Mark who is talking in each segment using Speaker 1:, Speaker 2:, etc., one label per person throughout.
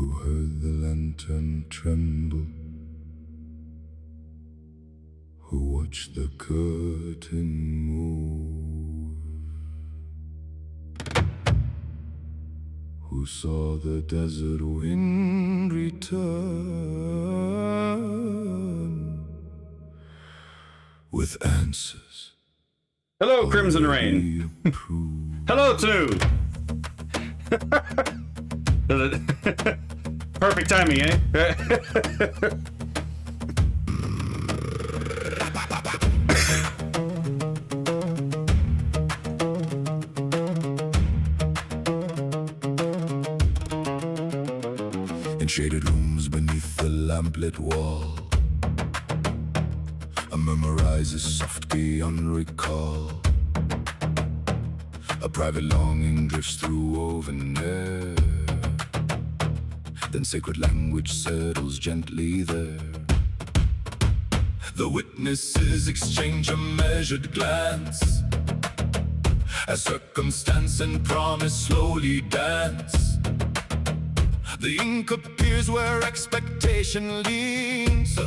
Speaker 1: who heard the lantern tremble, who watched the curtain move, who saw the desert wind return with answers.
Speaker 2: Hello, Crimson Rain. Hello, Tanu. Perfect timing, eh?
Speaker 1: In shaded rooms beneath the lamplit wall, a murmur rises soft beyond recall. A private longing drifts through woven air, then sacred language settles gently there. The witnesses exchange a measured glance as circumstance and promise slowly dance. The ink appears where expectation leans,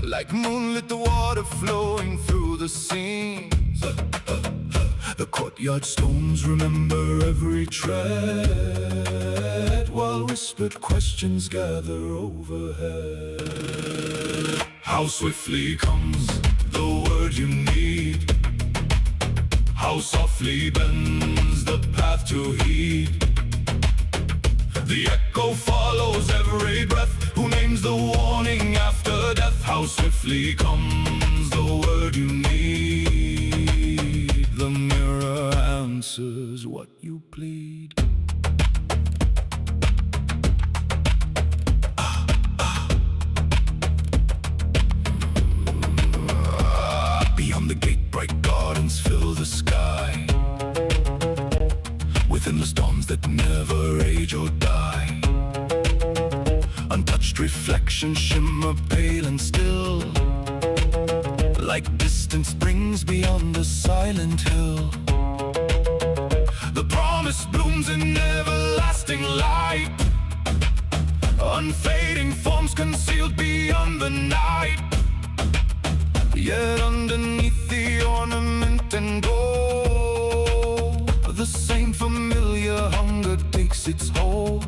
Speaker 1: like moonlit water flowing through the scenes. The courtyard stones remember every tread, while whispered questions gather overhead. How swiftly comes the word you need, how softly bends the path to heed. The echo follows every breath, who names the warning after death. How swiftly comes the word you need. The mirror answers what you plead. Beyond the gate, bright gardens fill the sky with endless dawns that never age or die. Untouched reflections shimmer pale and still, like distant springs beyond a silent hill. The promise blooms in everlasting light, unfading forms concealed beyond the night. Yet underneath the ornament and gold, the same familiar hunger takes its hold.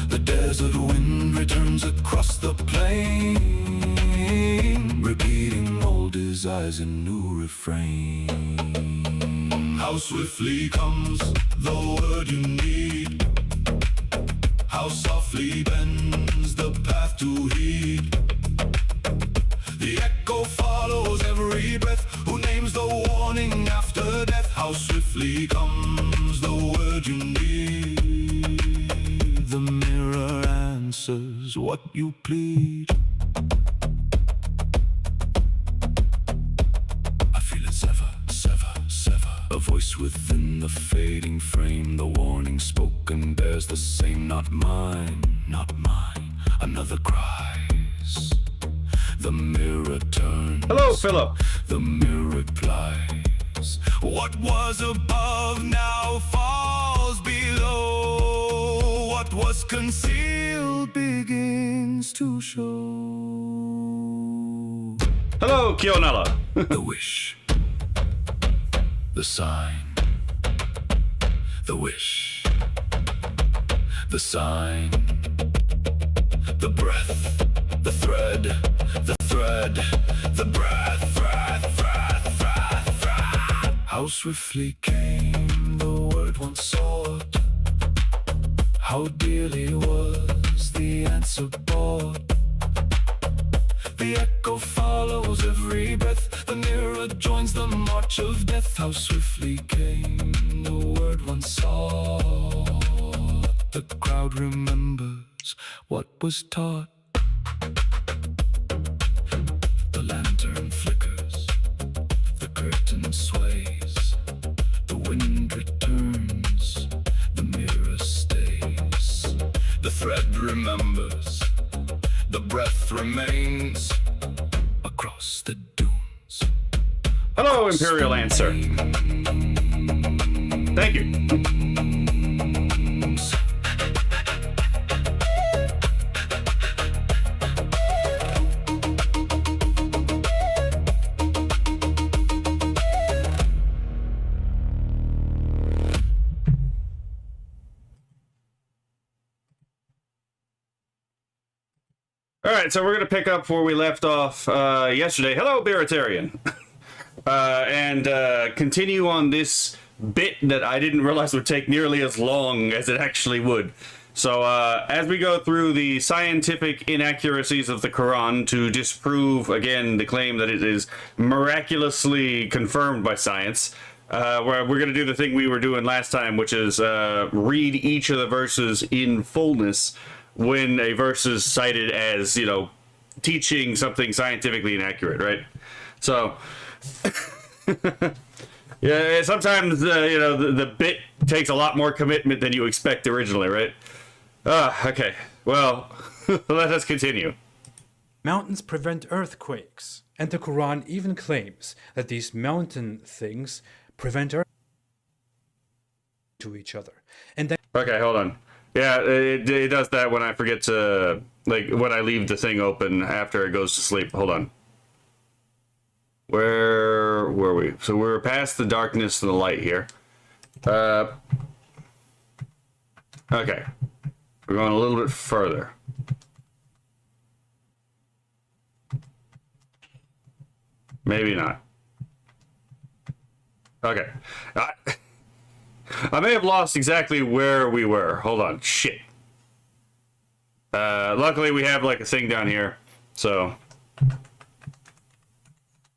Speaker 1: The desert wind returns across the plain, repeating old desires in new refrain. How swiftly comes the word you need, how softly bends the path to heed. The echo follows every breath, who names the warning after death. How swiftly comes the word you need. The mirror answers what you plead. I feel it sever, sever, sever. A voice within the fading frame, the warning spoken bears the same. Not mine, not mine. Another cries. The mirror turns.
Speaker 2: Hello, Philip.
Speaker 1: The mirror replies. What was above now falls below. What was concealed begins to show.
Speaker 2: Hello, Kionella.
Speaker 1: The wish, the sign, the wish, the sign, the breath, the thread, the thread, the breath, breath, breath, breath, breath. How swiftly came the word once sought, how dearly was the answer bought. The echo follows every breath, the mirror joins the march of death. How swiftly came the word once sought. The crowd remembers what was taught. The lantern flickers, the curtain sways, the wind returns, the mirror stays. The thread remembers, the breath remains across the dunes.
Speaker 2: Hello, Imperial Answer. Thank you. All right, so we're gonna pick up where we left off yesterday. Hello, Baritarian, and continue on this bit that I didn't realize would take nearly as long as it actually would. So as we go through the scientific inaccuracies of the Quran to disprove again the claim that it is miraculously confirmed by science, where we're gonna do the thing we were doing last time, which is read each of the verses in fullness when a verse is cited as, you know, teaching something scientifically inaccurate, right? So, yeah, sometimes, you know, the bit takes a lot more commitment than you expect originally, right? Okay. Well, let us continue.
Speaker 3: Mountains prevent earthquakes, and the Quran even claims that these mountain things prevent earth to each other. And that
Speaker 2: Okay, hold on. Yeah, it does that when I forget to, like, when I leave the thing open after it goes to sleep. Hold on. Where were we? So we're past the darkness and the light here. Okay. We're going a little bit further. Maybe not. Okay. I may have lost exactly where we were. Hold on. Shit. Luckily, we have, like, a thing down here. So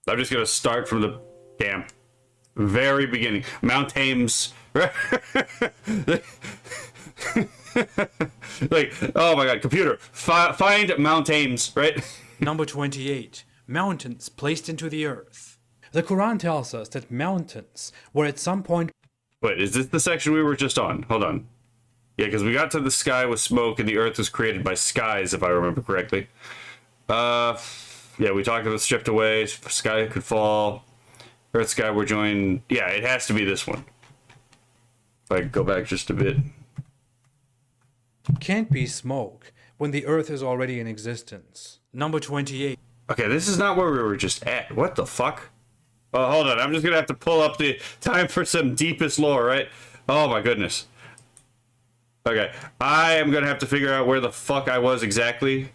Speaker 2: I'm just going to start from the very beginning. Mount Thames. Like, oh my god, computer. Find Mount Thames, right?
Speaker 3: Number 28, mountains placed into the earth. The Quran tells us that mountains were at some point...
Speaker 2: Wait, is this the section we were just on? Hold on. Yeah, because we got to the sky with smoke and the earth was created by skies, if I remember correctly. Yeah, we talked about stripped away, sky could fall, earth, sky were joined. Yeah, it has to be this one. If I go back just a bit.
Speaker 3: Can't be smoke when the earth is already in existence. Number 28.
Speaker 2: Okay, this is not where we were just at. What the fuck? Oh, hold on. I'm just going to have to pull up the time for some deepest lore, right? Oh, my goodness. Okay. I am going to have to figure out where the fuck I was exactly,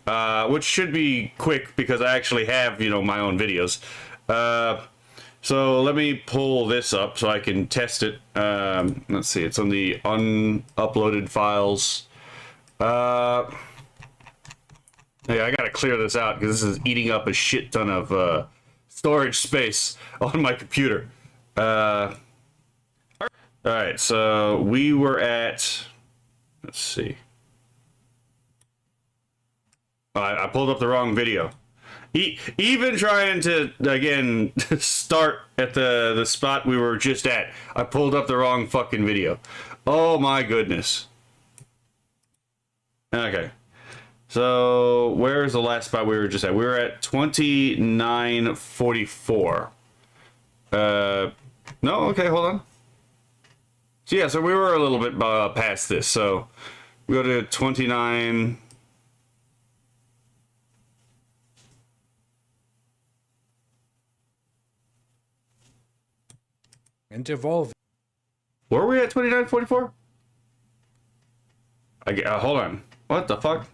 Speaker 2: which should be quick because I actually have, you know, my own videos. So let me pull this up so I can test it. Let's see. It's on the unuploaded files. Yeah, I got to clear this out because this is eating up a shit ton of storage space on my computer. All right, so we were at, let's see. I pulled up the wrong video. Even trying to, again, start at the spot we were just at, I pulled up the wrong fucking video. Oh my goodness. Okay. So, where's the last spot we were just at? We were at 2944. No, okay, hold on. So, yeah, so we were a little bit past this. So, we go to 29.
Speaker 3: And evolving.
Speaker 2: Were we at 2944? Hold on. What the fuck?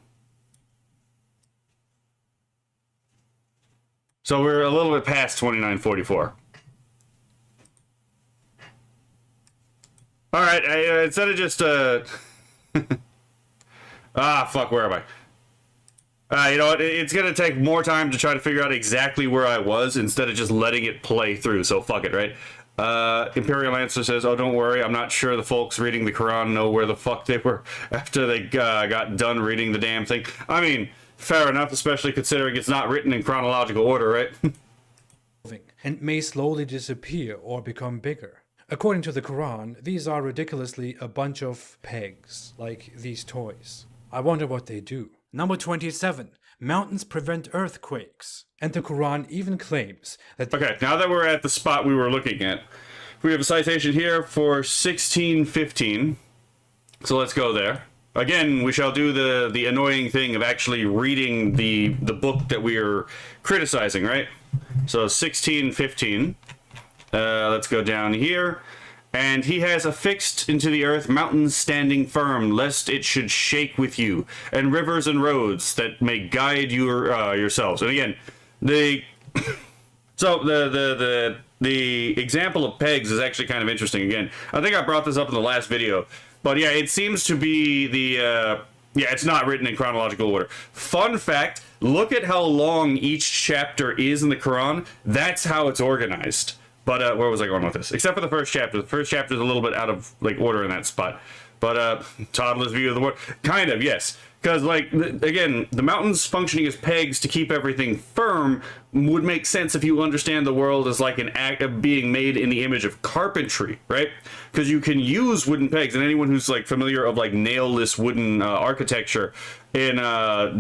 Speaker 2: So we're a little bit past 2944. All right, instead of just fuck, where am I? You know what? It's gonna take more time to try to figure out exactly where I was instead of just letting it play through. So fuck it, right? Imperial Answer says, "Oh, don't worry. I'm not sure the folks reading the Quran know where the fuck they were after they got done reading the damn thing." I mean, fair enough, especially considering it's not written in chronological order, right?
Speaker 3: And may slowly disappear or become bigger. According to the Quran, these are ridiculously a bunch of pegs, like these toys. I wonder what they do. Number 27. Mountains prevent earthquakes. And the Quran even claims that...
Speaker 2: Okay, now that we're at the spot we were looking at, we have a citation here for 1615. So let's go there. Again, we shall do the annoying thing of actually reading the book that we are criticizing, right? So 1615. Let's go down here. And he has affixed into the earth mountains standing firm, lest it should shake with you, and rivers and roads that may guide yourselves. And again, the the example of pegs is actually kind of interesting. Again, I think I brought this up in the last video, but yeah, it seems to be the yeah, it's not written in chronological order. Fun fact: look at how long each chapter is in the Quran. That's how it's organized. But where was I going with this? Except for the first chapter. The first chapter is a little bit out of like order in that spot. But toddler's view of the world, kind of, yes. Because like again, the mountains functioning as pegs to keep everything firm would make sense if you understand the world as like an act of being made in the image of carpentry, right? Because you can use wooden pegs, and anyone who's like familiar of like nailless wooden architecture in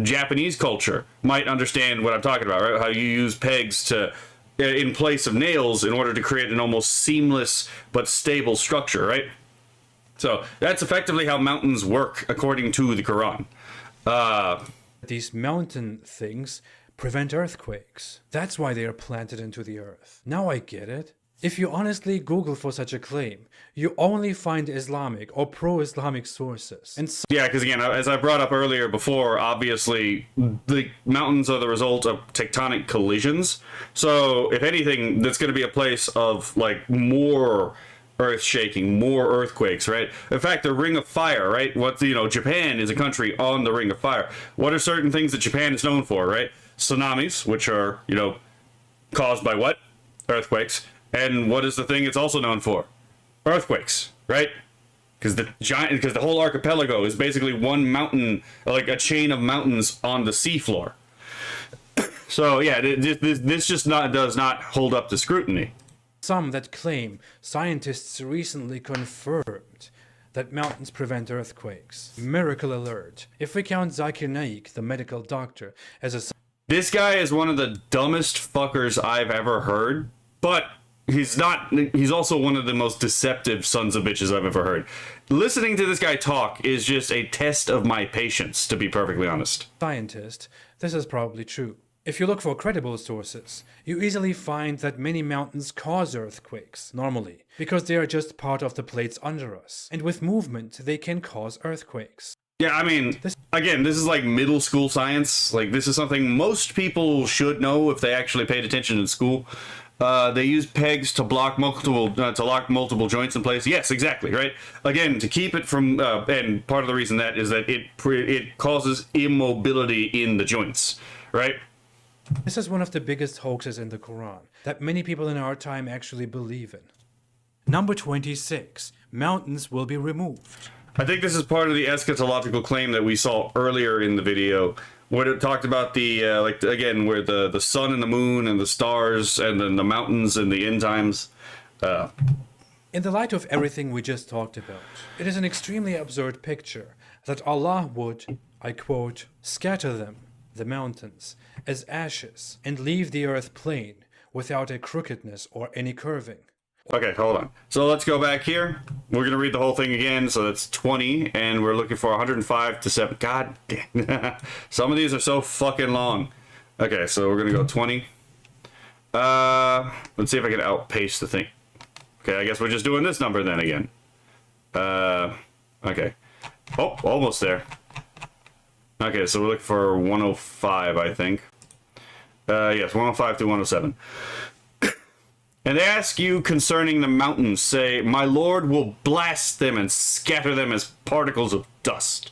Speaker 2: Japanese culture might understand what I'm talking about, right? How you use pegs to in place of nails in order to create an almost seamless but stable structure, right? So that's effectively how mountains work according to the Quran.
Speaker 3: These mountain things prevent earthquakes. That's why they are planted into the earth. Now I get it. If you honestly Google for such a claim, you only find Islamic or pro-Islamic sources. And
Speaker 2: yeah, because again, as I brought up earlier before, obviously the mountains are the result of tectonic collisions. So if anything, that's going to be a place of like more earth shaking, more earthquakes, right? In fact, the Ring of Fire, right? What, you know, Japan is a country on the Ring of Fire. What are certain things that Japan is known for, right? Tsunamis, which are, you know, caused by what? Earthquakes. And what is the thing it's also known for? Earthquakes, right? Because the whole archipelago is basically one mountain, like a chain of mountains on the seafloor. So yeah, this just does not hold up to scrutiny.
Speaker 3: some that claim scientists recently confirmed that mountains prevent earthquakes. Miracle alert. If we count Zakir Naik, the medical doctor, as a
Speaker 2: This guy is one of the dumbest fuckers I've ever heard, but he's also one of the most deceptive sons of bitches I've ever heard. Listening to this guy talk is just a test of my patience, to be perfectly honest.
Speaker 3: scientist, this is probably true. If you look for credible sources, you easily find that many mountains cause earthquakes, normally, because they are just part of the plates under us, and with movement they can cause earthquakes.
Speaker 2: Yeah, I mean, again, this is like middle school science. Like, this is something most people should know if they actually paid attention in school. They use pegs to block lock multiple joints in place. Yes, exactly, right? Again, to keep it from, and part of the reason that is that it causes immobility in the joints, right?
Speaker 3: This is one of the biggest hoaxes in the Quran that many people in our time actually believe in. Number 26. Mountains will be removed.
Speaker 2: I think this is part of the eschatological claim that we saw earlier in the video, where it talked about the, again, where the sun and the moon and the stars and then the mountains and the end times.
Speaker 3: In the light of everything we just talked about, it is an extremely absurd picture that Allah would, I quote, scatter them, the mountains, as ashes and leave the earth plain without a crookedness or any curving.
Speaker 2: Okay, hold on. So let's go back here. We're going to read the whole thing again. So that's 20, and we're looking for 105 to 7. God damn. Some of these are so fucking long. Okay, so we're going to go 20. Let's see if I can outpace the thing. Okay, I guess we're just doing this number then again. Okay. Oh, almost there. Okay, so we're looking for 105, I think. Yes, 105 to 107. And they ask you concerning the mountains, say, my Lord will blast them and scatter them as particles of dust.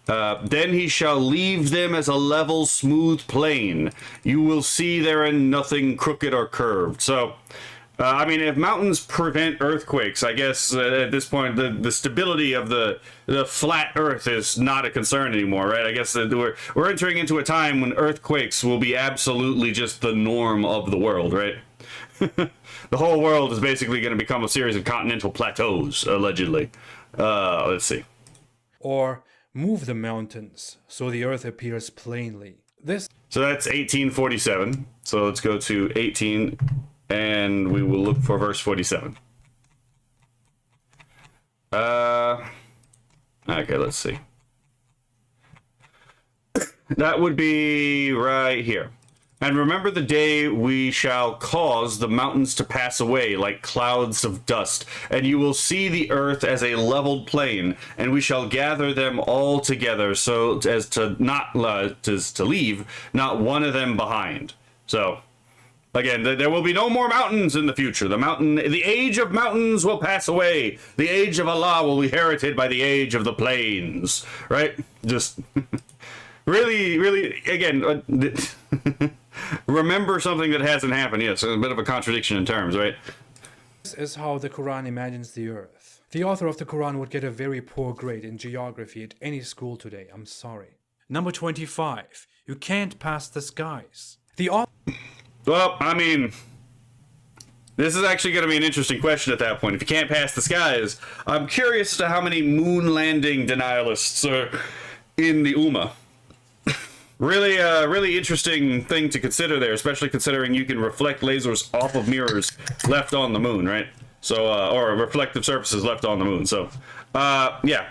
Speaker 2: Then he shall leave them as a level, smooth plain. You will see therein nothing crooked or curved. So, I mean, if mountains prevent earthquakes, I guess at this point the stability of the flat Earth is not a concern anymore, right? I guess we're entering into a time when earthquakes will be absolutely just the norm of the world, right? The whole world is basically going to become a series of continental plateaus, allegedly. Let's see.
Speaker 3: Or move the mountains so the earth appears plainly.
Speaker 2: So that's 1847. So let's go to 18, and we will look for verse 47. Okay, let's see. That would be right here. And remember the day we shall cause the mountains to pass away like clouds of dust, and you will see the earth as a leveled plain, and we shall gather them all together, so as to not to leave not one of them behind. So, again, there will be no more mountains in the future. The age of mountains will pass away. The age of Allah will be inherited by the age of the plains. Right? Just really, really, again. Remember something that hasn't happened. Yes, a bit of a contradiction in terms, right?
Speaker 3: This is how the Quran imagines the earth. The author of the Quran would get a very poor grade in geography at any school today. I'm sorry. Number 25. You can't pass the skies. The author...
Speaker 2: Well, I mean, this is actually going to be an interesting question at that point. If you can't pass the skies, I'm curious as to how many moon landing denialists are in the Ummah. Really interesting thing to consider there, especially considering you can reflect lasers off of mirrors left on the moon, right? So, or reflective surfaces left on the moon. So, yeah,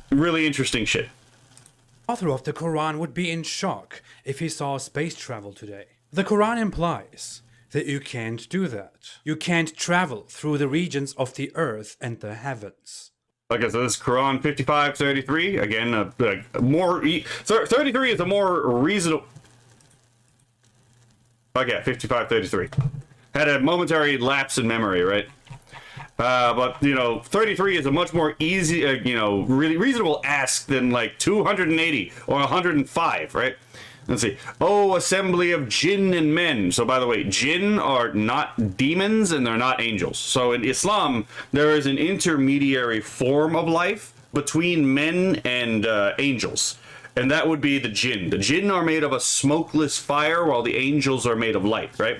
Speaker 2: really interesting shit.
Speaker 3: The author of the Quran would be in shock if he saw space travel today. The Quran implies that you can't do that. You can't travel through the regions of the earth and the heavens.
Speaker 2: Okay, so this is Quran 55:33. Again, more 33 is a more reasonable. Okay, 55:33. Had a momentary lapse in memory, right? But 33 is a much more easy, really reasonable ask than like 280 or 105, right? Let's see. Oh, assembly of jinn and men. So, by the way, jinn are not demons and they're not angels. So, in Islam, there is an intermediary form of life between men and angels. And that would be the jinn. The jinn are made of a smokeless fire while the angels are made of light, right?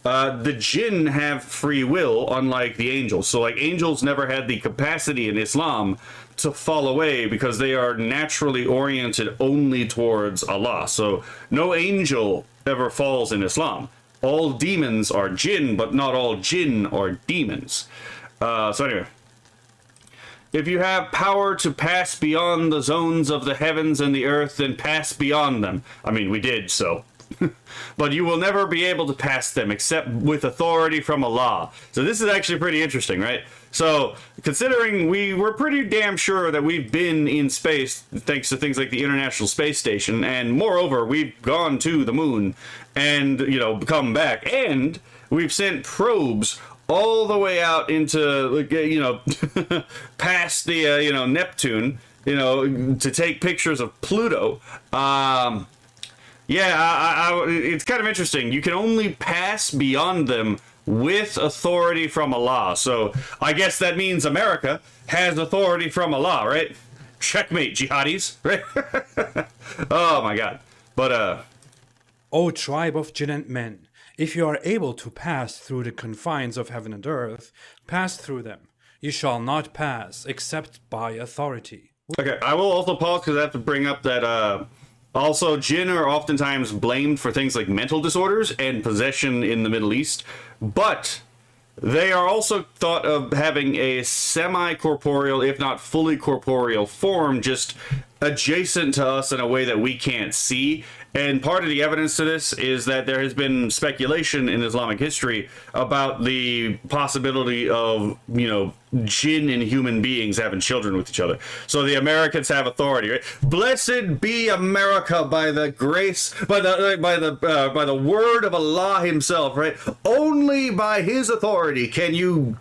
Speaker 2: The jinn have free will, unlike the angels. So, like, angels never had the capacity in Islam to fall away because they are naturally oriented only towards Allah. So no angel ever falls in Islam. All demons are jinn, but not all jinn are demons. So anyway, if you have power to pass beyond the zones of the heavens and the earth, then pass beyond them. I mean, we did so. But you will never be able to pass them except with authority from Allah. So this is actually pretty interesting, right? So, considering we're pretty damn sure that we've been in space thanks to things like the International Space Station, and moreover, we've gone to the moon and, come back, and we've sent probes all the way out into, past the, Neptune, to take pictures of Pluto. Yeah, it's kind of interesting. You can only pass beyond them with authority from Allah. So I guess that means America has authority from Allah, right? Checkmate, jihadis, right? Oh my God. But
Speaker 3: O tribe of jinn and men, if you are able to pass through the confines of heaven and earth, pass through them. You shall not pass except by authority.
Speaker 2: Okay, I will also pause because I have to bring up that also, jinn are oftentimes blamed for things like mental disorders and possession in the Middle East, but they are also thought of having a semi-corporeal, if not fully corporeal form, just adjacent to us in a way that we can't see. And part of the evidence to this is that there has been speculation in Islamic history about the possibility of, jinn and human beings having children with each other. So the Americans have authority, right? Blessed be America by the grace, by the word of Allah Himself, right? Only by His authority can you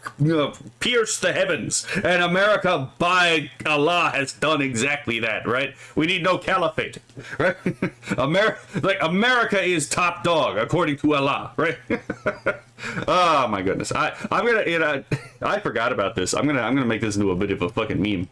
Speaker 2: pierce the heavens, and America, by Allah, has done exactly that, right? We need no caliphate, right? America is top dog according to Allah, right? Oh my goodness! I'm gonna, I forgot about this. I'm gonna make this into a bit of a fucking meme.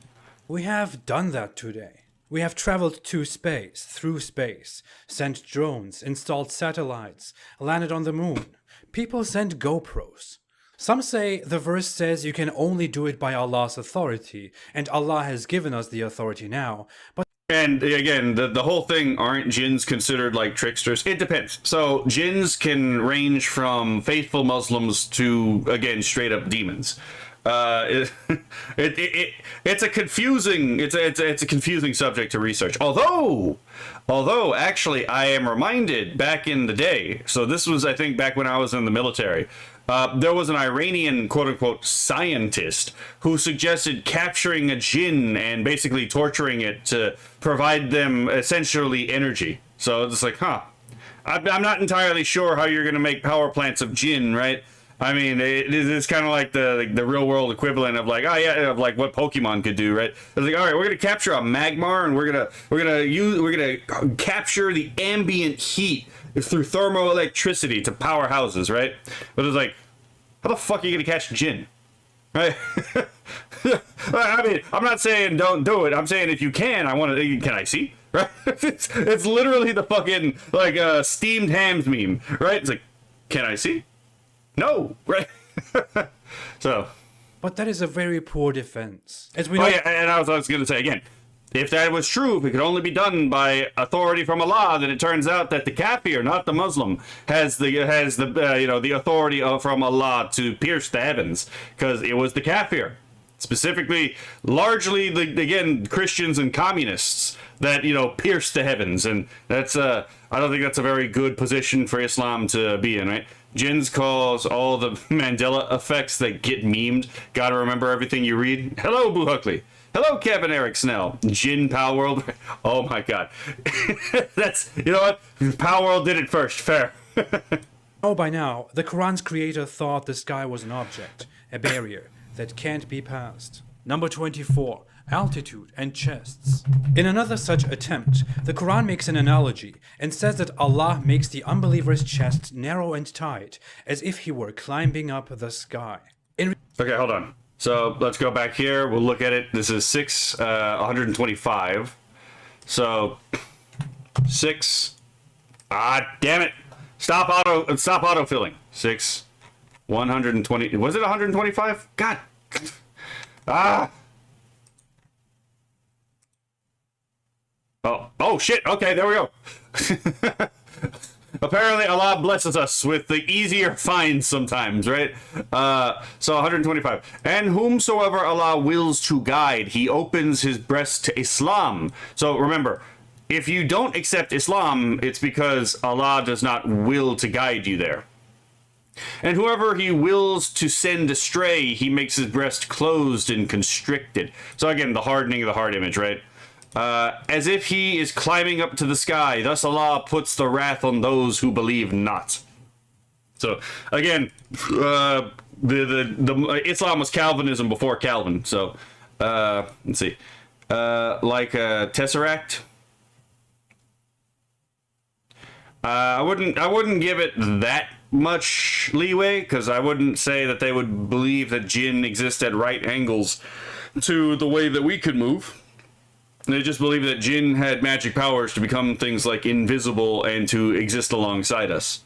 Speaker 3: We have done that today. We have traveled to space, through space, sent drones, installed satellites, landed on the moon. People sent GoPros. Some say the verse says you can only do it by Allah's authority, and Allah has given us the authority now, but
Speaker 2: and again, the whole thing, aren't jinns considered like tricksters? It depends. So jinns can range from faithful Muslims to, again, straight up demons. It's a confusing it's a confusing subject to research. Although actually I am reminded back in the day. So this was, I think, back when I was in the military. There was an Iranian quote unquote scientist who suggested capturing a jinn and basically torturing it to provide them essentially energy. So it's like, I'm not entirely sure how you're going to make power plants of jinn, right? I mean, it's kind of like the real world equivalent of like, of like what Pokemon could do, right? It's like, all right, we're gonna capture a Magmar and we're gonna capture the ambient heat through thermoelectricity to power houses, right? But it's like, how the fuck are you gonna catch jinn, right? I mean, I'm not saying don't do it. I'm saying if you can, can I see? Right? It's literally the fucking like steamed hams meme, right? It's like, can I see? No, right? So,
Speaker 3: But that is a very poor defense. As we know,
Speaker 2: yeah, and I was going to say again, if that was true, if it could only be done by authority from Allah, then it turns out that the kafir, not the Muslim, has the the authority from Allah to pierce the heavens, because it was the kafir, specifically, largely again Christians and communists that pierced the heavens, and that's I don't think that's a very good position for Islam to be in, right? Jinns cause all the Mandela effects that get memed. Gotta remember everything you read. Hello, Boo Huckley. Hello, Kevin Eric Snell. Jinn Power World. Oh my god. That's, what? Power World did it first. Fair.
Speaker 3: Oh, by now, the Quran's creator thought the sky was an object, a barrier that can't be passed. Number 24. Altitude and chests. In another such attempt, the Quran makes an analogy and says that Allah makes the unbeliever's chest narrow and tight, as if he were climbing up the sky.
Speaker 2: Okay, hold on. So let's go back here. We'll look at it. This is 125. So 6. Damn it! Stop autofilling. 6. 120. Was it 125? God. Oh shit, okay, there we go. Apparently Allah blesses us with the easier finds sometimes, right? So 125. And whomsoever Allah wills to guide, he opens his breast to Islam. So remember, if you don't accept Islam, it's because Allah does not will to guide you there. And whoever he wills to send astray, he makes his breast closed and constricted. So again, the hardening of the heart image, right? As if he is climbing up to the sky. Thus Allah puts the wrath on those who believe not. So again, the Islam was Calvinism before Calvin. So let's see, like Tesseract. I wouldn't give it that much leeway, because I wouldn't say that they would believe that jinn exist at right angles to the way that we could move. They just believe that jinn had magic powers to become things like invisible and to exist alongside us.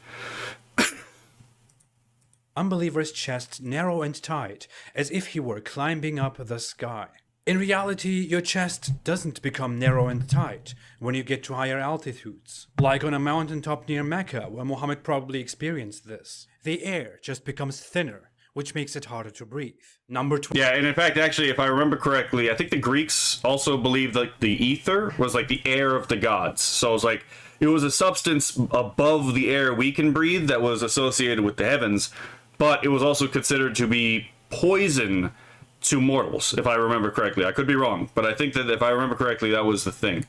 Speaker 3: Unbeliever's chest narrow and tight, as if he were climbing up the sky. In reality, your chest doesn't become narrow and tight when you get to higher altitudes. Like on a mountaintop near Mecca, where Muhammad probably experienced this. The air just becomes thinner, which makes it harder to breathe. Number 2.
Speaker 2: Yeah, and in fact, actually, if I remember correctly, I think the Greeks also believed like the ether was like the air of the gods. So it was like, it was a substance above the air we can breathe that was associated with the heavens, but it was also considered to be poison to mortals, if I remember correctly. I could be wrong, but I think that if I remember correctly, that was the thing.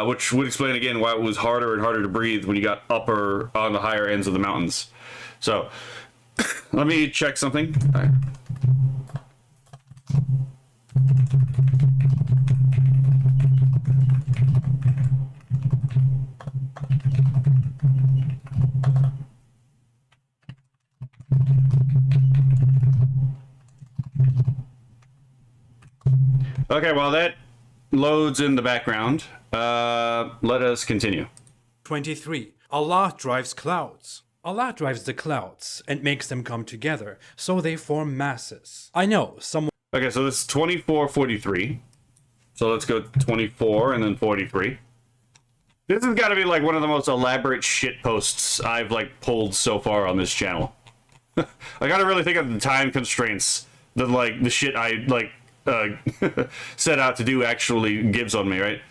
Speaker 2: Which would explain again why it was harder and harder to breathe when you got upper on the higher ends of the mountains. So let me check something. All right. Okay, while that loads in the background, let us continue.
Speaker 3: 23. Allah drives clouds. Allah drives the clouds and makes them come together, so they form masses. I know, someone...
Speaker 2: Okay, so this is 24:43. So let's go 24 and then 43. This has got to be like one of the most elaborate shit posts I've like pulled so far on this channel. I gotta really think of the time constraints the shit I set out to do actually gives on me, right?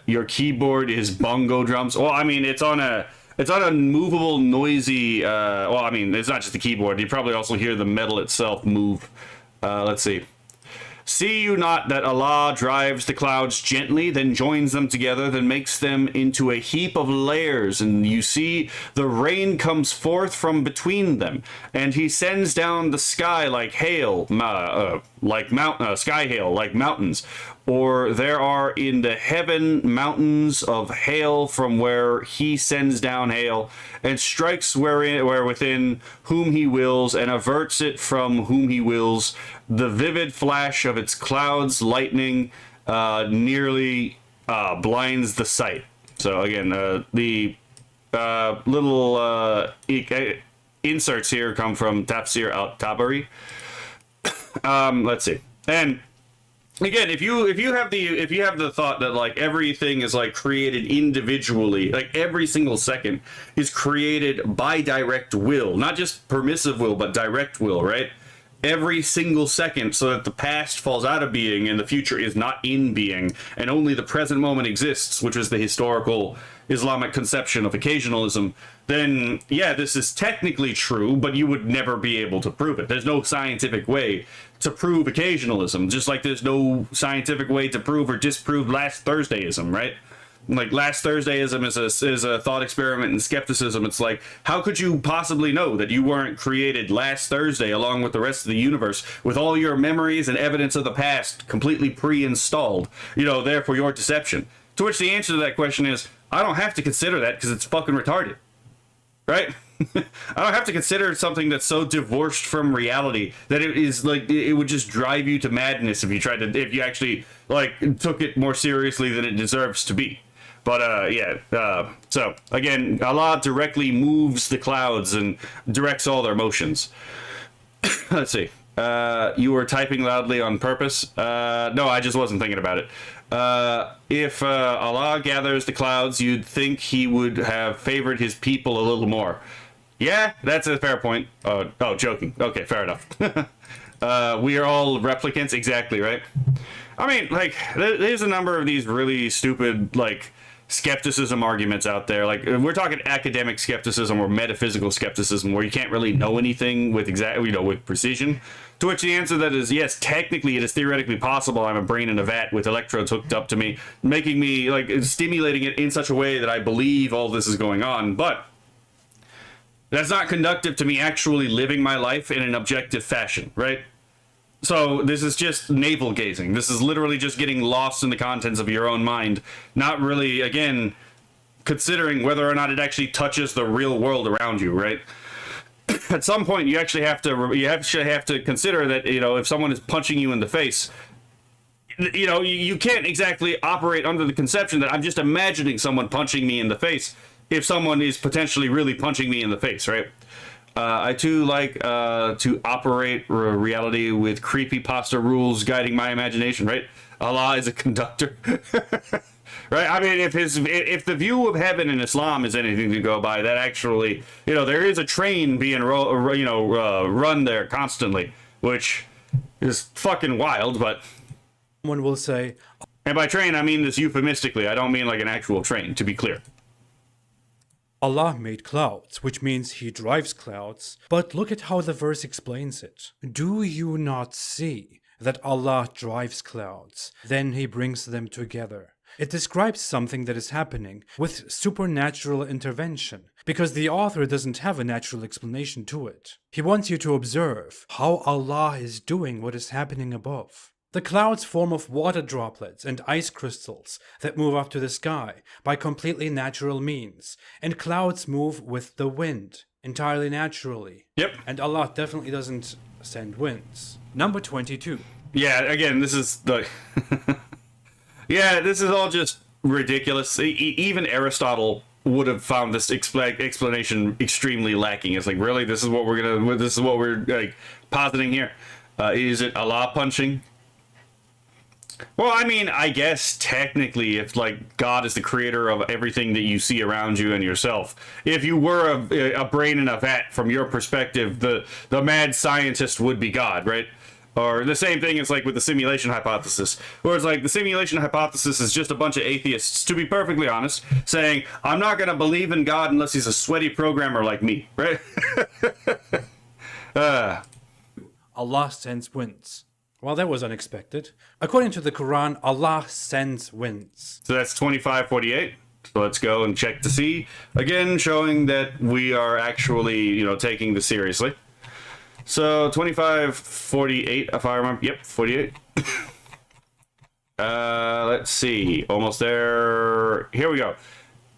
Speaker 2: Your keyboard is bongo drums. Well, I mean, it's on a movable, noisy. Well, I mean, it's not just the keyboard. You probably also hear the metal itself move. Let's see. See you not that Allah drives the clouds gently, then joins them together, then makes them into a heap of layers, and you see the rain comes forth from between them, and he sends down the sky like hail, sky hail, like mountains. Or there are in the heaven mountains of hail from where he sends down hail, and strikes where within whom he wills, and averts it from whom he wills. The vivid flash of its clouds, lightning, nearly blinds the sight. So again, the little inserts here come from Tafsir al-Tabari. Let's see, and again, if you have the thought that like everything is like created individually, like every single second is created by direct will, not just permissive will, but direct will, right? Every single second, so that the past falls out of being and the future is not in being, and only the present moment exists, which is the historical Islamic conception of occasionalism, then yeah, this is technically true, but you would never be able to prove it. There's no scientific way to prove occasionalism, just like there's no scientific way to prove or disprove last Thursdayism, right? Like last Thursdayism is a thought experiment in skepticism. It's like, how could you possibly know that you weren't created last Thursday along with the rest of the universe with all your memories and evidence of the past completely pre-installed, there for your deception? To which the answer to that question is, I don't have to consider that because it's fucking retarded, right? I don't have to consider something that's so divorced from reality that it is like it would just drive you to madness if you actually like took it more seriously than it deserves to be. But so again, Allah directly moves the clouds and directs all their motions. Let's see. You were typing loudly on purpose. No, I just wasn't thinking about it. If Allah gathers the clouds, you'd think he would have favored his people a little more. Yeah, that's a fair point. Joking. Okay, fair enough. We are all replicants, exactly, right? I mean, like, there's a number of these really stupid, like, skepticism arguments out there. Like, we're talking academic skepticism or metaphysical skepticism, where you can't really know anything with with precision. To which the answer to that is yes, technically it is theoretically possible. I'm a brain in a vat with electrodes hooked up to me, making me like stimulating it in such a way that I believe all this is going on, but that's not conducive to me actually living my life in an objective fashion, right? So this is just navel gazing. This is literally just getting lost in the contents of your own mind, not really, again, considering whether or not it actually touches the real world around you, right? At some point, you actually have to consider that, if someone is punching you in the face, you can't exactly operate under the conception that I'm just imagining someone punching me in the face if someone is potentially really punching me in the face, right? I too like to operate reality with creepypasta rules guiding my imagination, right? Allah is a conductor. Right? I mean, if the view of heaven in Islam is anything to go by, that actually, there is a train being run there constantly, which is fucking wild, but
Speaker 3: One will say,
Speaker 2: and by train, I mean this euphemistically. I don't mean like an actual train, to be clear.
Speaker 3: Allah made clouds, which means he drives clouds, but look at how the verse explains it. Do you not see that Allah drives clouds, then he brings them together? It describes something that is happening with supernatural intervention, because the author doesn't have a natural explanation to it. He wants you to observe how Allah is doing what is happening above. The clouds form of water droplets and ice crystals that move up to the sky by completely natural means, and clouds move with the wind entirely naturally.
Speaker 2: Yep.
Speaker 3: And Allah definitely doesn't send winds. Number 22.
Speaker 2: Yeah, again, this is the... Yeah, this is all just ridiculous. Even Aristotle would have found this explanation extremely lacking. It's like, really, this is what we're like positing here. Is it Allah punching? Well, I mean, I guess technically, if like God is the creator of everything that you see around you and yourself, if you were a brain in a vat, from your perspective, the mad scientist would be God, right? Or the same thing is like with the simulation hypothesis, where it's like the simulation hypothesis is just a bunch of atheists, to be perfectly honest, saying, I'm not going to believe in God unless he's a sweaty programmer like me, right?
Speaker 3: Allah sends winds. Well, that was unexpected. According to the Quran, Allah sends winds.
Speaker 2: So that's 2548. So let's go and check to see. Again, showing that we are actually, taking this seriously. So 2548, if I remember. Yep, 48. Let's see. Almost there. Here we go.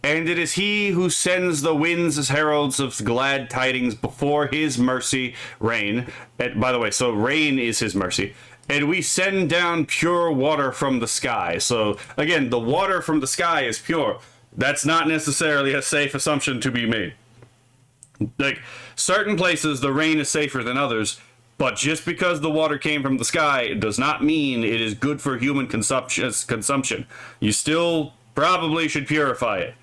Speaker 2: And it is he who sends the winds as heralds of glad tidings before his mercy rain. And by the way, so rain is his mercy. And we send down pure water from the sky. So again, the water from the sky is pure. That's not necessarily a safe assumption to be made. Like, certain places the rain is safer than others, but just because the water came from the sky does not mean it is good for human consumption. You still probably should purify it.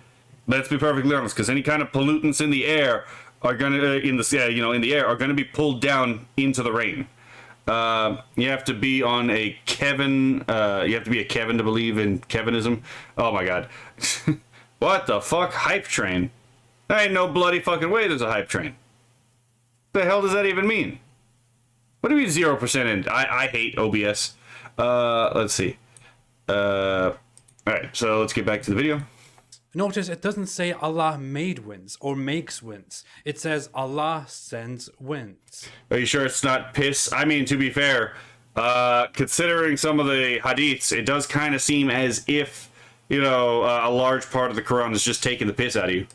Speaker 2: Let's be perfectly honest, because any kind of pollutants in the air are gonna in the air are gonna be pulled down into the rain. You have to be on a Kevin. You have to be a Kevin to believe in Kevinism. Oh my god, what the fuck, hype train? There ain't no bloody fucking way there's a hype train. The hell does that even mean? What do you mean 0% in? I hate OBS. Let's see. Alright, so let's get back to the video.
Speaker 3: Notice it doesn't say Allah made winds or makes winds. It says Allah sends winds.
Speaker 2: Are you sure it's not piss? I mean, to be fair, considering some of the hadiths, it does kind of seem as if, a large part of the Quran is just taking the piss out of you.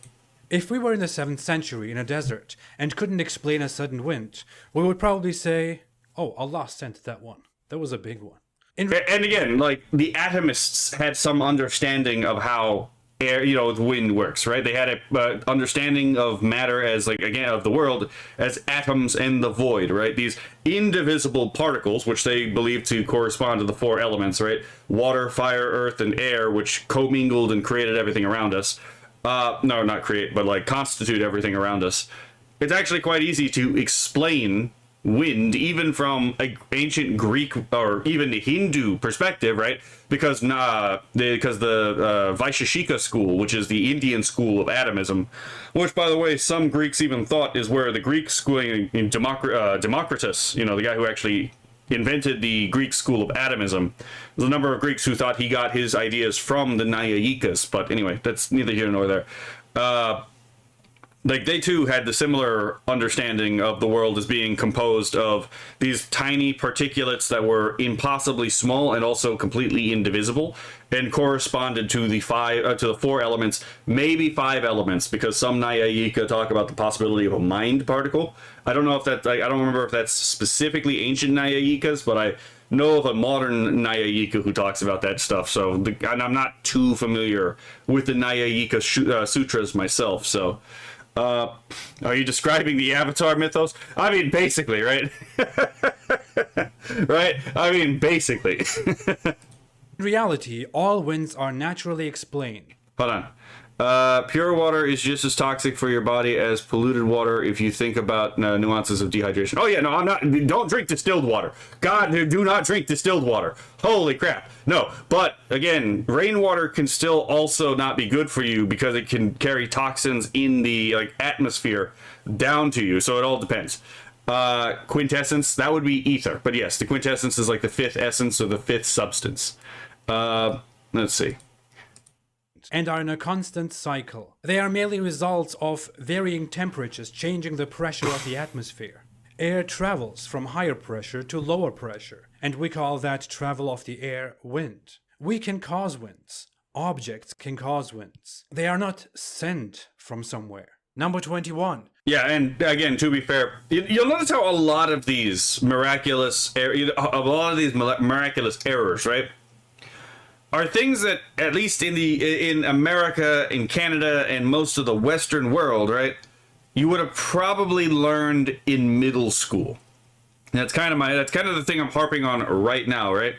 Speaker 3: If we were in the 7th century in a desert and couldn't explain a sudden wind, we would probably say, oh, Allah sent that one. That was a big one.
Speaker 2: And again, like, the atomists had some understanding of how air, the wind works, right? They had a understanding of matter as, like, again, of the world as atoms and the void, right? These indivisible particles, which they believe to correspond to the 4 elements, right? Water, fire, earth, and air, which commingled and created everything around us. No, not create, but like constitute everything around us. It's actually quite easy to explain wind, even from an ancient Greek or even the Hindu perspective, right? Because the Vaisheshika school, which is the Indian school of atomism, which, by the way, some Greeks even thought is where the Greek schooling in Democritus, the guy who actually invented the Greek school of atomism. There's a number of Greeks who thought he got his ideas from the Naiyikas, but anyway, that's neither here nor there. Like, they too had the similar understanding of the world as being composed of these tiny particulates that were impossibly small and also completely indivisible, and corresponded to the 4 elements, maybe 5 elements, because some Nayayika talk about the possibility of a mind particle. I don't know if that, I don't remember if that's specifically ancient Nayayikas, but I know of a modern Nayayika who talks about that stuff. So, and I'm not too familiar with the Nayayika sutras myself. So, are you describing the Avatar mythos? I mean, basically, right? Right? I mean, basically.
Speaker 3: In reality, all winds are naturally explained.
Speaker 2: Hold on. Pure water is just as toxic for your body as polluted water if you think about nuances of dehydration. Oh yeah, no, I'm not. Don't drink distilled water. God, do not drink distilled water. Holy crap. No, but again, rainwater can still also not be good for you because it can carry toxins in the atmosphere down to you. So it all depends. Quintessence, that would be ether. But yes, the quintessence is like the 5th essence or the 5th substance. Let's see.
Speaker 3: And are in a constant cycle. They are merely results of varying temperatures changing the pressure of the atmosphere. Air travels from higher pressure to lower pressure, and we call that travel of the air wind. We can cause winds. Objects can cause winds. They are not sent from somewhere. Number 21.
Speaker 2: Yeah, and again, to be fair, you'll notice how a lot of these miraculous errors, right, are things that, at least in America, in Canada, and most of the Western world, right, you would have probably learned in middle school. And that's kind of the thing I'm harping on right now, right?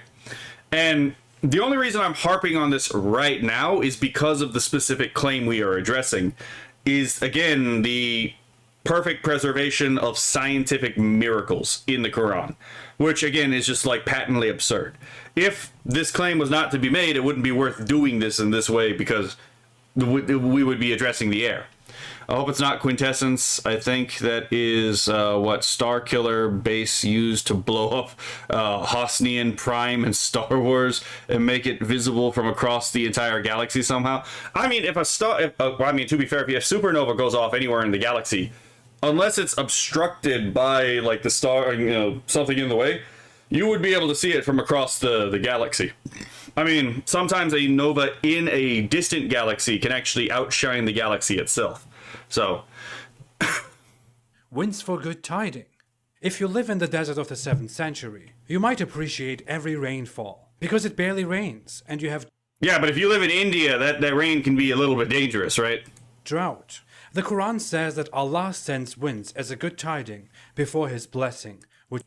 Speaker 2: And the only reason I'm harping on this right now is because of the specific claim we are addressing, is again the perfect preservation of scientific miracles in the Quran, which again is just like patently absurd. If this claim was not to be made, it wouldn't be worth doing this in this way, because we would be addressing the air. I hope it's not Quintessence. I think that is what Star Killer base used to blow up Hosnian Prime and Star Wars and make it visible from across the entire galaxy somehow. I mean, if a star, I mean, to be fair, if a supernova goes off anywhere in the galaxy, unless it's obstructed by like the star, you know, something in the way, you would be able to see it from across the galaxy. I mean, sometimes a nova in a distant galaxy can actually outshine the galaxy itself. So,
Speaker 3: Winds for good tiding. If you live in the desert of the 7th century, you might appreciate every rainfall, because it barely rains, and you have
Speaker 2: yeah, but if you live in India, that rain can be a little bit dangerous, right?
Speaker 3: drought. The Quran says that Allah sends winds as a good tiding before his blessing, which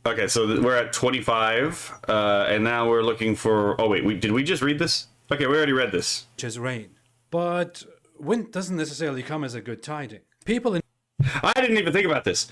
Speaker 2: Okay, so we're at 25, and now we're looking for... Oh, wait, did we just read this? Okay, we already read this.
Speaker 3: is rain. But wind doesn't necessarily come as a good tiding. People in
Speaker 2: I didn't even think about this.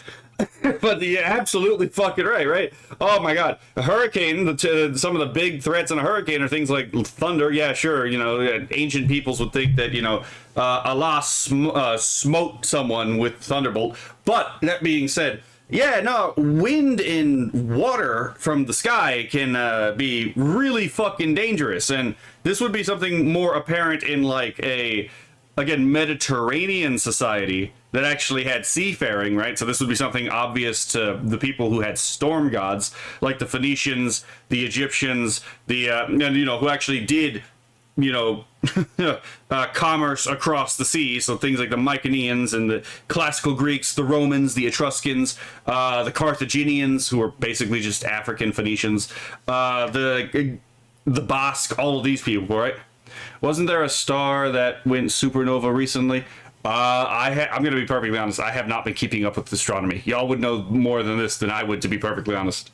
Speaker 2: But you're absolutely fucking right? Oh my god. A hurricane, some of the big threats in a hurricane are things like thunder. Yeah, sure, you know, ancient peoples would think that, you know, Allah smote someone with thunderbolt. But that being said, yeah, no, wind and water from the sky can be really fucking dangerous. And this would be something more apparent in like a, again, Mediterranean society that actually had seafaring, right? So this would be something obvious to the people who had storm gods, like the Phoenicians, the Egyptians, the, you know, who actually did, you know, commerce across the sea. So things like the Mycenaeans and the classical Greeks, the Romans, the Etruscans, the Carthaginians, who were basically just African Phoenicians, the Basque, all of these people, right? Wasn't there a star that went supernova recently? I'm going to be perfectly honest. I have not been keeping up with astronomy. Y'all would know more than this than I would, to be perfectly honest.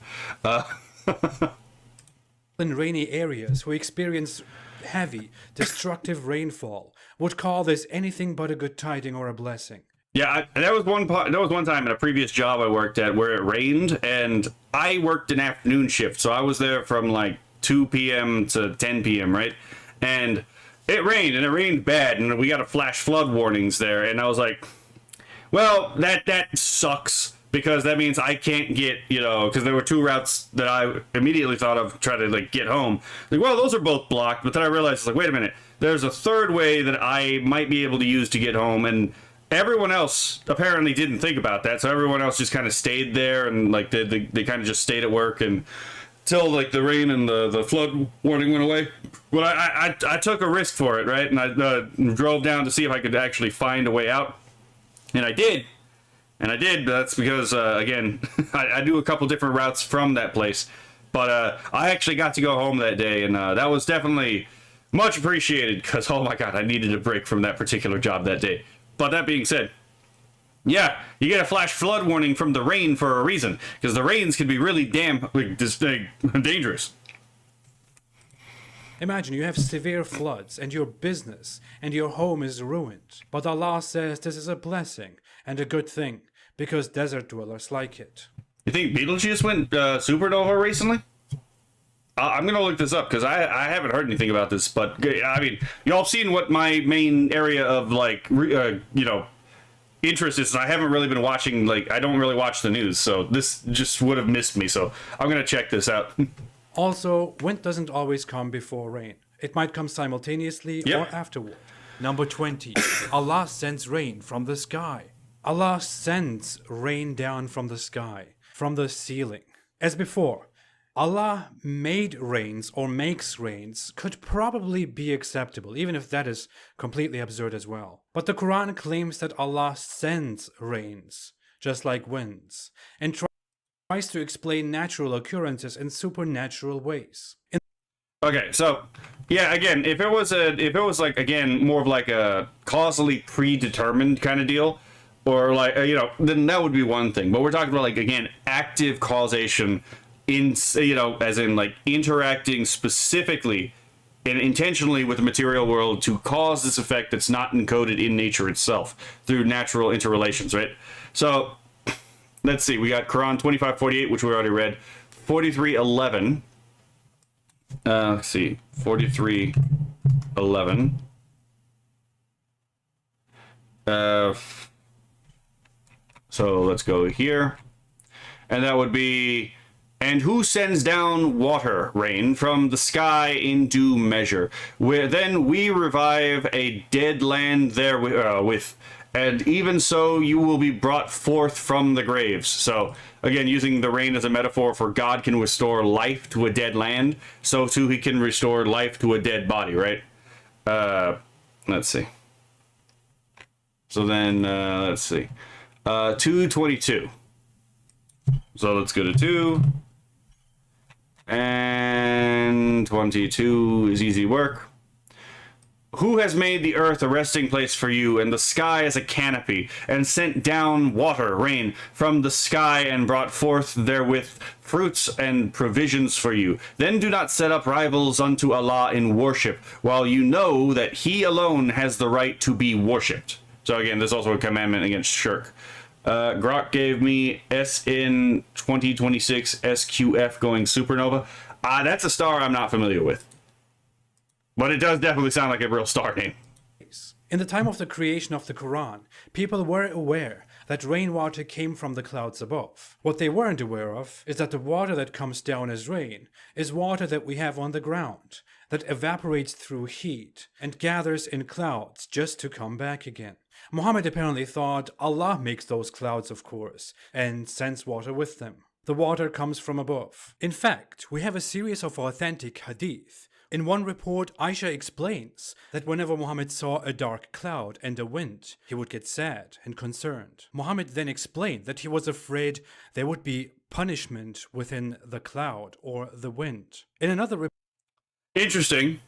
Speaker 3: in rainy areas who experience heavy, destructive rainfall would call this anything but a good tiding or a blessing.
Speaker 2: Yeah, that was one time in a previous job I worked at where it rained, and I worked an afternoon shift, so I was there from like 2 p.m. to 10 p.m., right? And it rained, and it rained bad, and we got a flash flood warnings there, and I was like, well, that sucks, because that means I can't get, you know, because there were two routes that I immediately thought of trying to, like, get home. Like, well, those are both blocked, but then I realized, like, wait a minute, there's a third way that I might be able to use to get home, and everyone else apparently didn't think about that, so everyone else just kind of stayed there, and, like, they kind of just stayed at work, and till like the rain and the flood warning went away. But I took a risk for it, right? And I drove down to see if I could actually find a way out, and I did. And I did. That's because again, I do a couple different routes from that place. But I actually got to go home that day, and that was definitely much appreciated, because oh my god, I needed a break from that particular job that day. But that being said, yeah, you get a flash flood warning from the rain for a reason, because the rains can be really damn dangerous.
Speaker 3: Imagine you have severe floods and your business and your home is ruined. But Allah says this is a blessing and a good thing, because desert dwellers like it.
Speaker 2: You think Beetlejuice went supernova recently? I'm going to look this up, because I haven't heard anything about this. But, I mean, y'all seen what my main area of, like, you know, interest is. I haven't really been watching, like, I don't really watch the news, so this just would have missed me, so I'm gonna check this out.
Speaker 3: Also, wind doesn't always come before rain. It might come simultaneously or afterward. Number 20. Allah sends rain from the sky. Allah sends rain down from the sky, from the ceiling. As before, Allah made rains or makes rains could probably be acceptable, even if that is completely absurd as well. But the Quran claims that Allah sends rains, just like winds, and tries to explain natural occurrences in supernatural ways.
Speaker 2: Okay, so yeah, again, if it was like, again, more of like a causally predetermined kind of deal, or like, you know, then that would be one thing. But we're talking about, like, again, active causation in, you know, as in like interacting specifically and intentionally with the material world to cause this effect that's not encoded in nature itself through natural interrelations, right? So let's see, we got Quran 25:48, which we already read. 43:11. Let's see, 43:11. So let's go here, and that would be, and who sends down water, rain, from the sky in due measure, where then we revive a dead land therewith, and even so you will be brought forth from the graves. So again, using the rain as a metaphor for God can restore life to a dead land, so too he can restore life to a dead body, right? Let's see. So then, let's see. 2:22. So let's go to 2. And 22 is easy work. Who has made the earth a resting place for you, and the sky as a canopy, and sent down water, rain, from the sky, and brought forth therewith fruits and provisions for you? Then do not set up rivals unto Allah in worship, while you know that He alone has the right to be worshipped. So again, there's also a commandment against shirk. Grok gave me SN 2026 SQF going supernova. That's a star I'm not familiar with. But it does definitely sound like a real star name.
Speaker 3: In the time of the creation of the Quran, people were aware that rainwater came from the clouds above. What they weren't aware of is that the water that comes down as rain is water that we have on the ground, that evaporates through heat and gathers in clouds just to come back again. Muhammad apparently thought Allah makes those clouds, of course, and sends water with them. The water comes from above. In fact, we have a series of authentic hadith. In one report, Aisha explains that whenever Muhammad saw a dark cloud and a wind, he would get sad and concerned. Muhammad then explained that he was afraid there would be punishment within the cloud or the wind. In another report,
Speaker 2: Interesting.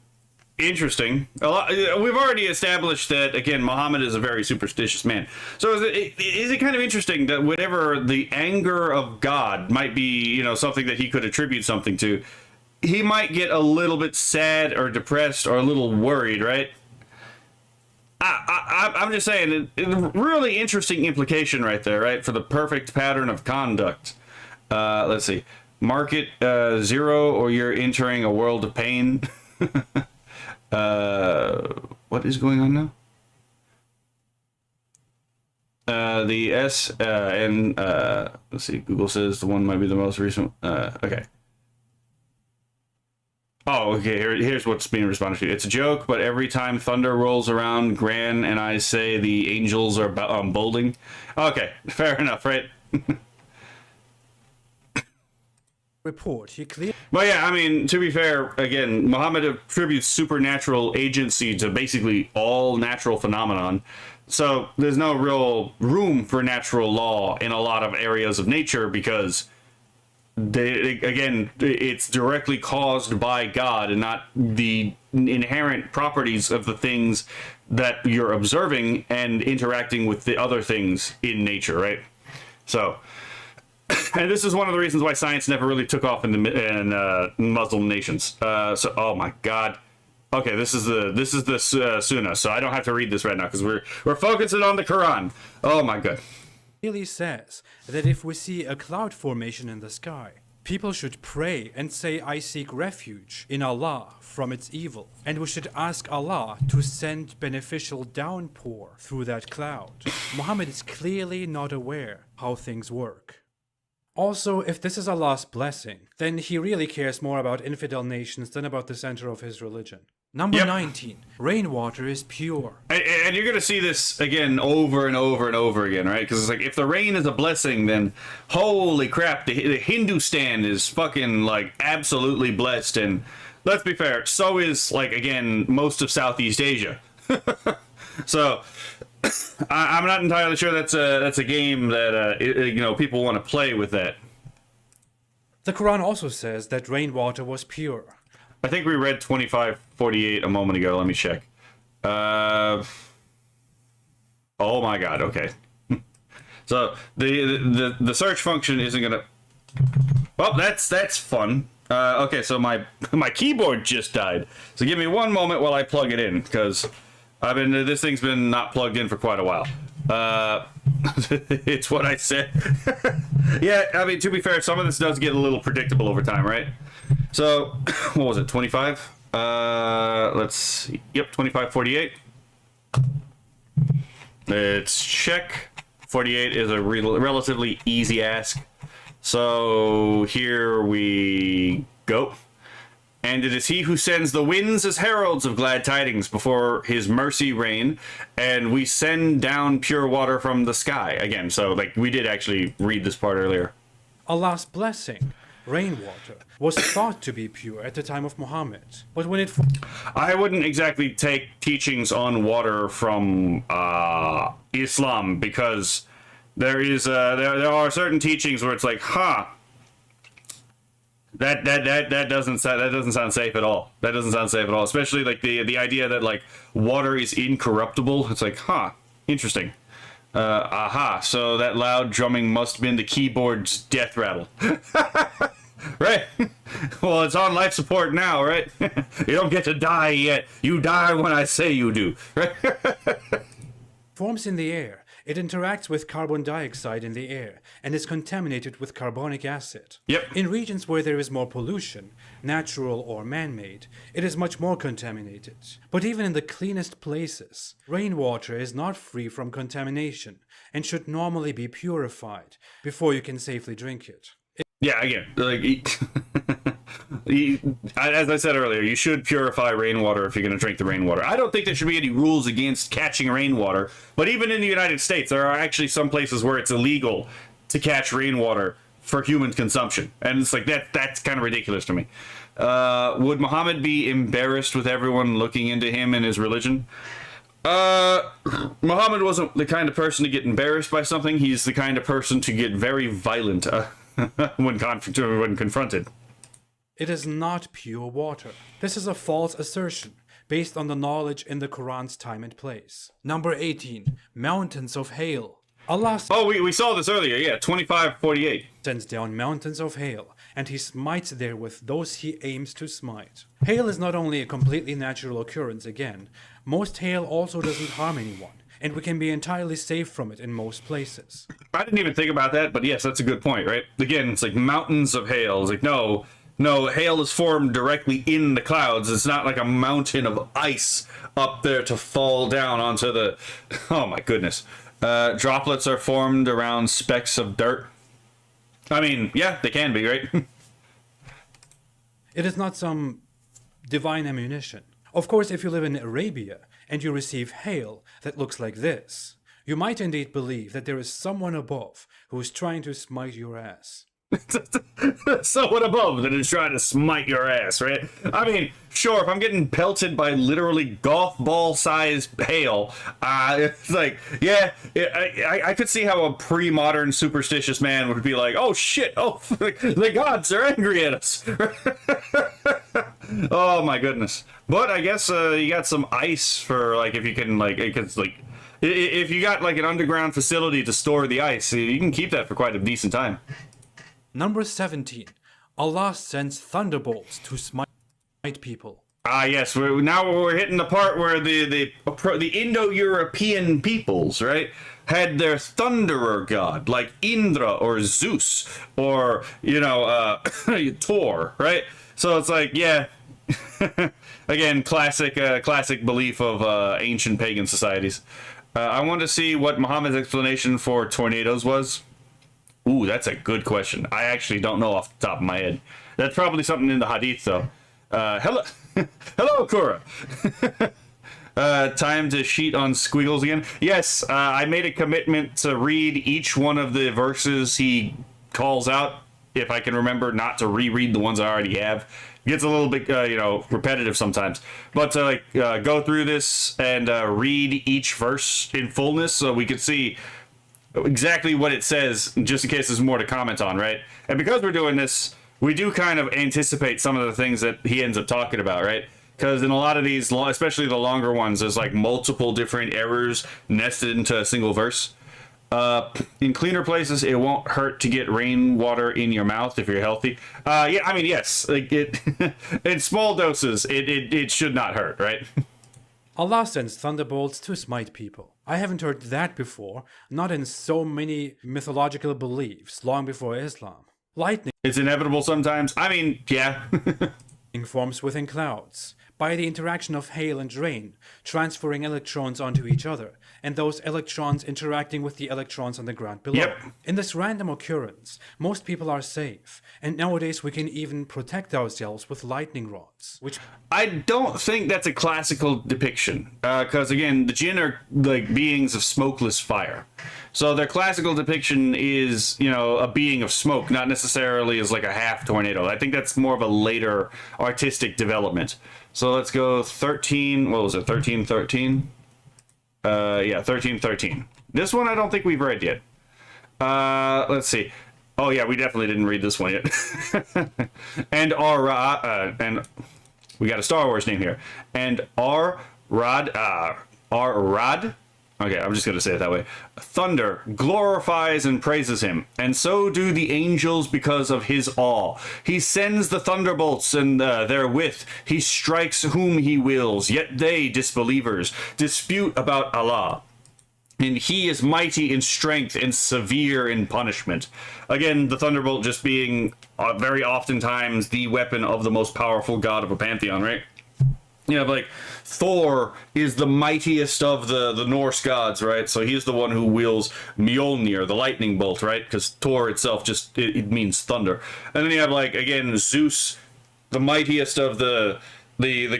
Speaker 2: We've already established that, again, Muhammad is a very superstitious man. So is it kind of interesting that whenever the anger of God might be, you know, something that he could attribute something to, he might get a little bit sad or depressed or a little worried, right? I'm just saying, really interesting implication right there, right? For the perfect pattern of conduct. Let's see. Market 0 or you're entering a world of pain. What is going on now? The S and let's see. Google says the one might be the most recent. Okay. Oh, okay. Here's what's being responded to. It's a joke, but every time thunder rolls around, Gran and I say the angels are bolding. Okay, fair enough, right?
Speaker 3: report, he clearly...
Speaker 2: But yeah, I mean, to be fair, again, Muhammad attributes supernatural agency to basically all natural phenomenon. So there's no real room for natural law in a lot of areas of nature because, it's directly caused by God and not the inherent properties of the things that you're observing and interacting with the other things in nature, right? So... and this is one of the reasons why science never really took off in Muslim nations. So, oh my God. Okay, this is the Sunnah, so I don't have to read this right now because we're focusing on the Quran. Oh my God.
Speaker 3: Clearly says that if we see a cloud formation in the sky, people should pray and say, "I seek refuge in Allah from its evil," and we should ask Allah to send beneficial downpour through that cloud. Muhammad is clearly not aware how things work. Also, if this is Allah's blessing, then he really cares more about infidel nations than about the center of his religion. Number 19, rainwater is pure.
Speaker 2: And you're going to see this again over and over and over again, right? Because it's like, if the rain is a blessing, then holy crap, the Hindustan is fucking, like, absolutely blessed. And let's be fair, so is, like, again, most of Southeast Asia. So... I'm not entirely sure that's a game that people want to play with that.
Speaker 3: The Quran also says that rainwater was pure.
Speaker 2: I think we read 25:48 a moment ago. Let me check. Oh my God. Okay. So the search function isn't gonna. Well, that's fun. Okay, so my keyboard just died. So give me one moment while I plug it in, because this thing's been not plugged in for quite a while. It's what I said. Yeah, I mean, to be fair, some of this does get a little predictable over time, right? So, what was it, 25? Let's see. Yep, 2548. It's check. 48 is a relatively easy ask. So, here we go. And it is he who sends the winds as heralds of glad tidings before his mercy reign, and we send down pure water from the sky. Again, so, like, we did actually read this part earlier.
Speaker 3: Allah's blessing, rainwater, was thought to be pure at the time of Muhammad. But when it...
Speaker 2: I wouldn't exactly take teachings on water from Islam, because there is there are certain teachings where it's like, that doesn't sound safe at all. That doesn't sound safe at all. Especially like the idea that like water is incorruptible. It's like, interesting. So that loud drumming must have been the keyboard's death rattle. Right? Well, it's on life support now, right? You don't get to die yet. You die when I say you do. Right?
Speaker 3: Forms in the air. It interacts with carbon dioxide in the air and is contaminated with carbonic acid.
Speaker 2: Yep.
Speaker 3: In regions where there is more pollution, natural or man-made, it is much more contaminated. But even in the cleanest places, rainwater is not free from contamination and should normally be purified before you can safely drink it.
Speaker 2: Yeah, again, like, as I said earlier, you should purify rainwater if you're going to drink the rainwater. I don't think there should be any rules against catching rainwater, but even in the United States, there are actually some places where it's illegal to catch rainwater for human consumption, and it's like that's kind of ridiculous to me. Would Muhammad be embarrassed with everyone looking into him and his religion? Muhammad wasn't the kind of person to get embarrassed by something. He's the kind of person to get very violent when confronted.
Speaker 3: It is not pure water. This is a false assertion based on the knowledge in the Quran's time and place. Number 18. Mountains of hail. Allah
Speaker 2: we saw this earlier, yeah, 2548.
Speaker 3: Sends down mountains of hail, and he smites therewith those he aims to smite. Hail is not only a completely natural occurrence again, most hail also doesn't harm anyone, and we can be entirely safe from it in most places.
Speaker 2: I didn't even think about that, but yes, that's a good point, right? Again, it's like mountains of hail. It's like, no, hail is formed directly in the clouds. It's not like a mountain of ice up there to fall down onto the... Oh my goodness. Droplets are formed around specks of dirt. I mean, yeah, they can be, right?
Speaker 3: It is not some divine ammunition. Of course, if you live in Arabia and you receive hail that looks like this, you might indeed believe that there is someone above who is trying to smite your ass.
Speaker 2: Someone above that is trying to smite your ass, right? I mean, sure, if I'm getting pelted by literally golf ball sized hail, it's like, yeah, I could see how a pre-modern superstitious man would be like, oh shit, the gods are angry at us. Oh my goodness. But I guess you got some ice for, like, if you can, like, it's like, if you got like an underground facility to store the ice, you can keep that for quite a decent time.
Speaker 3: Number 17. Allah sends thunderbolts to smite people.
Speaker 2: Yes, we're hitting the part where the Indo-European peoples, right, had their thunderer god, like Indra or Zeus or, Thor, right? So it's like, yeah, again, classic belief of ancient pagan societies. I want to see what Muhammad's explanation for tornadoes was. Ooh, that's a good question. I actually don't know off the top of my head. That's probably something in the hadith, though. Hello, Kura. Time to sheet on Squiggles again. Yes, I made a commitment to read each one of the verses he calls out, if I can remember not to reread the ones I already have. It gets a little bit, repetitive sometimes. But to go through this and read each verse in fullness so we could see exactly what it says, just in case there's more to comment on, right? And because we're doing this, we do kind of anticipate some of the things that he ends up talking about, right? Because in a lot of these, especially the longer ones, there's like multiple different errors nested into a single verse. In cleaner places, it won't hurt to get rainwater in your mouth if you're healthy. Yeah, I mean, yes, like it in small doses, it should not hurt, right?
Speaker 3: Allah sends thunderbolts to smite people. I haven't heard that before, not in so many mythological beliefs long before Islam. Lightning
Speaker 2: It's inevitable sometimes. I mean, yeah.
Speaker 3: forms within clouds by the interaction of hail and rain, transferring electrons onto each other, and those electrons interacting with the electrons on the ground below.
Speaker 2: Yep.
Speaker 3: In this random occurrence, most people are safe, and nowadays we can even protect ourselves with lightning rods, which
Speaker 2: I don't think that's a classical depiction, because again, the jinn are like beings of smokeless fire. So their classical depiction is, you know, a being of smoke, not necessarily as like a half tornado. I think that's more of a later artistic development. So let's go 13. What was it? 1313. Yeah, 1313. This one I don't think we've read yet. Let's see. Oh yeah, we definitely didn't read this one yet. And and we got a Star Wars name here. And Rad. Okay, I'm just going to say it that way. Thunder glorifies and praises him, and so do the angels because of his awe. He sends the thunderbolts, and therewith he strikes whom he wills, yet they, disbelievers, dispute about Allah. And he is mighty in strength and severe in punishment. Again, the thunderbolt just being very oftentimes the weapon of the most powerful god of a pantheon, right? Yeah, like Thor is the mightiest of the Norse gods, right? So he's the one who wields Mjolnir, the lightning bolt, right? Because Thor itself just it means thunder. And then you have like again Zeus, the mightiest of the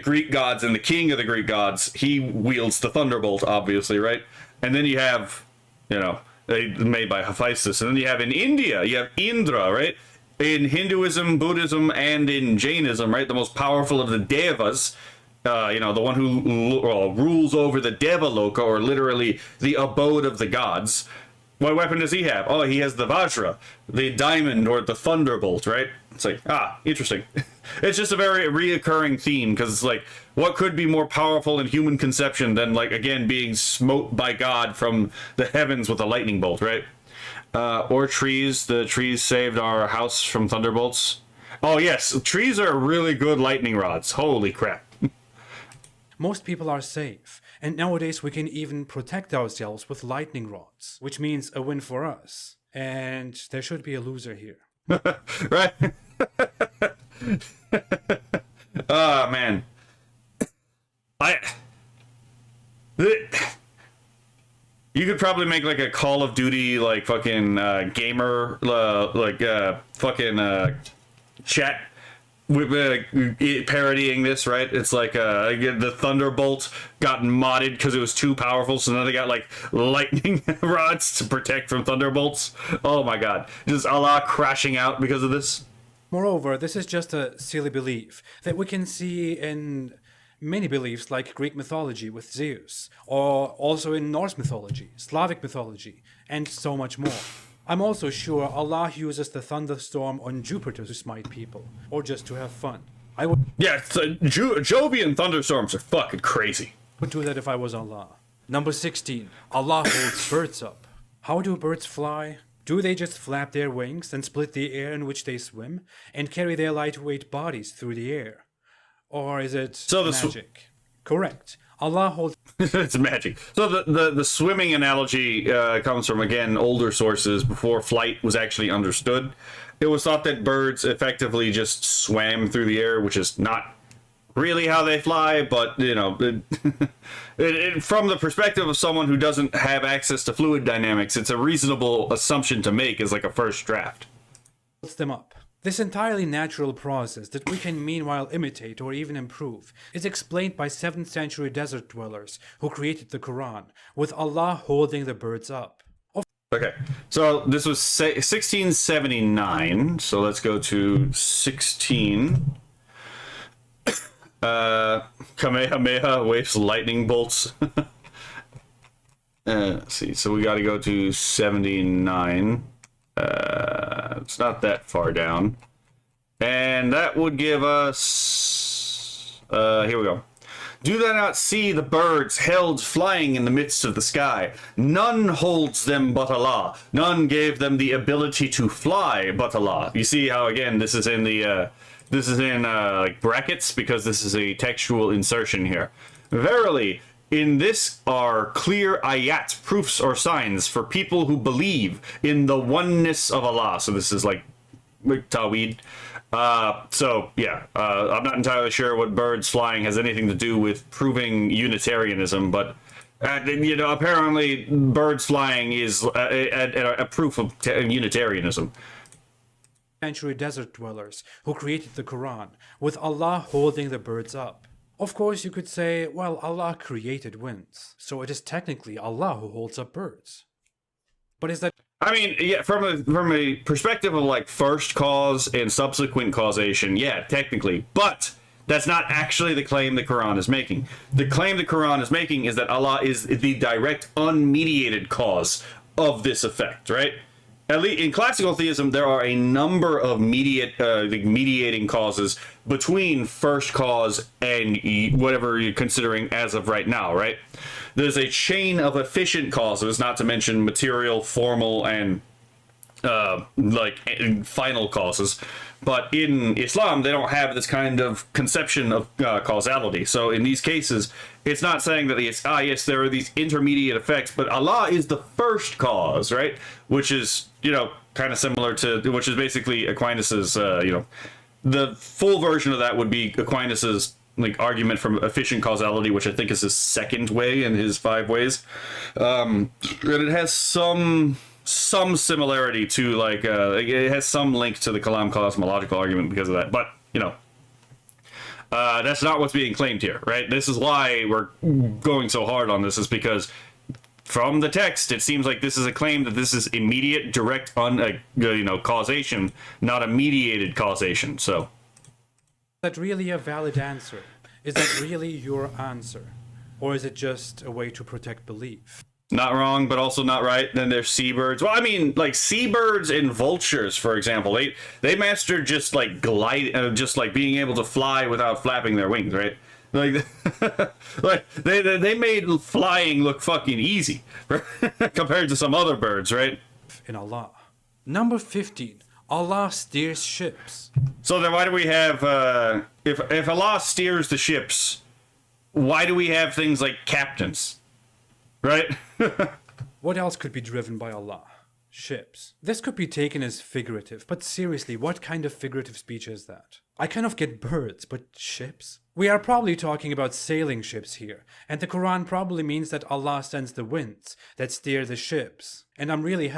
Speaker 2: Greek gods and the king of the Greek gods. He wields the thunderbolt, obviously, right? And then you have, you know, made by Hephaestus. And then you have in India, you have Indra, right? In Hinduism, Buddhism, and in Jainism, right? The most powerful of the devas. You know, the one who rules over the Devaloka, or literally the abode of the gods. What weapon does he have? Oh, he has the Vajra, the diamond, or the thunderbolt, right? It's like, interesting. It's just a very reoccurring theme, because it's like, what could be more powerful in human conception than, like, again, being smote by God from the heavens with a lightning bolt, right? Or trees. The trees saved our house from thunderbolts. Oh, yes, trees are really good lightning rods. Holy crap.
Speaker 3: most people are safe, and nowadays we can even protect ourselves with lightning rods, which means a win for us. And there should be a loser here.
Speaker 2: Right? Oh, man. You could probably make like a Call of Duty like fucking gamer chat with parodying this, right? It's like the Thunderbolt got modded because it was too powerful, so now they got like lightning rods to protect from thunderbolts. Oh my god, just Allah crashing out because of this.
Speaker 3: Moreover, this is just a silly belief that we can see in many beliefs like Greek mythology with Zeus, or also in Norse mythology, Slavic mythology, and so much more. I'm also sure Allah uses the thunderstorm on Jupiter to smite people, or just to have fun. I would
Speaker 2: Jovian thunderstorms are fucking crazy.
Speaker 3: do that if I was Allah. Number 16. Allah holds birds up. How do birds fly? Do they just flap their wings and split the air in which they swim, and carry their lightweight bodies through the air? Or is it magic? Correct. Allah holds...
Speaker 2: It's magic. So the swimming analogy comes from, again, older sources before flight was actually understood. It was thought that birds effectively just swam through the air, which is not really how they fly, but, you know, from the perspective of someone who doesn't have access to fluid dynamics, it's a reasonable assumption to make as like a first draft.
Speaker 3: them up. This entirely natural process that we can meanwhile imitate or even improve is explained by 7th century desert dwellers who created the Quran, with Allah holding the birds up.
Speaker 2: Okay, so this was 1679, so let's go to 16. Kamehameha waves lightning bolts. Let's see, so we got to go to 79. It's not that far down. And that would give us... here we go. Do they not see the birds held flying in the midst of the sky? None holds them but Allah. None gave them the ability to fly but Allah. You see how, again, this is in the like brackets, because this is a textual insertion here. Verily, in this are clear ayat, proofs or signs for people who believe in the oneness of Allah. So this is like Tawhid. So yeah, I'm not entirely sure what birds flying has anything to do with proving Unitarianism, but you know, apparently birds flying is a proof of Unitarianism.
Speaker 3: Century desert dwellers who created the Quran, with Allah holding the birds up. Of course, you could say, well, Allah created winds, so it is technically Allah who holds up birds. But is that...
Speaker 2: I mean, yeah, from a perspective of like first cause and subsequent causation, yeah, technically. But that's not actually the claim the Quran is making. The claim the Quran is making is that Allah is the direct, unmediated cause of this effect, right? At least in classical theism, there are a number of mediating causes between first cause and whatever you're considering as of right now, right? There's a chain of efficient causes, not to mention material, formal, and final causes. But in Islam, they don't have this kind of conception of causality. So in these cases, it's not saying that yes, there are these intermediate effects, but Allah is the first cause, right? Which is, you know, kind of similar to, which is basically Aquinas's, you know, the full version of that would be Aquinas's like argument from efficient causality, which I think is his second way in his 5 ways. And it has some similarity to like it has some link to the Kalam cosmological argument because of that, but you know, that's not what's being claimed here, right? This is why we're going so hard on this, is because from the text it seems like this is a claim that this is immediate, direct, you know, causation, not a mediated causation. So
Speaker 3: is that really a valid answer? Is that really your answer, or is it just a way to protect belief?
Speaker 2: Not wrong, but also not right. Then there's seabirds. Well, I mean, like seabirds and vultures, for example, they mastered just like just like being able to fly without flapping their wings, right? Like, like they made flying look fucking easy compared to some other birds, right?
Speaker 3: In Allah. Number 15. Allah steers ships.
Speaker 2: So then, why do we have if Allah steers the ships? Why do we have things like captains? Right?
Speaker 3: What else could be driven by Allah? Ships. This could be taken as figurative, but seriously, what kind of figurative speech is that? I kind of get birds, but ships? We are probably talking about sailing ships here, and the Quran probably means that Allah sends the winds that steer the ships. And I'm really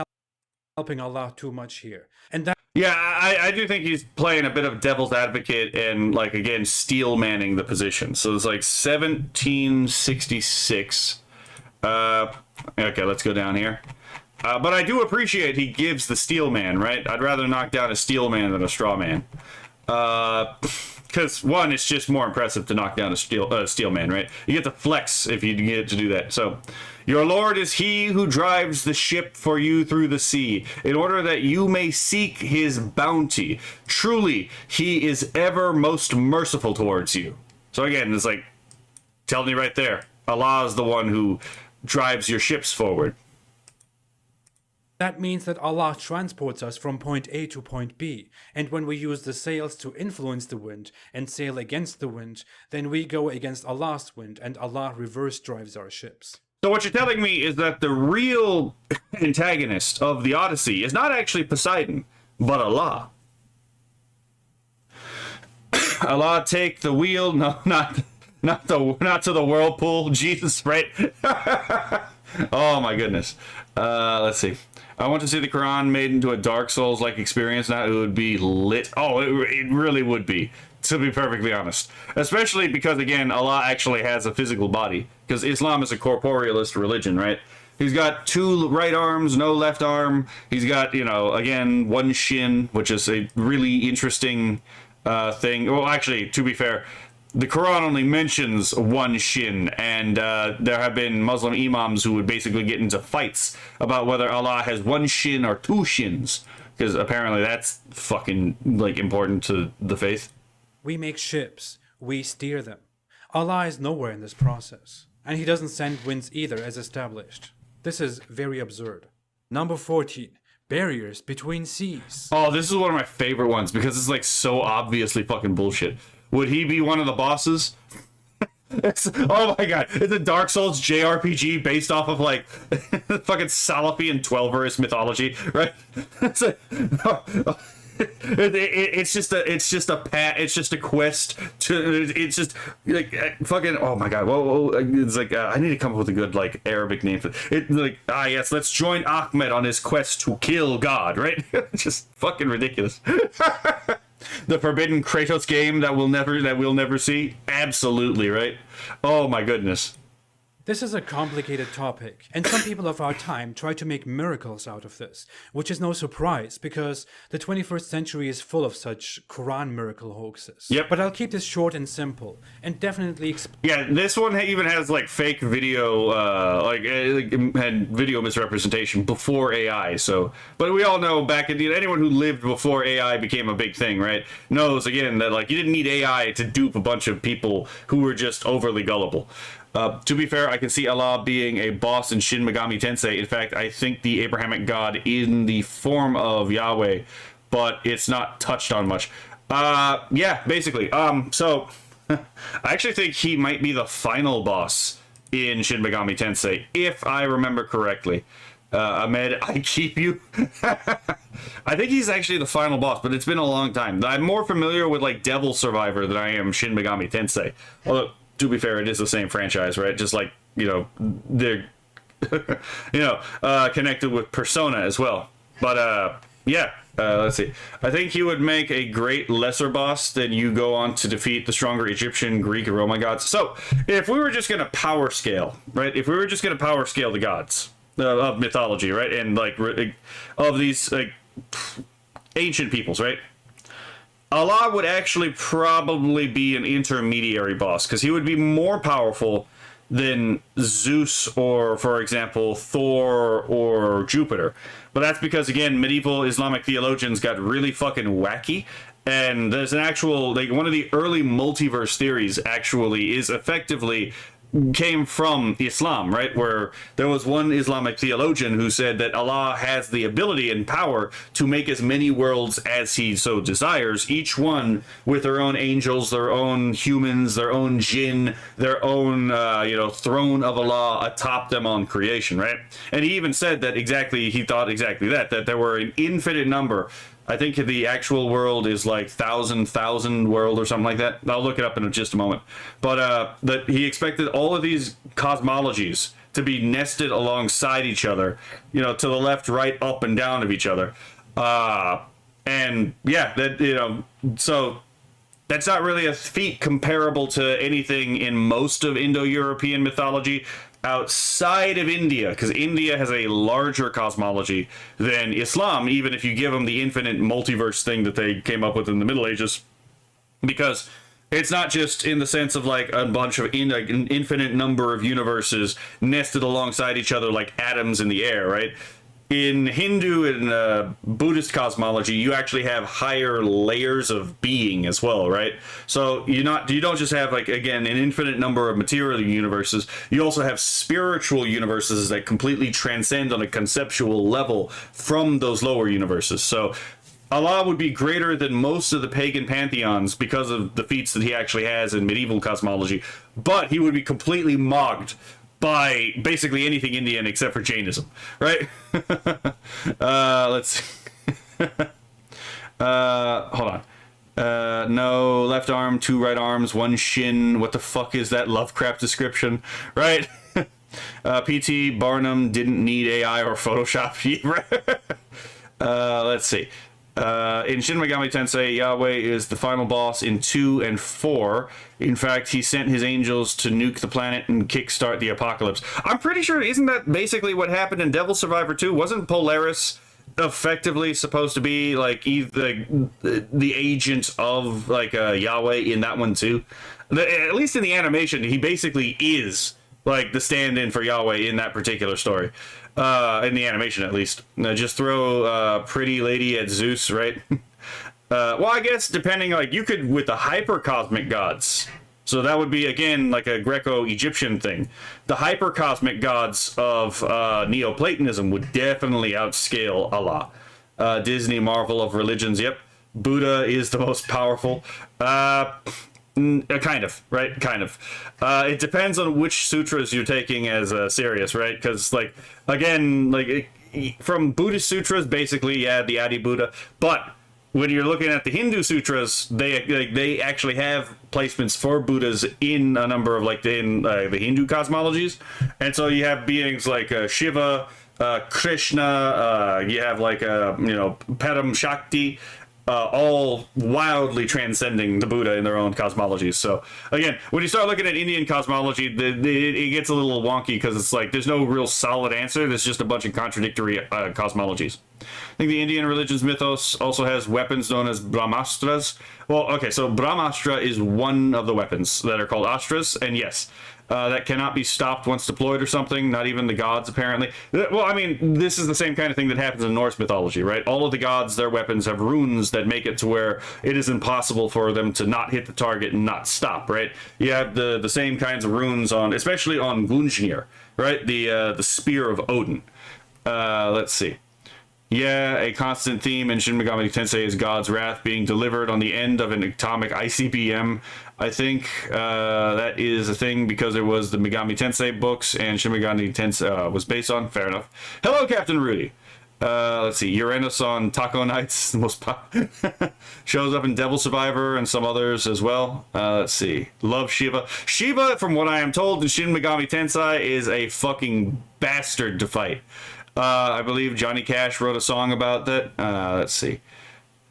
Speaker 3: helping Allah too much here. And that...
Speaker 2: Yeah, I do think he's playing a bit of devil's advocate and, like, again, steel manning the position. So it's like 1766. Okay, let's go down here. But I do appreciate he gives the steel man, right? I'd rather knock down a steel man than a straw man. Because, one, it's just more impressive to knock down a steel man, right? You get to flex if you get to do that. So, your Lord is he who drives the ship for you through the sea, in order that you may seek his bounty. Truly, he is ever most merciful towards you. So again, it's like, telling you right there, Allah is the one who drives your ships forward.
Speaker 3: That means that Allah transports us from point A to point B, and when we use the sails to influence the wind and sail against the wind, then we go against Allah's wind, and Allah reverse drives our ships.
Speaker 2: So what you're telling me is that the real antagonist of the Odyssey is not actually Poseidon, but Allah. Allah take the wheel, no, not to the whirlpool, Jesus, right? Oh my goodness. Let's see. I want to see the Quran made into a Dark Souls-like experience. Now it would be lit. Oh, it really would be, to be perfectly honest. Especially because, again, Allah actually has a physical body. Because Islam is a corporealist religion, right? He's got 2 right arms, no left arm. He's got, you know, again, 1 shin, which is a really interesting thing. Well, actually, to be fair, the Quran only mentions 1 shin, and there have been Muslim imams who would basically get into fights about whether Allah has 1 shin or 2 shins, because apparently that's fucking, like, important to the faith.
Speaker 3: We make ships. We steer them. Allah is nowhere in this process, and he doesn't send winds either, as established. This is very absurd. Number 14. Barriers between seas.
Speaker 2: Oh, this is one of my favorite ones because it's like so obviously fucking bullshit. Would he be one of the bosses? Oh my god, it's a Dark Souls JRPG based off of like fucking Salafi and 12-verse mythology, right? It's like, it's just a quest to, it's just like fucking, oh my god, whoa, it's like I need to come up with a good like Arabic name for it. Like, yes, let's join Ahmed on his quest to kill God, right? Just fucking ridiculous. The forbidden Kratos game that we'll never see. Absolutely, right? Oh my goodness.
Speaker 3: This is a complicated topic, and some people of our time try to make miracles out of this, which is no surprise because the 21st century is full of such Quran miracle hoaxes.
Speaker 2: Yep.
Speaker 3: But I'll keep this short and simple, and definitely
Speaker 2: Yeah, this one even has like fake video, had video misrepresentation before AI. So, but we all know back in anyone who lived before AI became a big thing, right? Knows again that like you didn't need AI to dupe a bunch of people who were just overly gullible. To be fair, I can see Allah being a boss in Shin Megami Tensei. In fact, I think the Abrahamic god in the form of Yahweh, but it's not touched on much. Yeah, basically. So I actually think he might be the final boss in Shin Megami Tensei, if I remember correctly. Ahmed, I keep you. I think he's actually the final boss, but it's been a long time. I'm more familiar with like Devil Survivor than I am Shin Megami Tensei. Although, to be fair, it is the same franchise, right? Just like, they're, connected with Persona as well. But, yeah, let's see. I think he would make a great lesser boss than you go on to defeat the stronger Egyptian, Greek, and Roman gods. So, if we were just going to power scale, right? If we were just going to power scale the gods of mythology, right? And, like, of these, like, ancient peoples, right? Allah would actually probably be an intermediary boss because he would be more powerful than Zeus or, for example, Thor or Jupiter. But that's because, again, medieval Islamic theologians got really fucking wacky. And there's an actual, like, one of the early multiverse theories actually is effectively came from Islam, right? Where there was one Islamic theologian who said that Allah has the ability and power to make as many worlds as he so desires, each one with their own angels, their own humans, their own jinn, their own, throne of Allah atop them on creation, right? And he even said that he thought exactly that there were an infinite number. I think the actual world is like thousand world or something like that. I'll look it up in just a moment. But that he expected all of these cosmologies to be nested alongside each other, to the left, right, up, and down of each other. And yeah, so that's not really a feat comparable to anything in most of Indo-European mythology outside of India, because India has a larger cosmology than Islam, even if you give them the infinite multiverse thing that they came up with in the Middle Ages, because it's not just in the sense of like a bunch of an infinite number of universes nested alongside each other like atoms in the air, right? In Hindu and Buddhist cosmology, you actually have higher layers of being as well, right? So you don't just have, like, again, an infinite number of material universes. You also have spiritual universes that completely transcend on a conceptual level from those lower universes. So Allah would be greater than most of the pagan pantheons because of the feats that he actually has in medieval cosmology, but he would be completely mocked by basically anything Indian except for Jainism, right? Let's see. Hold on. No, left arm, two right arms, one shin. What the fuck is that Lovecraft description, right? PT Barnum didn't need AI or Photoshop. Let's see. In Shin Megami Tensei, Yahweh is the final boss in 2 and 4. In fact, he sent his angels to nuke the planet and kickstart the apocalypse. I'm pretty sure, isn't that basically what happened in Devil Survivor 2? Wasn't Polaris effectively supposed to be like the agent of like Yahweh in that one too? At least in the animation, he basically is like the stand-in for Yahweh in that particular story. In the animation, at least. Just throw Pretty Lady at Zeus, right? Well, I guess depending, like, you could, with the hyper-cosmic gods, So that would be, again, like a Greco-Egyptian thing. The hypercosmic gods of Neoplatonism would definitely outscale Allah. Disney, Marvel of religions, yep. Buddha is the most powerful. Kind of, right? Kind of. It depends on which sutras you're taking as serious, right? Because, like, again, like, from Buddhist sutras, basically, yeah, the Adi Buddha. But when you're looking at the Hindu sutras, they actually have placements for Buddhas in a number of, like, in the Hindu cosmologies. And so you have beings like Shiva, Krishna, you have, like, Param Shakti, all wildly transcending the Buddha in their own cosmologies. So again, when you start looking at Indian cosmology, it gets a little wonky because it's like there's no real solid answer. There's just a bunch of contradictory cosmologies. I think the Indian religion's mythos also has weapons known as Brahmastras. Well, okay, so Brahmastra is one of the weapons that are called Astras, and yes, that cannot be stopped once deployed or something, not even the gods, apparently. Well, I mean, this is the same kind of thing that happens in Norse mythology, right? All of the gods, their weapons have runes that make it to where it is impossible for them to not hit the target and not stop, right? You have the same kinds of runes on, especially on Gungnir, right? The Spear of Odin. Let's see. Yeah, a constant theme in Shin Megami Tensei is God's wrath being delivered on the end of an atomic ICBM. I think that is a thing because it was the Megami Tensei books and Shin Megami Tensei was based on. Fair enough. Hello, Captain Rudy. Let's see. Uranus on Taco Nights, the most shows up in Devil Survivor and some others as well. Let's see. Love Shiva. Shiva, from what I am told in Shin Megami Tensei, is a fucking bastard to fight. I believe Johnny Cash wrote a song about that. Let's see.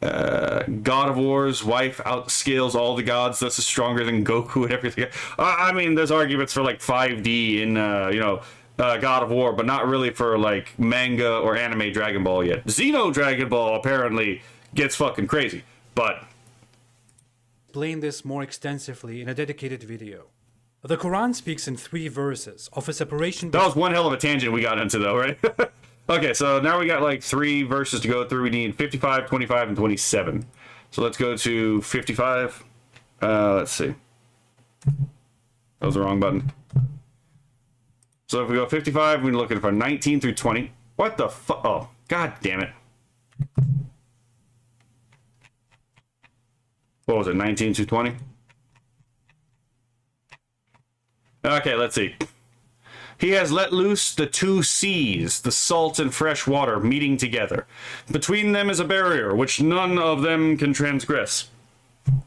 Speaker 2: God of War's wife outscales all the gods, thus is stronger than Goku and everything. I mean, there's arguments for like 5D in, God of War, but not really for like manga or anime Dragon Ball yet. Xeno Dragon Ball apparently gets fucking crazy, but...
Speaker 3: Explain this more extensively in a dedicated video. The Quran speaks in 3 verses of a separation...
Speaker 2: That was one hell of a tangent we got into though, right? Okay, so now we got like 3 verses to go through. We need 55, 25, and 27. So let's go to 55. Let's see. That was the wrong button. So if we go 55, we're looking for 19 through 20. What the fuck? Oh, god damn it. What was it, 19 through 20? Okay, let's see. He has let loose the 2 seas, the salt and fresh water meeting together. Between them is a barrier, which none of them can transgress.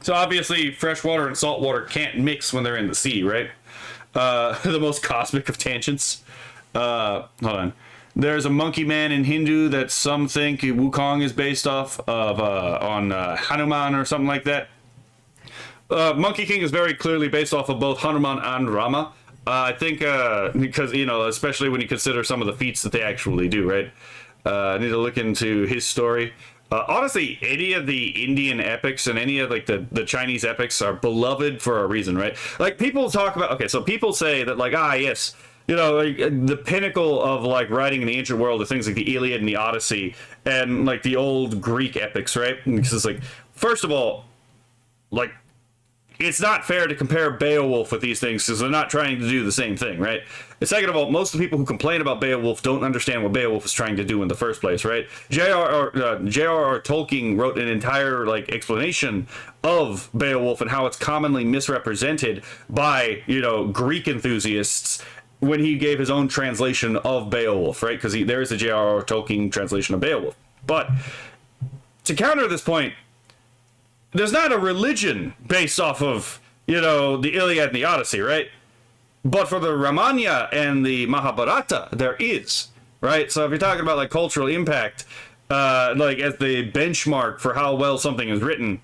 Speaker 2: So obviously, fresh water and salt water can't mix when they're in the sea, right? The most cosmic of tangents. Hold on. There's a monkey man in Hindu that some think Wukong is based off of on Hanuman or something like that. Monkey King is very clearly based off of both Hanuman and Rama. I think because, especially when you consider some of the feats that they actually do, right? I need to look into his story. Honestly, any of the Indian epics and any of like the Chinese epics are beloved for a reason, right? Like people talk about, okay, so people say that like, yes, like, the pinnacle of like writing in the ancient world are things like the Iliad and the Odyssey and like the old Greek epics, right? Because it's like, first of all, like, it's not fair to compare Beowulf with these things because they're not trying to do the same thing, right? And second of all, most of the people who complain about Beowulf don't understand what Beowulf is trying to do in the first place, right? J.R.R. Tolkien wrote an entire like explanation of Beowulf and how it's commonly misrepresented by, Greek enthusiasts when he gave his own translation of Beowulf, right? Because there is a J.R.R. Tolkien translation of Beowulf. But to counter this point, there's not a religion based off of, the Iliad and the Odyssey, right? But for the Ramayana and the Mahabharata, there is, right? So if you're talking about like cultural impact, like as the benchmark for how well something is written,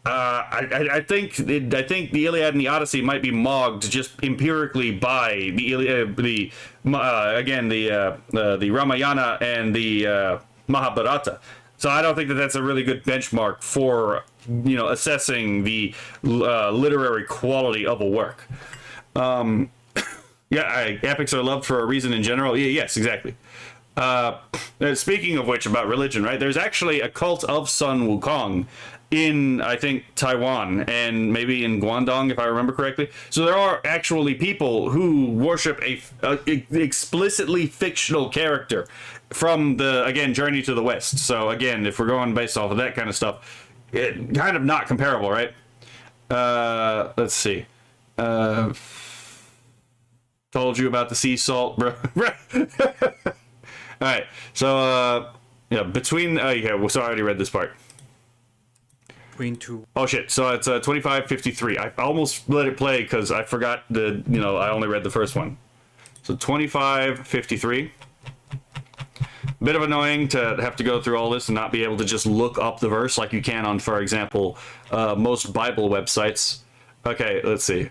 Speaker 2: I think the Iliad and the Odyssey might be mogged just empirically by the Ramayana and the Mahabharata. So I don't think that that's a really good benchmark for assessing the literary quality of a work. Epics are loved for a reason in general. Yes, exactly. Speaking of which, about religion, right? There's actually a cult of Sun Wukong in, I think, Taiwan and maybe in Guangdong, if I remember correctly. So there are actually people who worship a explicitly fictional character from the, again, Journey to the West. So again, if we're going based off of that kind of stuff, it kind of not comparable, right? Let's see. Told you about the sea salt, bro. All right, so yeah, between yeah, so I already read this part.
Speaker 3: Between two.
Speaker 2: Oh shit! So it's 25:53. I almost let it play because I forgot I only read the first one. So 25:53. Bit of annoying to have to go through all this and not be able to just look up the verse like you can on, for example, most Bible websites. Okay, let's see.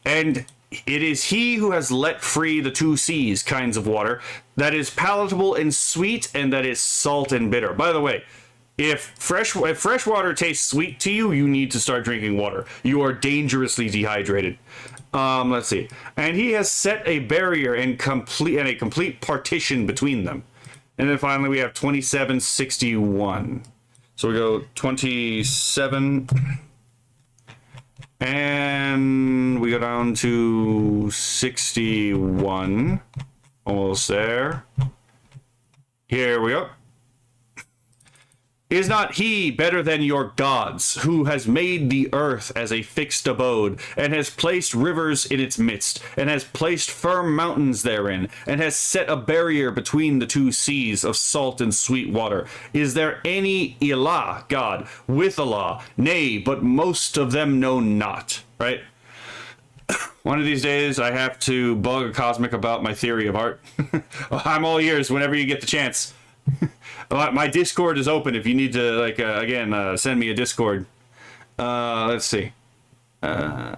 Speaker 2: And it is he who has let free the two seas kinds of water that is palatable and sweet and that is salt and bitter. By the way, if fresh water tastes sweet to you, you need to start drinking water. You are dangerously dehydrated. Let's see. And he has set a barrier and a complete partition between them. And then finally we have 2761. So we go 27 and we go down to 61. Almost there. Here we go. Is not he better than your gods, who has made the earth as a fixed abode, and has placed rivers in its midst, and has placed firm mountains therein, and has set a barrier between the two seas of salt and sweet water? Is there any Ilah, God, with Allah? Nay, but most of them know not. Right? One of these days, I have to bug a Cosmic about my theory of art. I'm all ears whenever you get the chance. My Discord is open if you need to, like, again, send me a Discord. Let's see. Okay.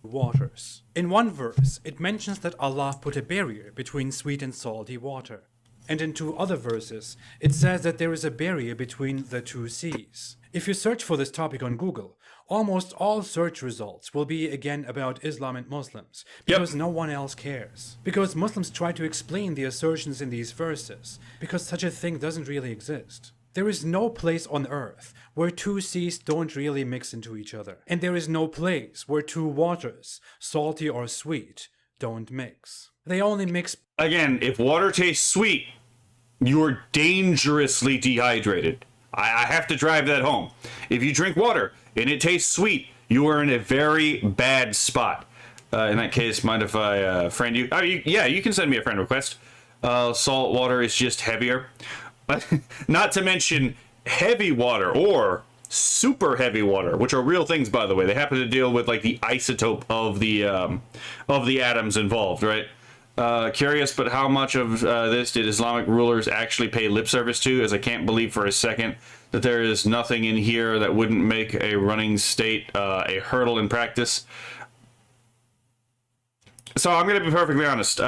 Speaker 3: Waters. In one verse, it mentions that Allah put a barrier between sweet and salty water. And in two other verses, it says that there is a barrier between the two seas. If you search for this topic on Google, almost all search results will be again about Islam and Muslims, because no one else cares. Because Muslims try to explain the assertions in these verses, because such a thing doesn't really exist. There is no place on earth where two seas don't really mix into each other. And there is no place where two waters, salty or sweet, don't mix. They only mix.
Speaker 2: Again, if water tastes sweet, you're dangerously dehydrated. I have to drive that home. If you drink water and it tastes sweet, you are in a very bad spot. In that case, mind if I friend you? Yeah, you can send me a friend request. Salt water is just heavier. Not to mention heavy water or super heavy water, which are real things, by the way. They happen to deal with like the isotope of the atoms involved, right? Curious, but how much of this did Islamic rulers actually pay lip service to? As I can't believe for a second that there is nothing in here that wouldn't make a running state a hurdle in practice. So I'm going to be perfectly honest.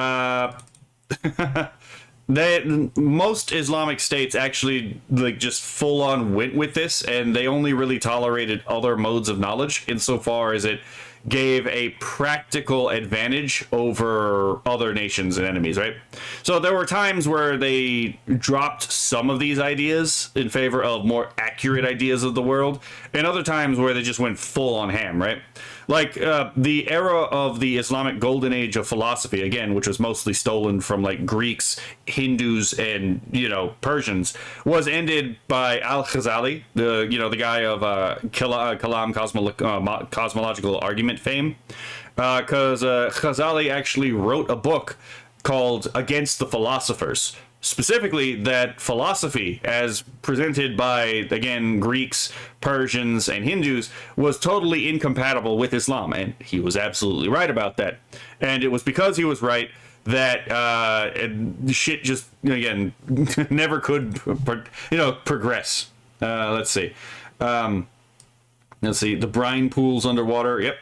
Speaker 2: Most Islamic states actually like just full on went with this, and they only really tolerated other modes of knowledge insofar as it gave a practical advantage over other nations and enemies, right? So there were times where they dropped some of these ideas in favor of more accurate ideas of the world, and other times where they just went full on ham, right? Like the era of the Islamic golden age of philosophy, again, which was mostly stolen from like Greeks, Hindus, and Persians, was ended by Al-Ghazali, the guy of Kalam cosmological argument fame, because Ghazali actually wrote a book called Against the Philosophers. Specifically, that philosophy, as presented by, again, Greeks, Persians, and Hindus, was totally incompatible with Islam, and he was absolutely right about that. And it was because he was right that shit just, again, never could, progress. Let's see. The brine pools underwater. Yep.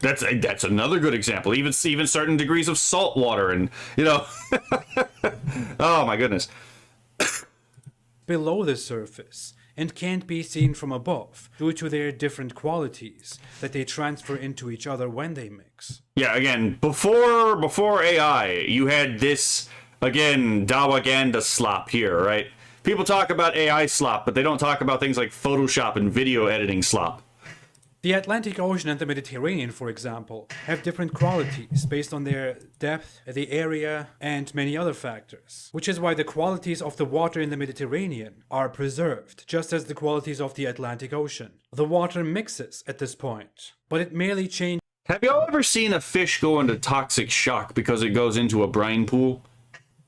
Speaker 2: That's another good example. Even certain degrees of salt water, and oh my goodness.
Speaker 3: Below the surface, and can't be seen from above due to their different qualities that they transfer into each other when they mix.
Speaker 2: Yeah, again, before AI, you had this, again, Dawaganda slop here, right? People talk about AI slop, but they don't talk about things like Photoshop and video editing slop.
Speaker 3: The Atlantic Ocean and the Mediterranean, for example, have different qualities based on their depth, the area, and many other factors, which is why the qualities of the water in the Mediterranean are preserved, just as the qualities of the Atlantic Ocean. The water mixes at this point, but it merely changes.
Speaker 2: Have y'all ever seen a fish go into toxic shock because it goes into a brine pool?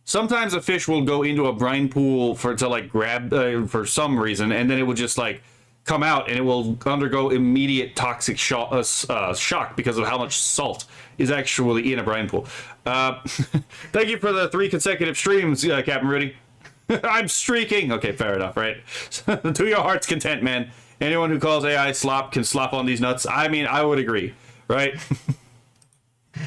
Speaker 2: Sometimes a fish will go into a brine pool to like grab for some reason, and then it will just like come out and it will undergo immediate toxic shock because of how much salt is actually in a brine pool. Thank you for the 3 consecutive streams, Captain Rudy. I'm streaking. Okay, fair enough, right? To your heart's content, man. Anyone who calls AI slop can slop on these nuts. I mean, I would agree, right?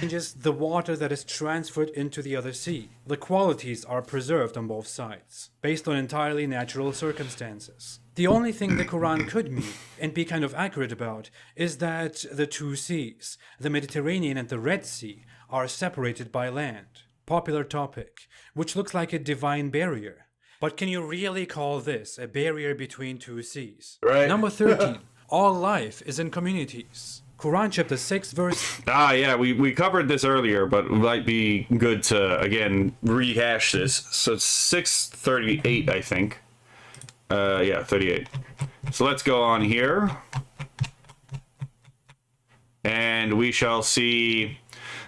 Speaker 3: Changes the water that is transferred into the other sea. The qualities are preserved on both sides, based on entirely natural circumstances. The only thing the Quran could mean, and be kind of accurate about, is that the 2 seas, the Mediterranean and the Red Sea, are separated by land. Popular topic, which looks like a divine barrier. But can you really call this a barrier between 2 seas?
Speaker 2: Right.
Speaker 3: Number 13. All life is in communities. Quran chapter 6 verse...
Speaker 2: Yeah, we covered this earlier, but it might be good to, again, rehash this. So it's 638, I think. Yeah, 38. So let's go on here. And we shall see...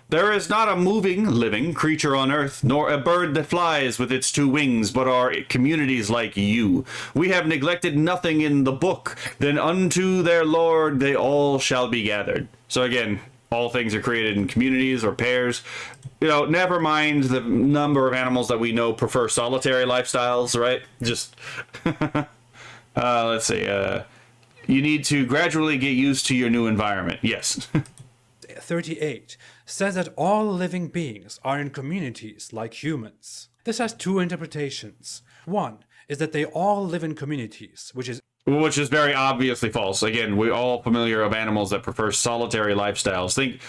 Speaker 2: There is not a moving, living creature on earth, nor a bird that flies with its 2 wings, but are communities like you. We have neglected nothing in the book. Then unto their Lord they all shall be gathered. So again, all things are created in communities or pairs. You know, never mind the number of animals that we know prefer solitary lifestyles, right? Just, let's see, you need to gradually get used to your new environment. Yes.
Speaker 3: 38 says that all living beings are in communities like humans. This has 2 interpretations. One is that they all live in communities, which is
Speaker 2: very obviously false. Again, we're all familiar of animals that prefer solitary lifestyles. Think,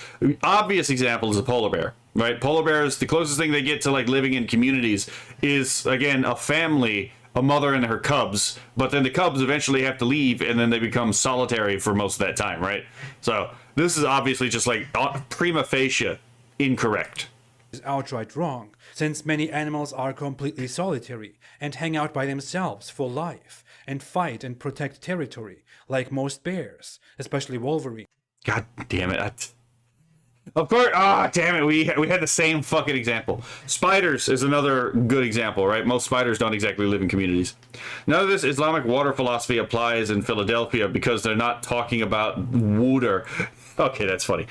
Speaker 2: obvious example is a polar bear, right? Polar bears, the closest thing they get to like living in communities is, again, a family, a mother and her cubs, but then the cubs eventually have to leave and then they become solitary for most of that time, right? So this is obviously just like prima facie incorrect.
Speaker 3: is outright wrong, since many animals are completely solitary and hang out by themselves for life and fight and protect territory, like most bears, especially Wolverine.
Speaker 2: God damn it. Of course, damn it, we had the same fucking example. Spiders is another good example, right? Most spiders don't exactly live in communities. None of this Islamic water philosophy applies in Philadelphia because they're not talking about water. Okay, that's funny.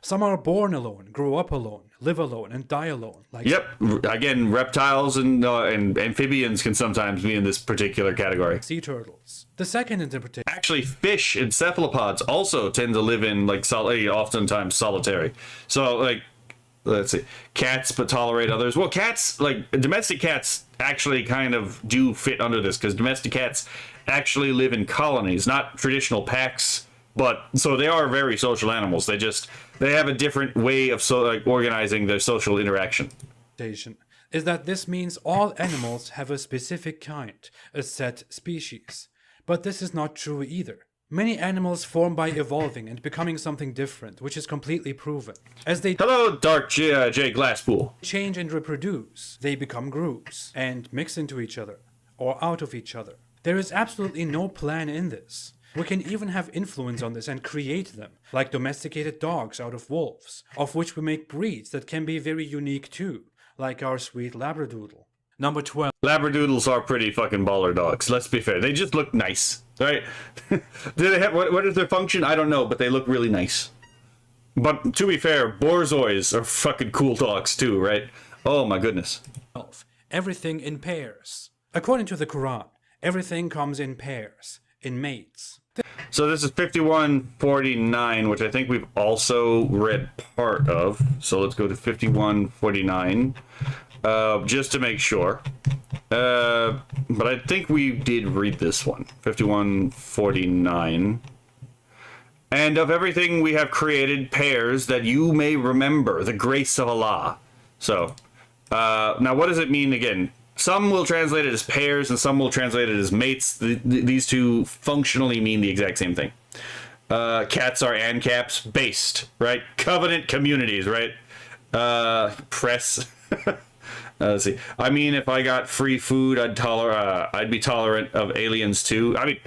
Speaker 3: Some are born alone, grow up alone, live alone, and die alone. Like
Speaker 2: yep, again, reptiles and amphibians can sometimes be in this particular category.
Speaker 3: Sea turtles. The second interpretation.
Speaker 2: Actually, fish and cephalopods also tend to live in like oftentimes solitary. So like, let's see, cats but tolerate others. Well, cats, like domestic cats, actually kind of do fit under this because domestic cats actually live in colonies, not traditional packs. But so they are very social animals. They have a different way of organizing their social interaction.
Speaker 3: Is that this means all animals have a specific kind, a set species. But this is not true either. Many animals form by evolving and becoming something different, which is completely proven. As they
Speaker 2: Hello, Dark J Glasspool.
Speaker 3: change and reproduce, they become groups and mix into each other or out of each other. There is absolutely no plan in this. We can even have influence on this and create them, like domesticated dogs out of wolves, of which we make breeds that can be very unique too, like our sweet Labradoodle. Number 12.
Speaker 2: Labradoodles are pretty fucking baller dogs. Let's be fair. They just look nice, right? Do they have what is their function? I don't know, but they look really nice. But to be fair, Borzois are fucking cool dogs too, right? Oh my goodness.
Speaker 3: 12. Everything in pairs. According to the Quran, everything comes in pairs, in mates.
Speaker 2: So this is 5149, which I think we've also read part of. So let's go to 5149, just to make sure. But I think we did read this one, 5149. And of everything we have created pairs that you may remember the grace of Allah. So, now what does it mean again? Some will translate it as pairs and some will translate it as mates. These two functionally mean the exact same thing. Cats are ANCAPs based, right? Covenant communities, right? Press. Let's see. I mean, if I got free food, I'd be tolerant of aliens too. I mean,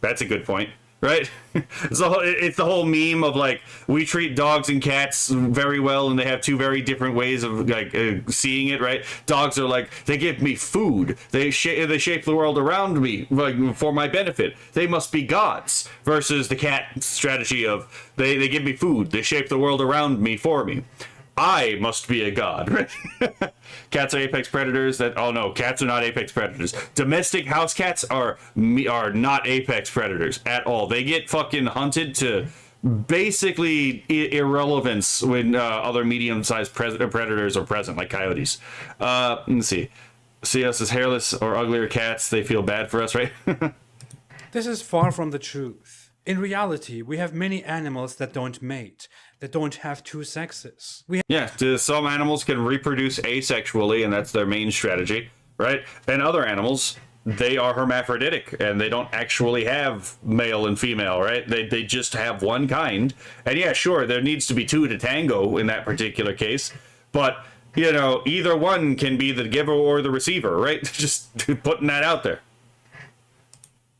Speaker 2: that's a good point, right? It's the whole meme of like, we treat dogs and cats very well and they have two very different ways of like seeing it, right? Dogs are like, they give me food, they shape the world around me like, for my benefit, they must be gods, versus the cat strategy of they give me food, they shape the world around me for me, I must be a god, right? Cats are apex predators. Oh no, cats are not apex predators. Domestic house cats are not apex predators at all. They get fucking hunted to basically irrelevance when other medium-sized predators are present, like coyotes. Let's see. See us as hairless or uglier cats. They feel bad for us, right?
Speaker 3: This is far from the truth. In reality, we have many animals that don't mate, that don't have two sexes.
Speaker 2: Some animals can reproduce asexually, and that's their main strategy, right? And other animals, they are hermaphroditic, and they don't actually have male and female, right? They just have one kind. And yeah, sure, there needs to be two to tango in that particular case, but, you know, either one can be the giver or the receiver, right? Just putting that out there.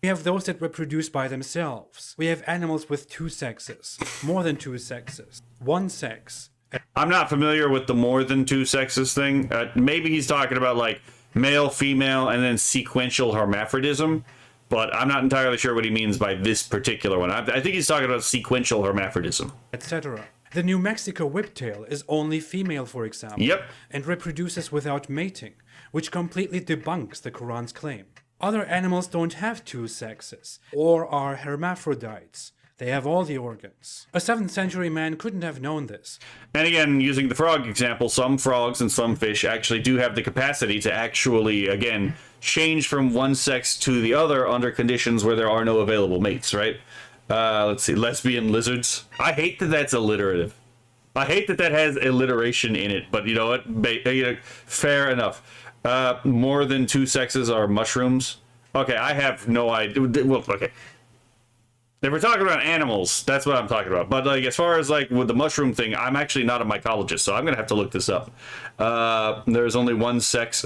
Speaker 3: We have those that reproduce by themselves. We have animals with two sexes, more than two sexes, one sex.
Speaker 2: I'm not familiar with the more than two sexes thing. Maybe he's talking about like male, female, and then sequential hermaphrodism, but I'm not entirely sure what he means by this particular one. I think he's talking about sequential hermaphrodism,
Speaker 3: etc. The New Mexico whiptail is only female, for example,
Speaker 2: Yep.
Speaker 3: and reproduces without mating, which completely debunks the Quran's claim. Other animals don't have two sexes, or are hermaphrodites. They have all the organs. A 7th century man couldn't have known this.
Speaker 2: And again, using the frog example, some frogs and some fish actually do have the capacity to actually, again, change from one sex to the other under conditions where there are no available mates, right? Let's see, lesbian lizards. I hate that that's alliterative. I hate that that has alliteration in it, but you know what? Fair enough. More than two sexes are mushrooms. Okay, I have no idea. Well, okay. If we're talking about animals, that's what I'm talking about. But like, as far as like with the mushroom thing, I'm actually not a mycologist, so I'm gonna have to look this up. There's only one sex.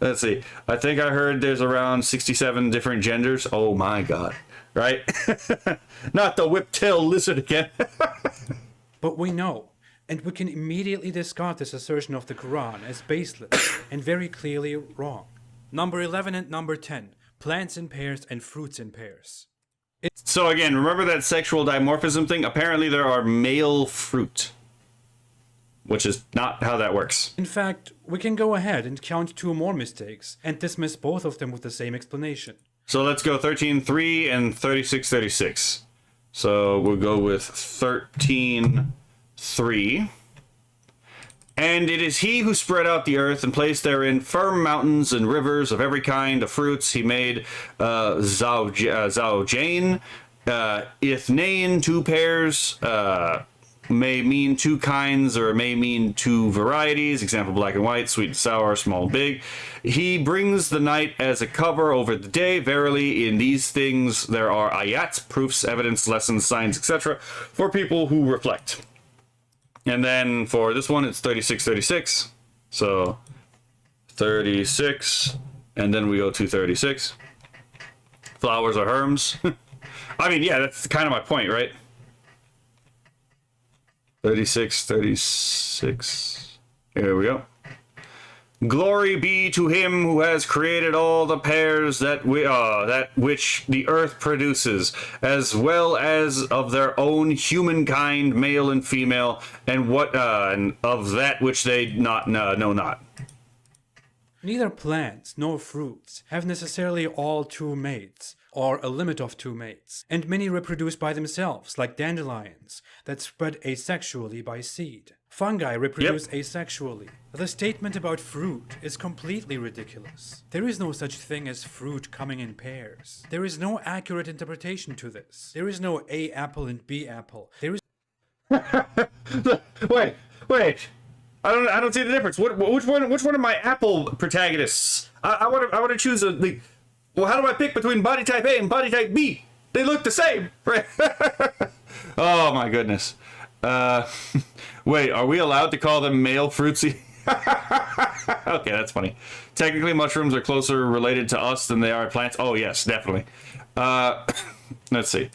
Speaker 2: Let's see. I think I heard there's around 67 different genders. Oh my god. Right? Not the whiptail lizard again.
Speaker 3: But we know, and we can immediately discard this assertion of the Quran as baseless and very clearly wrong. Number 11 and number 10, plants in pairs and fruits in pairs.
Speaker 2: So again, remember that sexual dimorphism thing? Apparently there are male fruit, which is not how that works.
Speaker 3: In fact, we can go ahead and count 2 more mistakes and dismiss both of them with the same explanation.
Speaker 2: So let's go 13.3 and 36.36. So we'll go with 13.3. And it is he who spread out the earth and placed therein firm mountains and rivers of every kind of fruits. He made Zawjain, Ithnain, 2 pairs, may mean 2 kinds or may mean 2 varieties. Example, black and white, sweet and sour, small and big. He brings the night as a cover over the day. Verily, in these things there are ayats, proofs, evidence, lessons, signs, etc. for people who reflect. And then for this one, it's 36.36. So 36, and then we go to 36. Flowers are herms. I mean, yeah, that's kind of my point, right? 36. Here we go. Glory be to him who has created all the pairs that which the earth produces, as well as of their own humankind, male and female, and and of that which they know not.
Speaker 3: Neither plants nor fruits have necessarily all 2 mates, or a limit of 2 mates, and many reproduce by themselves, like dandelions, that spread asexually by seed. Fungi reproduce asexually. The statement about fruit is completely ridiculous. There is no such thing as fruit coming in pairs. There is no accurate interpretation to this. There is no A apple and B apple. There is
Speaker 2: Wait. I don't see the difference. Which one of my apple protagonists? I want to choose well, how do I pick between body type A and body type B? They look the same, right? Oh my goodness. Wait, are we allowed to call them male fruitsy? Okay, that's funny. Technically, mushrooms are closer related to us than they are plants. Oh yes, definitely. Let's see.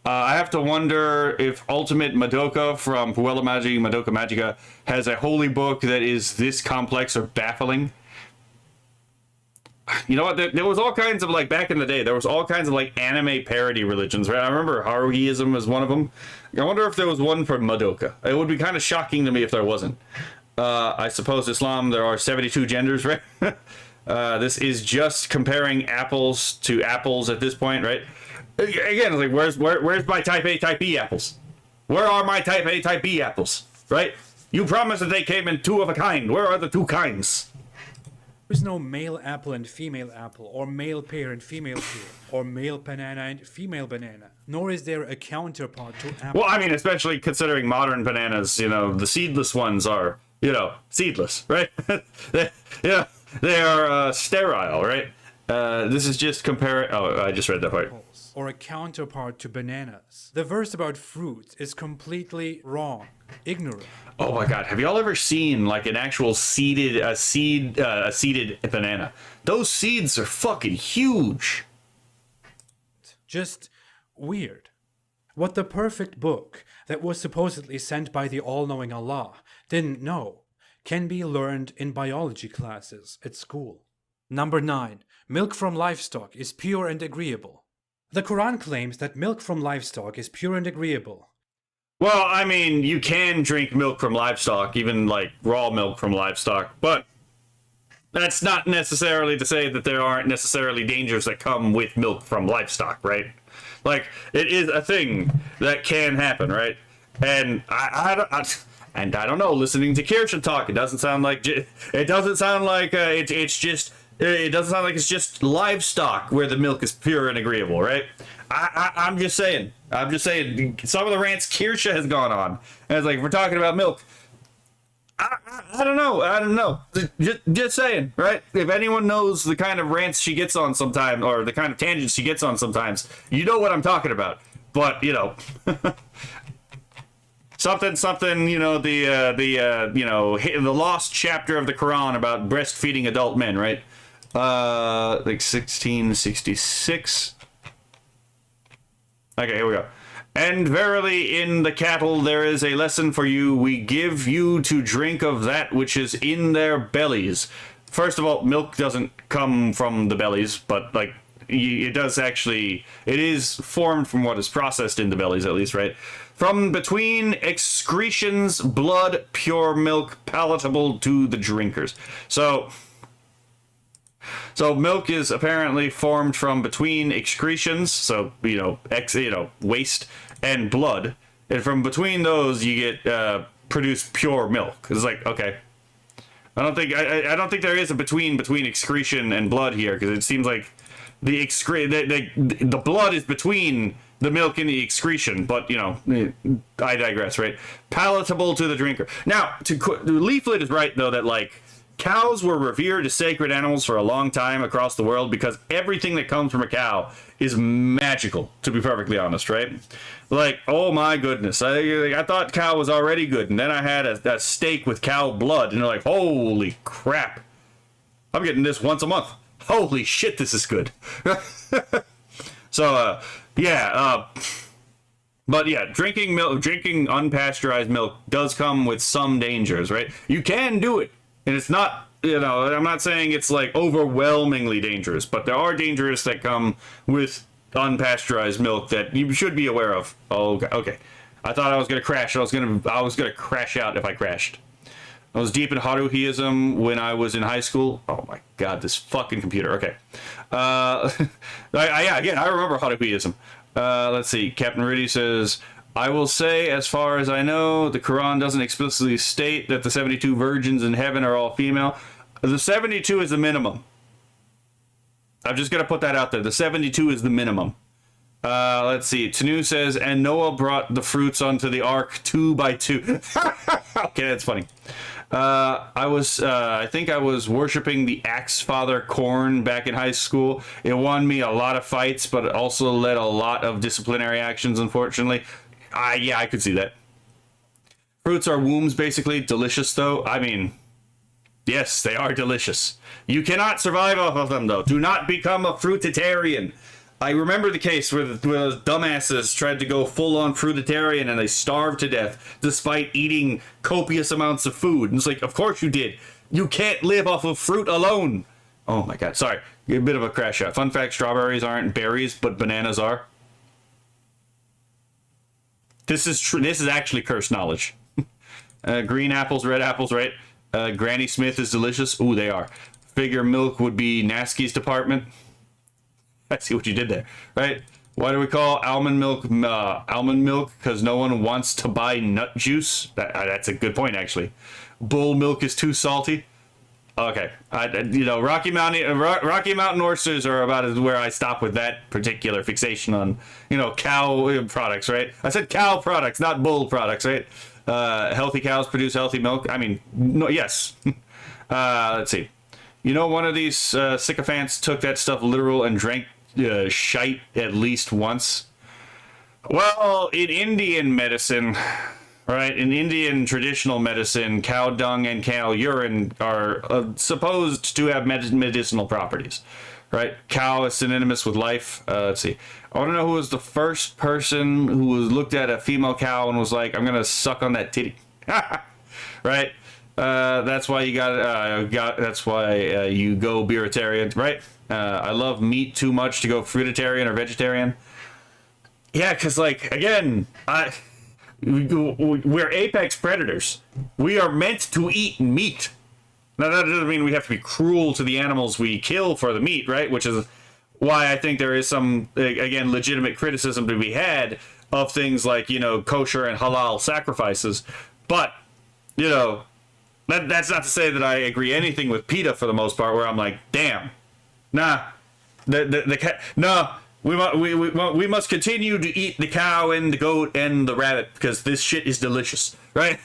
Speaker 2: I have to wonder if Ultimate Madoka from Puella Magi Madoka Magica has a holy book that is this complex or baffling. You know what? There was all kinds of, like, back in the day, there was all kinds of, like, anime parody religions, right? I remember Haruhiism was one of them. I wonder if there was one for Madoka. It would be kind of shocking to me if there wasn't. I suppose Islam, there are 72 genders, right? This is just comparing apples to apples at this point, right? Again, like, where's my type A, type B apples? Where are my type A, type B apples, right? You promised that they came in 2 of a kind. Where are the 2 kinds?
Speaker 3: There's no male apple and female apple, or male pear and female pear, or male banana and female banana. Nor is there a counterpart to apple.
Speaker 2: Well, I mean, especially considering modern bananas, you know, the seedless ones are, you know, seedless, right? they are sterile, right? This is just comparing. Oh, I just read that part.
Speaker 3: Or a counterpart to bananas. The verse about fruit is completely wrong. Ignorant.
Speaker 2: Oh my god, have y'all ever seen like an actual seeded banana? Those seeds are fucking huge.
Speaker 3: Just weird. What the perfect book that was supposedly sent by the all-knowing Allah didn't know can be learned in biology classes at school. Number 9. Milk from livestock is pure and agreeable. The Quran claims that milk from livestock is pure and agreeable.
Speaker 2: Well, I mean, you can drink milk from livestock, even like raw milk from livestock, but that's not necessarily to say that there aren't necessarily dangers that come with milk from livestock, right? Like, it is a thing that can happen, right? And I don't know. Listening to Kirsha talk, it doesn't sound like it's just livestock where the milk is pure and agreeable, right? I'm just saying. Some of the rants Kirsha has gone on, and it's like, we're talking about milk. I don't know. Just saying, right? If anyone knows the kind of rants she gets on sometimes, or the kind of tangents she gets on sometimes, you know what I'm talking about. But, you know, something, you know, the lost chapter of the Quran about breastfeeding adult men, right? Like 1666. Okay, here we go. And verily in the cattle there is a lesson for you. We give you to drink of that which is in their bellies. First of all, milk doesn't come from the bellies, but like it does actually, it is formed from what is processed in the bellies at least, right? From between excretions, blood, pure milk, palatable to the drinkers. So milk is apparently formed from between excretions, so, you know, waste, and blood. And from between those, you get produce pure milk. It's like, okay. I don't think there is a between excretion and blood here, because it seems like the blood is between the milk and the excretion, but, you know, I digress, right? Palatable to the drinker. Now, Leaflet is right, though, that, like, cows were revered as sacred animals for a long time across the world because everything that comes from a cow is magical, to be perfectly honest, right? Like, oh my goodness, I thought cow was already good, and then I had a steak with cow blood, and they're like, holy crap, I'm getting this once a month. Holy shit, this is good. So, but yeah, drinking unpasteurized milk does come with some dangers, right? You can do it. And it's not, you know, I'm not saying it's like overwhelmingly dangerous, but there are dangers that come with unpasteurized milk that you should be aware of. Oh, okay. I thought I was gonna crash. I was gonna crash out if I crashed. I was deep in Haruhiism when I was in high school. Oh my god, this fucking computer. Okay. Yeah, again, I remember Haruhiism. Let's see. Captain Riddy says, I will say, as far as I know, the Quran doesn't explicitly state that the 72 virgins in heaven are all female. The 72 is the minimum. I'm just going to put that out there. The 72 is the minimum. Let's see. Tanu says, and Noah brought the fruits onto the ark 2 by 2. Okay, that's funny. I think I was worshiping the Axe Father Corn back in high school. It won me a lot of fights, but it also led a lot of disciplinary actions, unfortunately. Yeah, I could see that. Fruits are wombs, basically. Delicious, though. I mean, yes, they are delicious. You cannot survive off of them, though. Do not become a fruitarian. I remember the case where those dumbasses tried to go full-on fruitarian and they starved to death despite eating copious amounts of food. And it's like, of course you did. You can't live off of fruit alone. Oh my god, sorry. A bit of a crash out. Fun fact, strawberries aren't berries, but bananas are. This is true. This is actually cursed knowledge. Green apples, red apples, right? Granny Smith is delicious. Ooh, they are. Figure milk would be Nasky's department. I see what you did there, right? Why do we call almond milk almond milk? Because no one wants to buy nut juice. That's a good point, actually. Bull milk is too salty. Okay, Rocky Mountain oysters are about where I stop with that particular fixation on, cow products, right? I said cow products, not bull products, right? Healthy cows produce healthy milk. I mean, no, yes. Let's see. One of these sycophants took that stuff literal and drank shite at least once. Well, in Indian medicine, right, in Indian traditional medicine, cow dung and cow urine are supposed to have medicinal properties, right? Cow is synonymous with life. Let's see. I want to know who was the first person who was looked at a female cow and was like, I'm going to suck on that titty. Right? That's why you that's why you go beeritarian, right? I love meat too much to go fruitarian or vegetarian. Yeah, because, again, we're apex predators. We are meant to eat meat. Now, that doesn't mean we have to be cruel to the animals we kill for the meat, right? Which is why I think there is some, again, legitimate criticism to be had of things like, kosher and halal sacrifices. But, that's not to say that I agree anything with PETA for the most part, where I'm like, damn, nah, we must continue to eat the cow and the goat and the rabbit because this shit is delicious, right?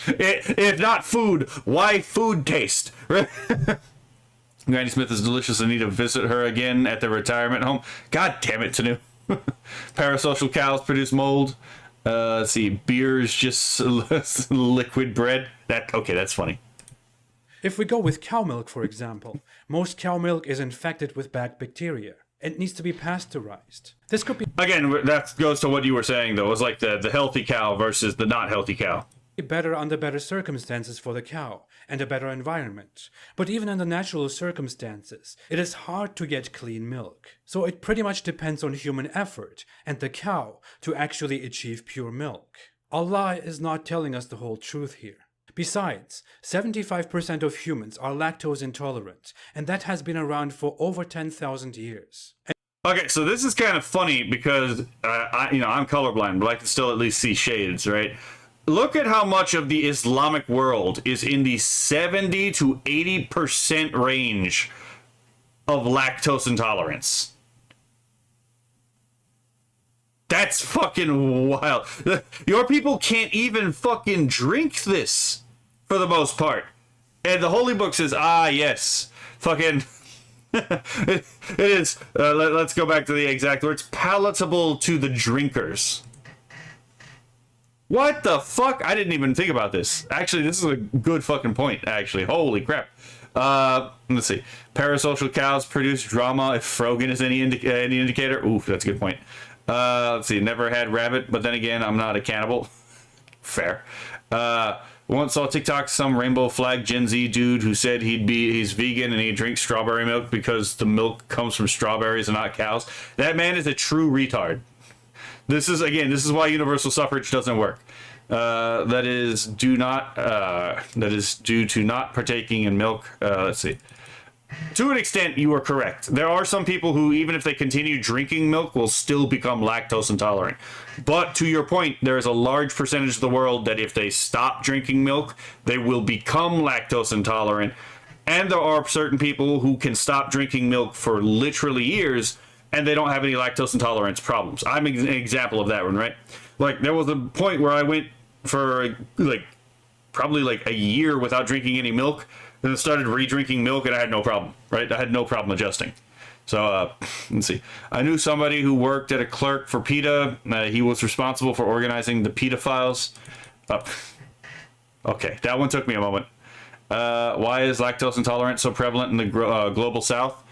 Speaker 2: If not food, why food taste, right? Granny Smith is delicious. I need to visit her again at the retirement home. God damn it, Tanu. Parasocial cows produce mold. Let's see, beer's just liquid bread. Okay, that's funny.
Speaker 3: If we go with cow milk, for example, most cow milk is infected with bad bacteria and needs to be pasteurized. This could be...
Speaker 2: Again, that goes to what you were saying, though. It was like the healthy cow versus the not healthy cow.
Speaker 3: Better under better circumstances for the cow and a better environment. But even under natural circumstances, it is hard to get clean milk. So it pretty much depends on human effort and the cow to actually achieve pure milk. Allah is not telling us the whole truth here. Besides, 75% of humans are lactose intolerant, and that has been around for over 10,000 years.
Speaker 2: Okay, so this is kind of funny because I'm colorblind, but I can still at least see shades, right? Look at how much of the Islamic world is in the 70 to 80% range of lactose intolerance. That's fucking wild. Your people can't even fucking drink this for the most part. And the Holy Book says, yes, fucking... it is, let's go back to the exact words, palatable to the drinkers. What the fuck? I didn't even think about this. Actually, this is a good fucking point, actually. Holy crap. Let's see. Parasocial cows produce drama if Frogan is any indicator. Oof, that's a good point. Let's see. Never had rabbit, but then again, I'm not a cannibal. Fair. Once saw TikTok some rainbow flag Gen Z dude who said he's vegan and he drinks strawberry milk because the milk comes from strawberries and not cows. That man is a true retard. This is why universal suffrage doesn't work. That is due to not partaking in milk. Let's see. To an extent, you are correct. There are some people who, even if they continue drinking milk, will still become lactose intolerant. But to your point, there is a large percentage of the world that if they stop drinking milk, they will become lactose intolerant. And there are certain people who can stop drinking milk for literally years, and they don't have any lactose intolerance problems. I'm an example of that one, right? Like, there was a point where I went for, probably a year without drinking any milk, and then started re-drinking milk, and I had no problem, right? I had no problem adjusting. So, let's see. I knew somebody who worked at a clerk for PETA. He was responsible for organizing the PETA files. Okay, that one took me a moment. Why is lactose intolerance so prevalent in the global south?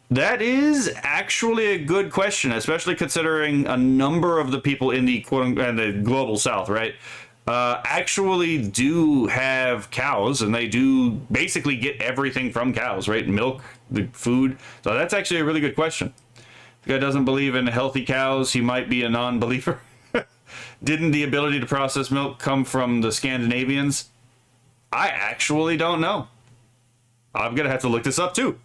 Speaker 2: That is actually a good question, especially considering a number of the people in the the global south, right? Actually do have cows, and they do basically get everything from cows, right? Milk, the food. So that's actually a really good question. If the guy doesn't believe in healthy cows, he might be a non-believer. Didn't the ability to process milk come from the Scandinavians? I actually don't know. I'm gonna have to look this up too.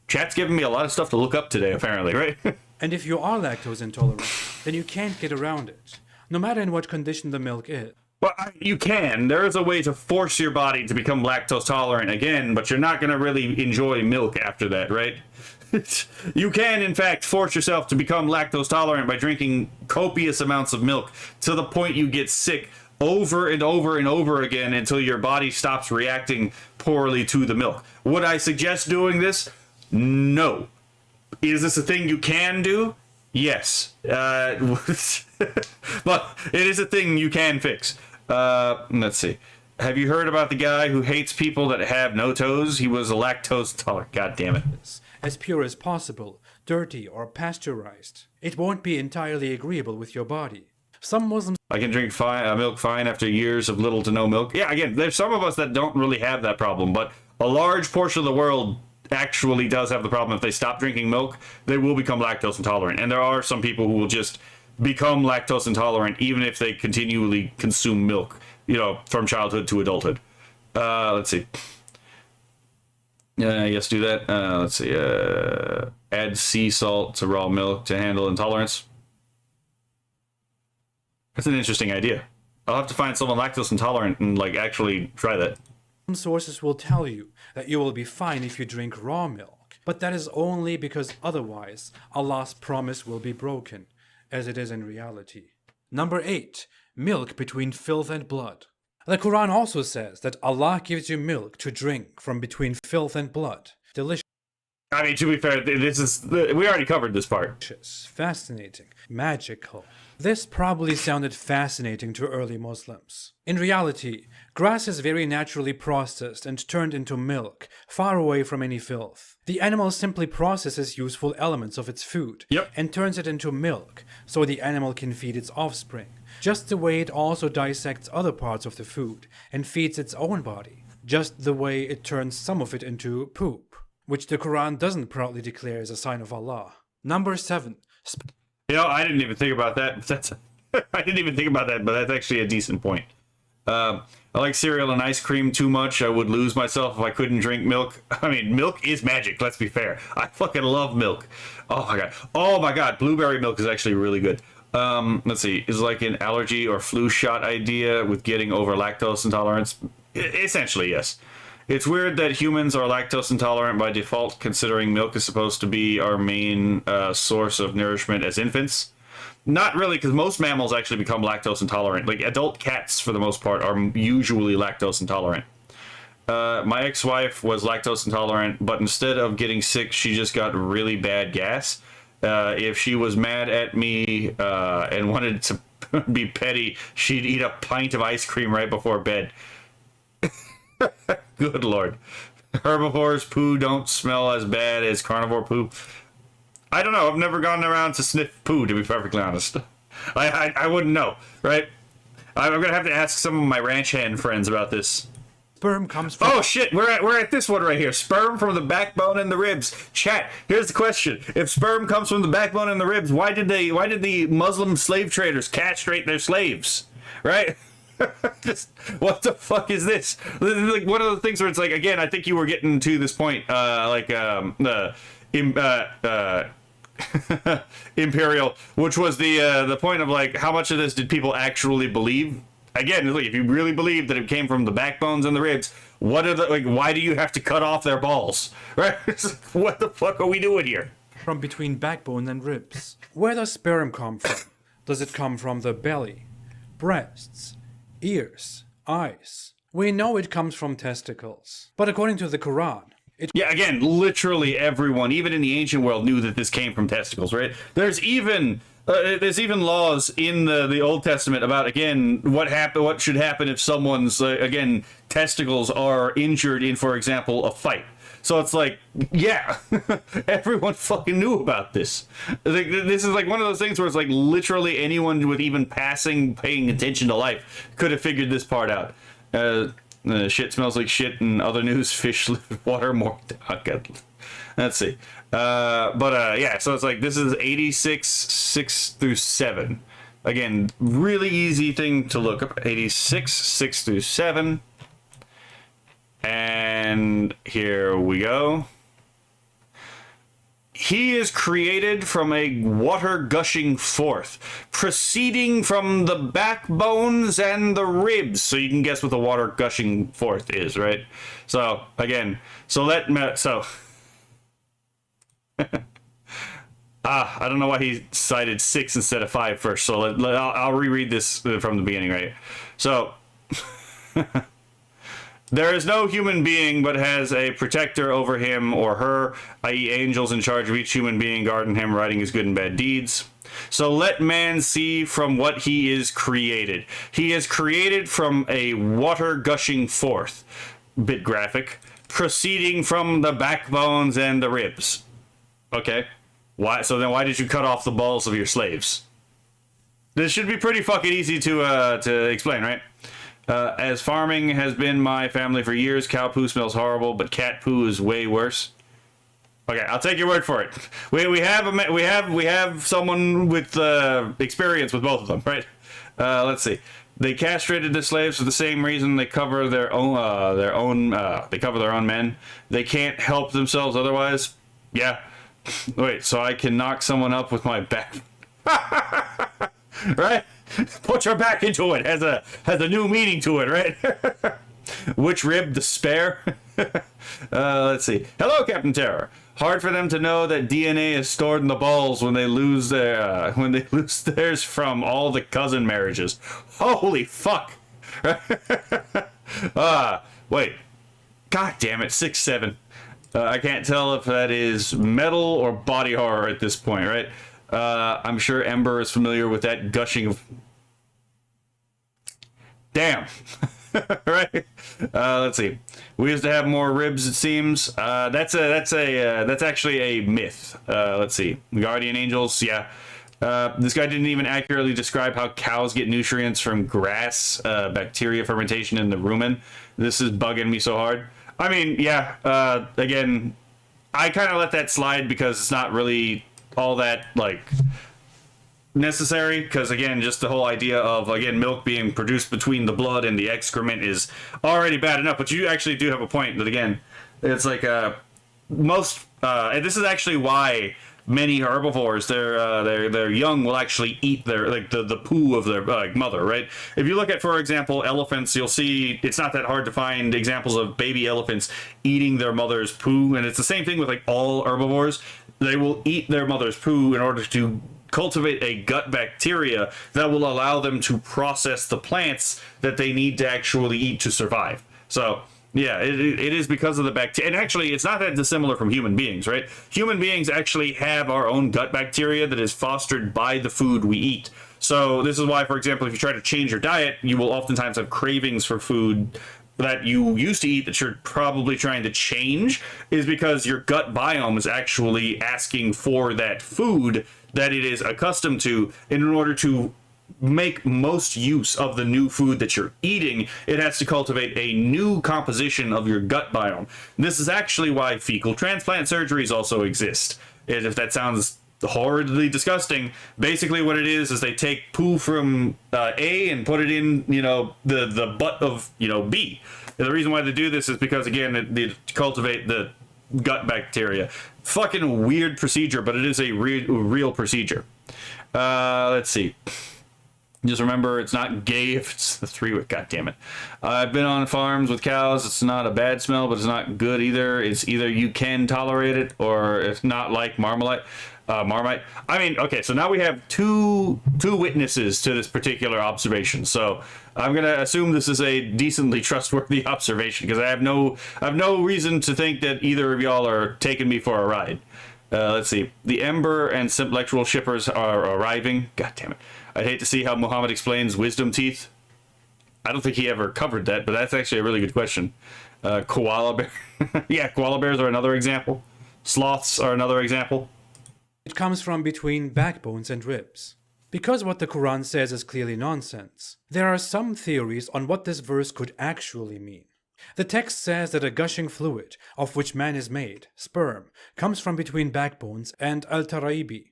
Speaker 2: Chat's giving me a lot of stuff to look up today, apparently, right?
Speaker 3: And if you are lactose intolerant, then you can't get around it, no matter in what condition the milk is.
Speaker 2: Well, you can. There is a way to force your body to become lactose tolerant again, but you're not going to really enjoy milk after that, right? You can, in fact, force yourself to become lactose tolerant by drinking copious amounts of milk to the point you get sick over and over and over again until your body stops reacting poorly to the milk. Would I suggest doing this? No. Is this a thing you can do? Yes. But it is a thing you can fix. Let's see. Have you heard about the guy who hates people that have no toes? He was a lactose intolerant. God damn it.
Speaker 3: As pure as possible, dirty or pasteurized. It won't be entirely agreeable with your body. Some Muslims...
Speaker 2: I can drink milk fine after years of little to no milk. Yeah, again, there's some of us that don't really have that problem, but a large portion of the world actually does have the problem. If they stop drinking milk, they will become lactose intolerant. And there are some people who will just become lactose intolerant even if they continually consume milk, from childhood to adulthood. Let's see. Yes, do that. Let's see. Add sea salt to raw milk to handle intolerance. That's an interesting idea. I'll have to find someone lactose intolerant and actually try that.
Speaker 3: Some sources will tell you that you will be fine if you drink raw milk, but that is only because otherwise Allah's promise will be broken, as it is in reality. Number 8. Milk between filth and blood. The Quran also says that Allah gives you milk to drink from between filth and blood. Delicious.
Speaker 2: I mean, to be fair, we already covered this part.
Speaker 3: Fascinating. Magical. This probably sounded fascinating to early Muslims. In reality, grass is very naturally processed and turned into milk, far away from any filth. The animal simply processes useful elements of its food and turns it into milk, so the animal can feed its offspring, just the way it also dissects other parts of the food and feeds its own body, just the way it turns some of it into poop, which the Quran doesn't proudly declare as a sign of Allah. Number 7.
Speaker 2: I didn't even think about that. I didn't even think about that, but that's actually a decent point. I like cereal and ice cream too much. I would lose myself if I couldn't drink milk. I mean, milk is magic, let's be fair. I fucking love milk. Oh my god. Blueberry milk is actually really good. Let's see. Is like an allergy or flu shot idea with getting over lactose intolerance? Essentially, yes. It's weird that humans are lactose intolerant by default, considering milk is supposed to be our main source of nourishment as infants. Not really, because most mammals actually become lactose intolerant. Like, adult cats, for the most part, are usually lactose intolerant. My ex-wife was lactose intolerant, but instead of getting sick, she just got really bad gas. If she was mad at me and wanted to be petty, she'd eat a pint of ice cream right before bed. Good lord. Herbivores' poo don't smell as bad as carnivore poo. I don't know. I've never gone around to sniff poo, to be perfectly honest. I wouldn't know, right? I'm going to have to ask some of my ranch hand friends about this.
Speaker 3: Sperm comes from...
Speaker 2: Oh shit, we're at this one right here. Sperm from the backbone and the ribs. Chat, here's the question. If sperm comes from the backbone and the ribs, why did the Muslim slave traders castrate their slaves? Right? Just, what the fuck is this? Like one of the things where it's like, again, I think you were getting to this point, Imperial, which was the point of like, how much of this did people actually believe? Again, like, if you really believe that it came from the backbones and the ribs, what are the, like, why do you have to cut off their balls? Right? What the fuck are we doing here?
Speaker 3: From between backbone and ribs. Where does sperm come from? Does it come from the belly, breasts, ears, eyes? We know it comes from testicles. But according to the Quran,
Speaker 2: yeah, again, literally everyone, even in the ancient world, knew that this came from testicles, right? There's even laws in the Old Testament about, again, what should happen if someone's again, testicles are injured in, for example, a fight. So it's like, yeah, everyone fucking knew about this. Like, this is like one of those things where it's like literally anyone with even paying attention to life could have figured this part out. Shit smells like shit, and other news, fish live in water more. Oh, God. Let's see. Yeah, so it's like, this is 86, 6 through 7. Again, really easy thing to look up. 86, 6 through 7. And here we go. He is created from a water gushing forth, proceeding from the backbones and the ribs. So you can guess what the water gushing forth is, right? So again, I don't know why he cited 6 instead of 5 first. So I'll reread this from the beginning, right? So. There is no human being but has a protector over him or her, i.e. angels in charge of each human being, guarding him, writing his good and bad deeds. So let man see from what he is created. He is created from a water gushing forth, bit graphic, proceeding from the backbones and the ribs. Okay. Why? So then why did you cut off the balls of your slaves? This should be pretty fucking easy to explain, right? As farming has been my family for years, cow poo smells horrible, but cat poo is way worse. Okay, I'll take your word for it. We have someone with experience with both of them, right? Let's see. They castrated the slaves for the same reason they cover their own men. They can't help themselves otherwise. Yeah. Wait, so I can knock someone up with my back. Right? Put your back into it. Has a new meaning to it, right? Which rib? The spare? Let's see. Hello, Captain Terror. Hard for them to know that DNA is stored in the balls when they lose theirs from all the cousin marriages. Holy fuck. Wait. God damn it. 6, 7. I can't tell if that is metal or body horror at this point, right? I'm sure Ember is familiar with that gushing of... Damn. Right? Let's see. We used to have more ribs, it seems. That's actually a myth. Let's see. Guardian Angels, yeah. This guy didn't even accurately describe how cows get nutrients from grass, bacteria fermentation in the rumen. This is bugging me so hard. I mean, yeah, again, I kind of let that slide because it's not really all that, like, necessary, because, again, just the whole idea of, again, milk being produced between the blood and the excrement is already bad enough, but you actually do have a point that, again, it's like, and this is actually why many herbivores, their young will actually eat their, like, the poo of their mother, right? If you look at, for example, elephants, you'll see it's not that hard to find examples of baby elephants eating their mother's poo, and it's the same thing with, like, all herbivores. They will eat their mother's poo in order to cultivate a gut bacteria that will allow them to process the plants that they need to actually eat to survive. So, yeah, it is because of the bacteria. And actually, it's not that dissimilar from human beings, right? Human beings actually have our own gut bacteria that is fostered by the food we eat. So this is why, for example, if you try to change your diet, you will oftentimes have cravings for food that you used to eat that you're probably trying to change, is because your gut biome is actually asking for that food that it is accustomed to in order to make most use of the new food that you're eating, it has to cultivate a new composition of your gut biome. This is actually why fecal transplant surgeries also exist. And if that sounds horridly disgusting, basically what it is they take poo from A and put it in, the butt of, B. And the reason why they do this is because, again, they cultivate the gut bacteria. Fucking weird procedure, but it is a real procedure. Let's see. Just remember, it's not gay if it's the 3-week. God damn it. I've been on farms with cows. It's not a bad smell, but it's not good either. It's either you can tolerate it or it's not like Marmite. I mean, okay, so now we have two witnesses to this particular observation. So I'm gonna assume this is a decently trustworthy observation because I have no reason to think that either of y'all are taking me for a ride. Let's see. The Ember and Simplectual shippers are arriving. God damn it. I'd hate to see how Muhammad explains wisdom teeth. I don't think he ever covered that, but that's actually a really good question. Koala bear. Yeah, koala bears are another example. Sloths are another example.
Speaker 3: It comes from between backbones and ribs. Because what the Quran says is clearly nonsense, there are some theories on what this verse could actually mean. The text says that a gushing fluid, of which man is made, sperm, comes from between backbones and al-taraibi.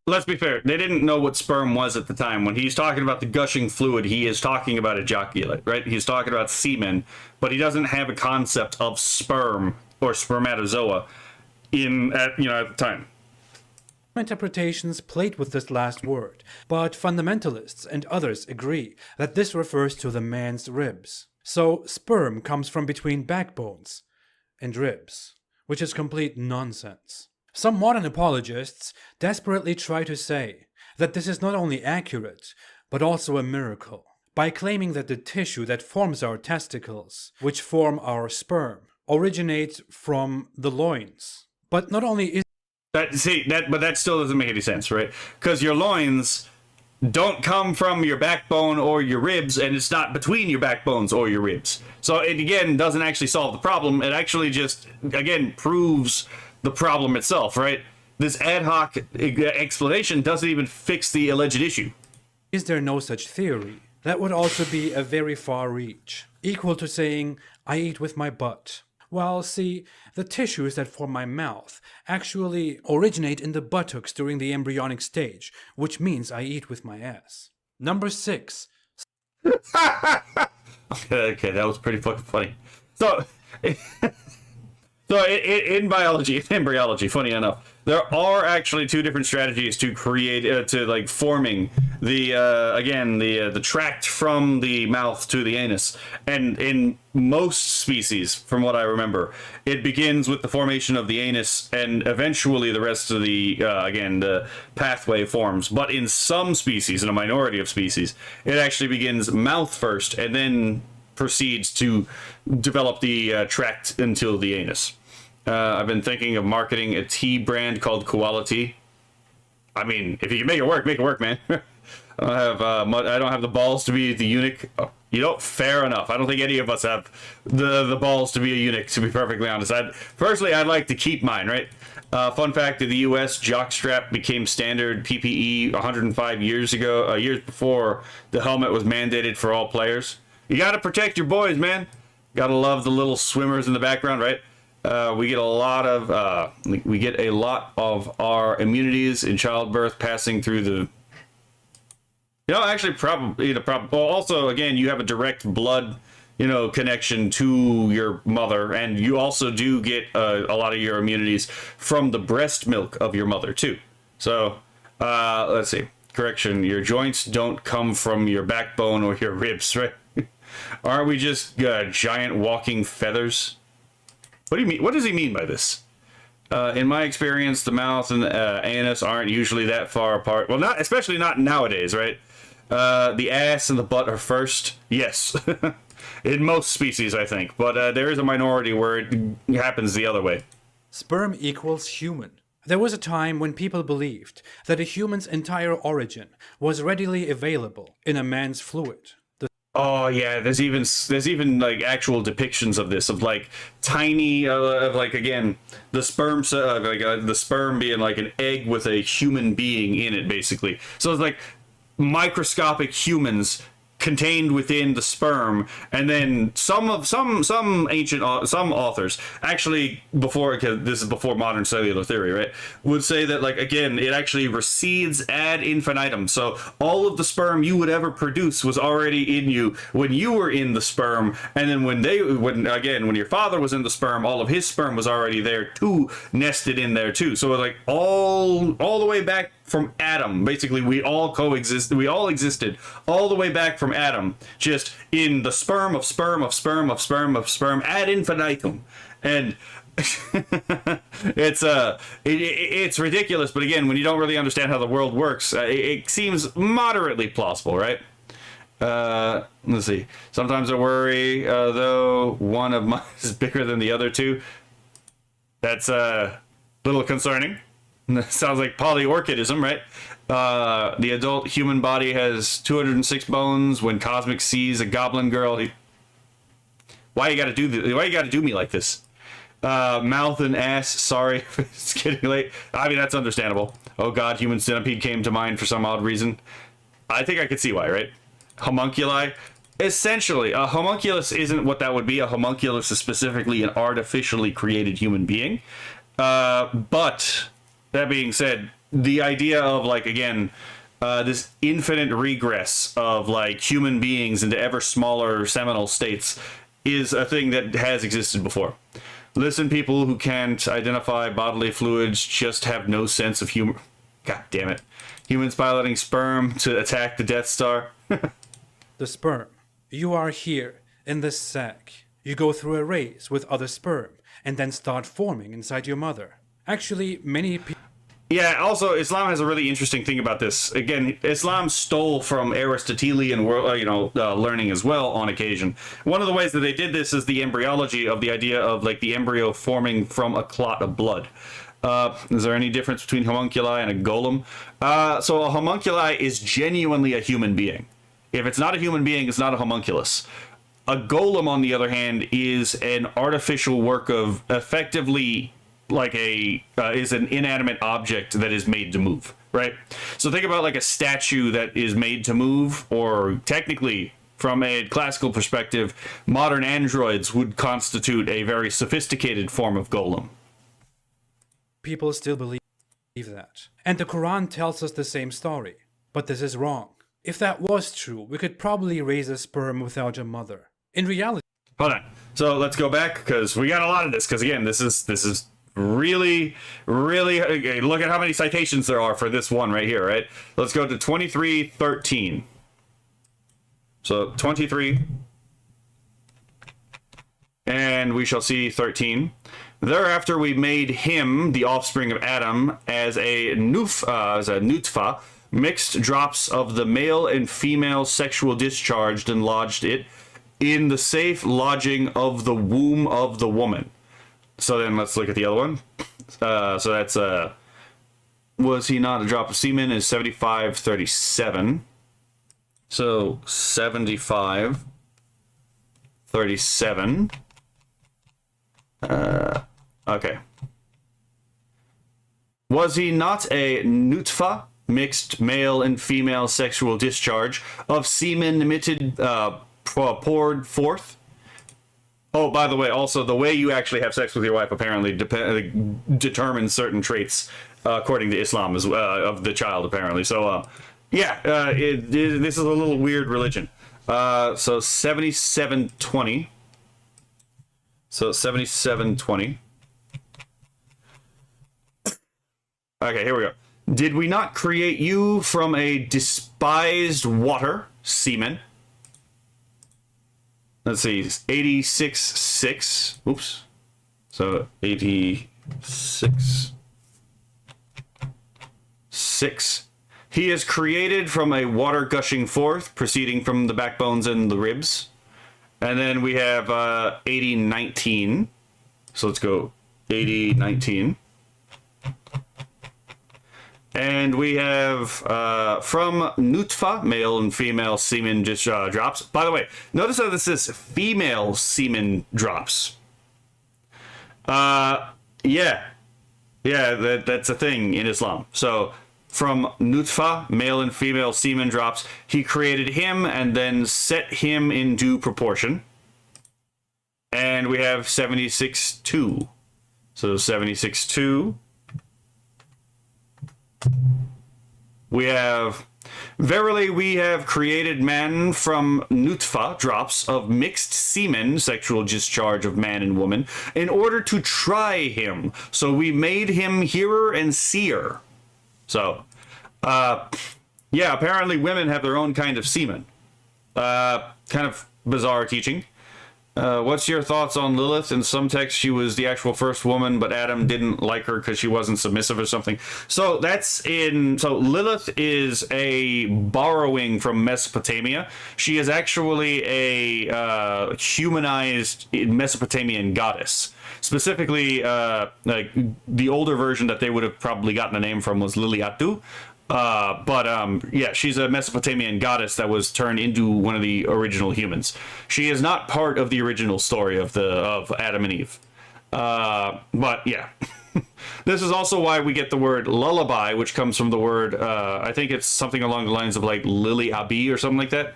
Speaker 2: Let's be fair, they didn't know what sperm was at the time. When he's talking about the gushing fluid, he is talking about ejaculate, right? He's talking about semen, but he doesn't have a concept of sperm or spermatozoa at the time.
Speaker 3: Interpretations played with this last word, but fundamentalists and others agree that this refers to the man's ribs. So sperm comes from between backbones and ribs, which is complete nonsense. Some modern apologists desperately try to say that this is not only accurate, but also a miracle, by claiming that the tissue that forms our testicles, which form our sperm, originates from the loins. But not only is
Speaker 2: but that still doesn't make any sense, right? Because your loins don't come from your backbone or your ribs, and it's not between your backbones or your ribs. So it, again, doesn't actually solve the problem. It actually just, again, proves the problem itself, right? This ad hoc explanation doesn't even fix the alleged issue.
Speaker 3: Is there no such theory? That would also be a very far reach, equal to saying, I eat with my butt. Well, see, the tissues that form my mouth actually originate in the buttocks during the embryonic stage, which means I eat with my ass. Number 6.
Speaker 2: Okay, that was pretty fucking funny. So, in biology, in embryology, funny enough, there are actually two different strategies to create, forming the tract from the mouth to the anus. And in most species, from what I remember, it begins with the formation of the anus, and eventually the rest of the pathway forms. But in some species, in a minority of species, it actually begins mouth first, and then proceeds to develop the tract until the anus. I've been thinking of marketing a tea brand called Koala Tea. I mean, if you can make it work, man. I don't have the balls to be the eunuch. Oh, fair enough. I don't think any of us have the balls to be a eunuch, to be perfectly honest. I'd like to keep mine, right? Fun fact, in the U.S., jockstrap became standard PPE 105 years ago, years before the helmet was mandated for all players. You gotta protect your boys, man. Gotta love the little swimmers in the background, right? We get a lot of our immunities in childbirth passing through the. Well, also, again, you have a direct blood, connection to your mother, and you also do get a lot of your immunities from the breast milk of your mother too. So, let's see. Correction: your joints don't come from your backbone or your ribs, right? Aren't we just giant walking feathers? What do you mean? What does he mean by this? In my experience, the mouth and the anus aren't usually that far apart. Well, especially not nowadays, right? The ass and the butt are first. Yes. In most species, I think. But there is a minority where it happens the other way.
Speaker 3: Sperm equals human. There was a time when people believed that a human's entire origin was readily available in a man's fluid.
Speaker 2: Oh yeah, there's even like actual depictions of this, of like tiny, again, the sperm, the sperm being like an egg with a human being in it, basically. So it's like microscopic humans contained within the sperm, and then some ancient some authors actually, before, because this is before modern cellular theory, right, would say that, like, again, it actually recedes ad infinitum. So all of the sperm you would ever produce was already in you when you were in the sperm, and then when your father was in the sperm, all of his sperm was already there too, nested in there too. So like all the way back from Adam, basically we all existed all the way back from Adam, just in the sperm of sperm of sperm of sperm of sperm ad infinitum. And it's ridiculous, but again, when you don't really understand how the world works, it seems moderately plausible, right? Let's see. Sometimes I worry, though one of mine is bigger than the other two. That's a little concerning. Sounds like polyorchidism, right? The adult human body has 206 bones. When Cosmic sees a goblin girl, why you gotta do me like this? Mouth and ass. Sorry, it's getting late. I mean, that's understandable. Oh God, human centipede came to mind for some odd reason. I think I could see why, right? Homunculi. Essentially, a homunculus isn't what that would be. A homunculus is specifically an artificially created human being. But that being said, the idea of, like, again, this infinite regress of, like, human beings into ever smaller seminal states is a thing that has existed before. Listen, people who can't identify bodily fluids just have no sense of humor. God damn it. Humans piloting sperm to attack the Death Star.
Speaker 3: The sperm. You are here, in this sac. You go through a race with other sperm, and then start forming inside your mother. Actually, many people...
Speaker 2: Yeah, also, Islam has a really interesting thing about this. Again, Islam stole from Aristotelian learning as well on occasion. One of the ways that they did this is the embryology of the idea of, like, the embryo forming from a clot of blood. Is there any difference between homunculi and a golem? So a homunculi is genuinely a human being. If it's not a human being, it's not a homunculus. A golem, on the other hand, is an artificial work of effectively... like is an inanimate object that is made to move, right? So think about like a statue that is made to move, or technically, from a classical perspective, modern androids would constitute a very sophisticated form of golem.
Speaker 3: People still believe that. And the Quran tells us the same story. But this is wrong. If that was true, we could probably raise a sperm without a mother. In reality...
Speaker 2: Hold on. So let's go back, because we got a lot of this, because again, this is really, okay, look at how many citations there are for this one right here, right? Let's go to 23:13. So 23, and we shall see 13. Thereafter we made him, the offspring of Adam, as a nutfa, mixed drops of the male and female sexual discharged, and lodged it in the safe lodging of the womb of the woman. So then let's look at the other one. So that's, was he not a drop of semen, is 75:37. So 75:37. Okay. Was he not a nutfa, mixed male and female sexual discharge, of semen emitted, poured forth? Oh, by the way, also, the way you actually have sex with your wife apparently determines certain traits, according to Islam, of the child, apparently. So, this is a little weird religion. So 77:20. So 77:20. Okay, here we go. Did we not create you from a despised water, semen? Let's see, 86:6. Oops. So 86:6. He is created from a water gushing forth, proceeding from the backbones and the ribs. And then we have 80:19. So let's go 80:19. And we have from nutfa, male and female semen drops. By the way, notice how this says female semen drops. That's a thing in Islam. So from nutfa, male and female semen drops. He created him and then set him in due proportion. And we have 76.2. So 76.2. We have, verily we have created man from nutfa, drops of mixed semen, sexual discharge of man and woman, in order to try him. So we made him hearer and seer. So, yeah, apparently women have their own kind of semen. Kind of bizarre teaching. What's your thoughts on Lilith? In some texts, she was the actual first woman, but Adam didn't like her because she wasn't submissive or something. So so Lilith is a borrowing from Mesopotamia. She is actually a humanized Mesopotamian goddess. Specifically, like the older version that they would have probably gotten a name from was Liliatu. Yeah, she's a Mesopotamian goddess that was turned into one of the original humans. She is not part of the original story of Adam and Eve. But yeah, this is also why we get the word lullaby, which comes from the word, I think it's something along the lines of like Lily Abi or something like that,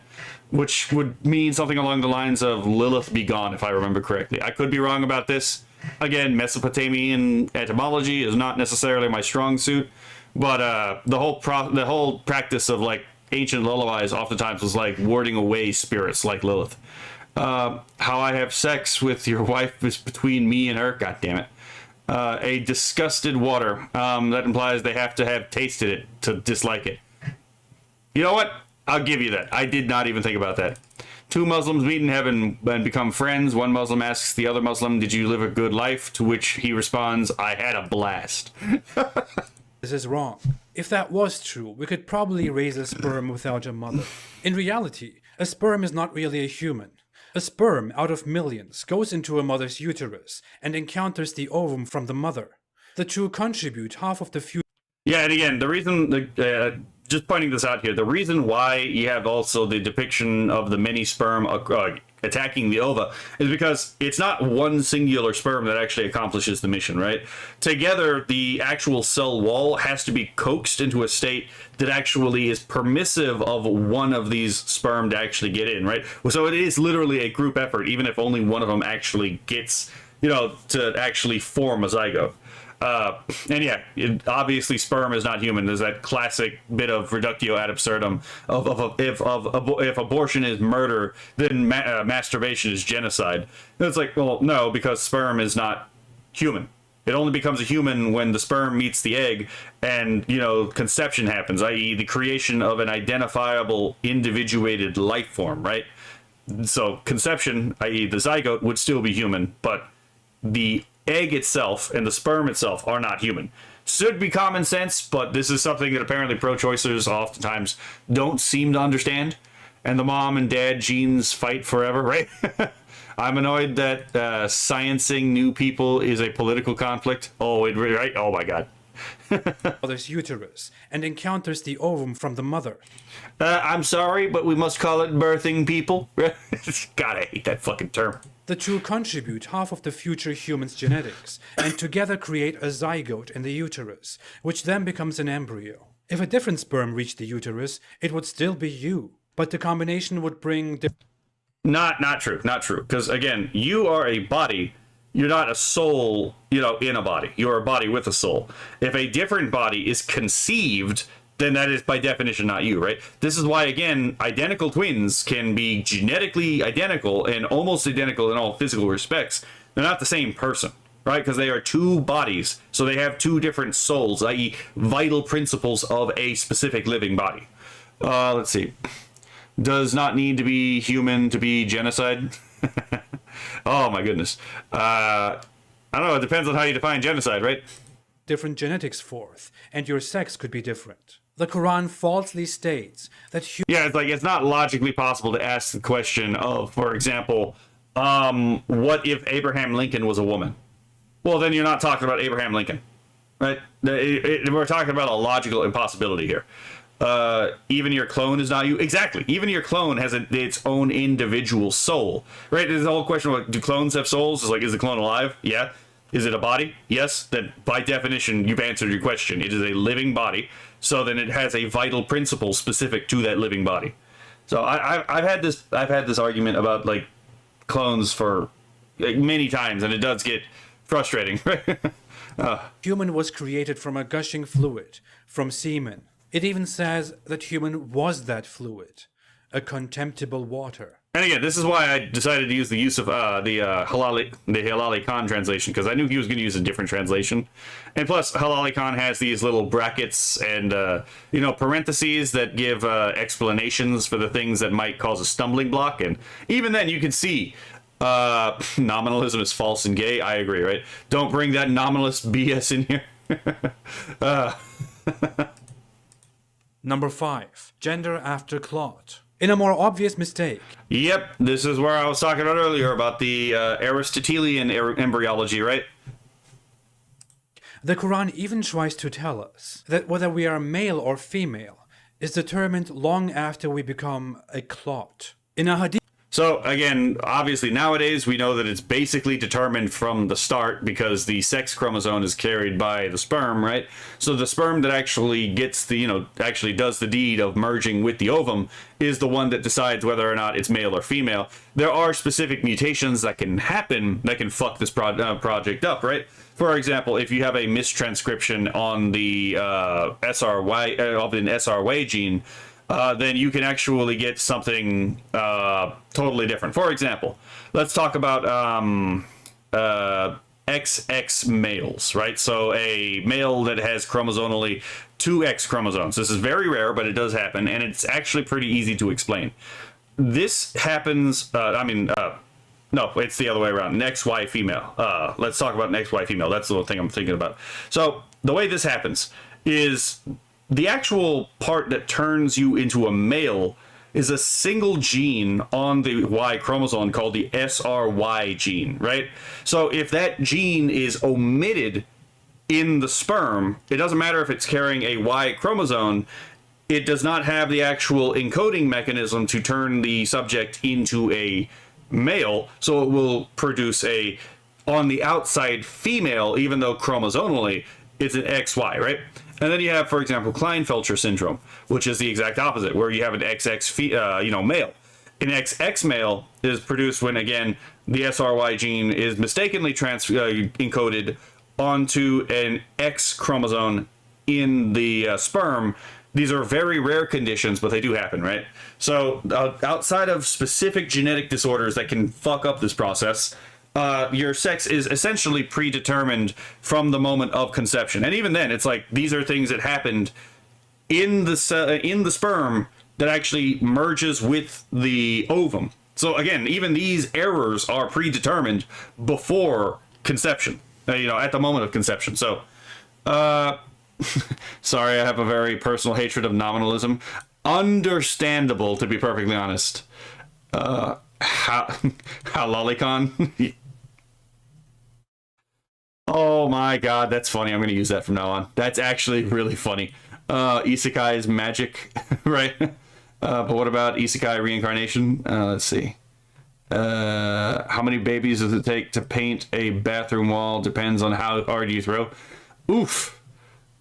Speaker 2: which would mean something along the lines of Lilith be gone, if I remember correctly. I could be wrong about this. Again, Mesopotamian etymology is not necessarily my strong suit. But the whole practice of like ancient lullabies oftentimes was like warding away spirits like Lilith. How I have sex with your wife is between me and her. God damn it. A disgusted water. That implies they have to have tasted it to dislike it. You know what? I'll give you that. I did not even think about that. Two Muslims meet in heaven and become friends. One Muslim asks the other Muslim, "Did you live a good life?" To which he responds, "I had a blast."
Speaker 3: This is wrong. If that was true, we could probably raise a sperm without a mother. In reality, a sperm is not really a human. A sperm, out of millions, goes into a mother's uterus and encounters the ovum from the mother. The two contribute half of the future.
Speaker 2: Yeah, and again, the reason, just pointing this out here, the reason why you have also the depiction of the many sperm attacking the ova is because it's not one singular sperm that actually accomplishes the mission, right? Together, the actual cell wall has to be coaxed into a state that actually is permissive of one of these sperm to actually get in, right? So it is literally a group effort, even if only one of them actually gets, to actually form a zygote. And yeah, obviously sperm is not human. There's that classic bit of reductio ad absurdum if abortion is murder, then masturbation is genocide. And it's like, well, no, because sperm is not human. It only becomes a human when the sperm meets the egg and, conception happens, i.e. the creation of an identifiable, individuated life form, right? So conception, i.e. the zygote, would still be human, but the egg itself and the sperm itself are not human. Should be common sense, but this is something that apparently pro-choicers oftentimes don't seem to understand. And the mom and dad genes fight forever, right? I'm annoyed that sciencing new people is a political conflict. Oh, right? Oh my god.
Speaker 3: Mother's uterus and encounters the ovum from the mother.
Speaker 2: I'm sorry, but we must call it birthing people. God, I hate that fucking term.
Speaker 3: The two contribute half of the future human's genetics, and together create a zygote in the uterus, which then becomes an embryo. If a different sperm reached the uterus, it would still be you, but the combination would bring...
Speaker 2: Not true. Because again, you are a body. You're not a soul, in a body. You're a body with a soul. If a different body is conceived, then that is by definition not you, right? This is why, again, identical twins can be genetically identical and almost identical in all physical respects. They're not the same person, right? Because they are two bodies, so they have two different souls, i.e. vital principles of a specific living body. Let's see. Does not need to be human to be genocide. Oh my goodness. I don't know, it depends on how you define genocide, right?
Speaker 3: Different genetics forth, and your sex could be different. The Quran falsely states that
Speaker 2: yeah, it's not logically possible to ask the question of, for example, what if Abraham Lincoln was a woman? Well, then you're not talking about Abraham Lincoln, right? We're talking about a logical impossibility here. Even your clone is not you. Exactly. Even your clone has its own individual soul, right? There's the whole question of, do clones have souls? Is the clone alive? Yeah. Is it a body? Yes. Then by definition, you've answered your question. It is a living body. So then it has a vital principle specific to that living body. So I've had this argument about like clones for like, many times, and it does get frustrating.
Speaker 3: Human was created from a gushing fluid, from semen. It even says that human was that fluid, a contemptible water.
Speaker 2: And again, this is why I decided to use the use of the Halali Khan translation, because I knew he was going to use a different translation. And plus, Halali Khan has these little brackets and parentheses that give explanations for the things that might cause a stumbling block. And even then, you can see nominalism is false and gay. I agree, right? Don't bring that nominalist BS in here.
Speaker 3: Number 5. Gender after clot. In a more obvious mistake.
Speaker 2: Yep, this is where I was talking about earlier about the Aristotelian embryology, right?
Speaker 3: The Quran even tries to tell us that whether we are male or female is determined long after we become a clot. In a hadith.
Speaker 2: So again, obviously nowadays we know that it's basically determined from the start because the sex chromosome is carried by the sperm, right? So the sperm that actually gets the, actually does the deed of merging with the ovum is the one that decides whether or not it's male or female. There are specific mutations that can happen that can fuck this project up, right? For example, if you have a mistranscription on the SRY of an SRY gene, then you can actually get something totally different. For example, let's talk about XX males, right? So a male that has chromosomally 2 X chromosomes. This is very rare, but it does happen, and it's actually pretty easy to explain. This happens, no, it's the other way around. An XY female. Let's talk about an XY female. That's the thing I'm thinking about. So the way this happens is the actual part that turns you into a male is a single gene on the Y chromosome called the SRY gene, right? So if that gene is omitted in the sperm, it doesn't matter if it's carrying a Y chromosome, it does not have the actual encoding mechanism to turn the subject into a male, so it will produce a, on the outside, female, even though chromosomally it's an XY, right? And then you have, for example, Klinefelter syndrome, which is the exact opposite, where you have an XX male. An XX male is produced when, again, the SRY gene is mistakenly encoded onto an X chromosome in the sperm. These are very rare conditions, but they do happen, right? So outside of specific genetic disorders that can fuck up this process, your sex is essentially predetermined from the moment of conception. And even then, it's like these are things that happened in the sperm that actually merges with the ovum. So again, even these errors are predetermined before conception, at the moment of conception. So, sorry, I have a very personal hatred of nominalism. Understandable, to be perfectly honest. Halalikon. Oh my god, that's funny. I'm going to use that from now on. That's actually really funny. Isekai is magic, right? But what about Isekai reincarnation? Let's see. How many babies does it take to paint a bathroom wall? Depends on how hard you throw. Oof.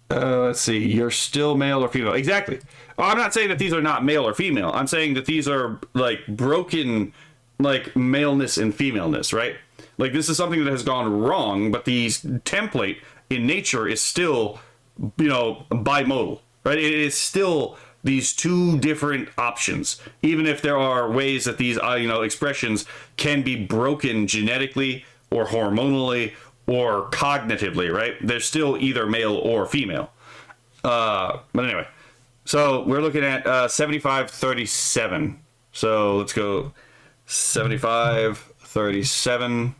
Speaker 2: Let's see. You're still male or female. Exactly. I'm not saying that these are not male or female. I'm saying that these are like broken, like maleness and femaleness, right? Like this is something that has gone wrong, but the template in nature is still, bimodal, right? It is still these two different options, even if there are ways that these, expressions can be broken genetically or hormonally or cognitively, right? They're still either male or female. But anyway, so we're looking at 75-37. So let's go 75-37.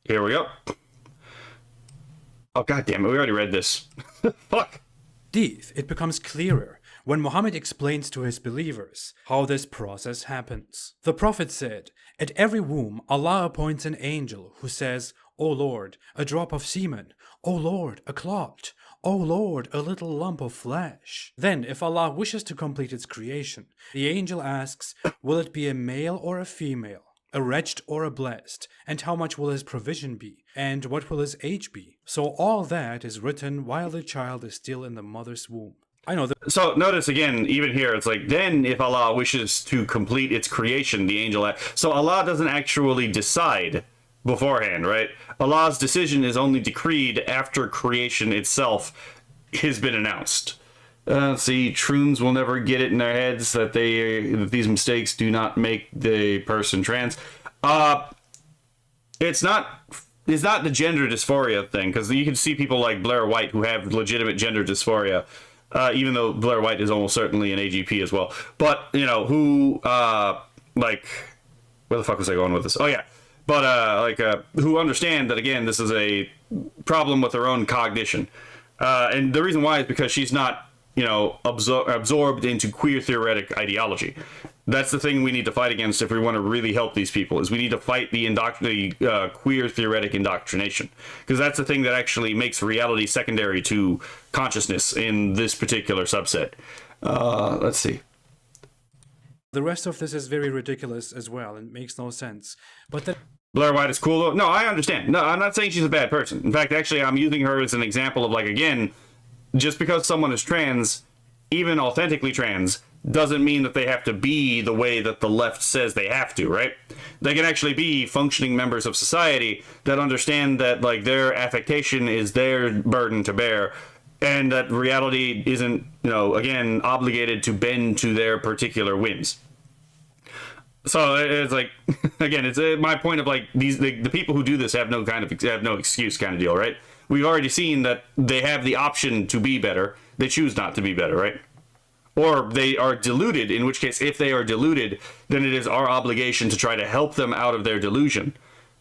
Speaker 2: Here we go. Oh, god damn it, we already read this. Fuck.
Speaker 3: It becomes clearer when Muhammad explains to his believers how this process happens. The Prophet said, "At every womb, Allah appoints an angel who says, 'O Lord, a drop of semen. O Lord, a clot. "O Lord, a little lump of flesh." Then, if Allah wishes to complete its creation, the angel asks, will it be a male or a female? A wretched or a blessed? And how much will his provision be? And what will his age be? So all that is written while the child is still in the mother's womb. I know that.
Speaker 2: So notice again, even here, it's like, then if Allah wishes to complete its creation, the angel... So Allah doesn't actually decide beforehand, right? Allah's decision is only decreed after creation itself has been announced. See, troons will never get it in their heads that these mistakes do not make the person trans. It's not the gender dysphoria thing, because you can see people like Blair White who have legitimate gender dysphoria. Even though Blair White is almost certainly an AGP as well. But, you know, who, like, where the fuck was I going with this? Oh, yeah. But, who understand that, again, this is a problem with their own cognition. And the reason why is because she's not, you know, absorbed into queer theoretic ideology. That's the thing we need to fight against if we want to really help these people, is we need to fight the queer theoretic indoctrination. Because that's the thing that actually makes reality secondary to consciousness in this particular subset. Let's see.
Speaker 3: The rest of this is very ridiculous as well and makes no sense. But that...
Speaker 2: Blair White is cool, though? No, I understand. No, I'm not saying she's a bad person. In fact, actually, I'm using her as an example of, like, again, just because someone is trans, even authentically trans, doesn't mean that they have to be the way that the left says they have to, right? They can actually be functioning members of society that understand that, like, their affectation is their burden to bear, and that reality isn't, you know, again, obligated to bend to their particular whims. So it's like, again, it's my point of, like, the people who do this have no excuse kind of deal, right? We've already seen that they have the option to be better. They choose not to be better, right? Or they are deluded, in which case, if they are deluded, then it is our obligation to try to help them out of their delusion.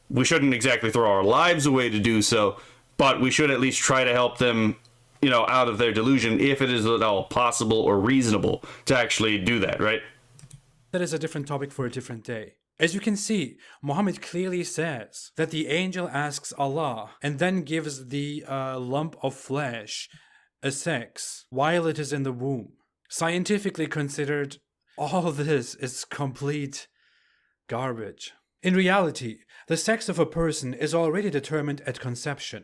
Speaker 2: We shouldn't exactly throw our lives away to do so, but we should at least try to help them, you know, out of their delusion, if it is at all possible or reasonable to actually do that, right?
Speaker 3: That is a different topic for a different day. As you can see, Muhammad clearly says that the angel asks Allah and then gives the lump of flesh a sex while it is in the womb. Scientifically considered, all this is complete garbage. In reality, the sex of a person is already determined at conception.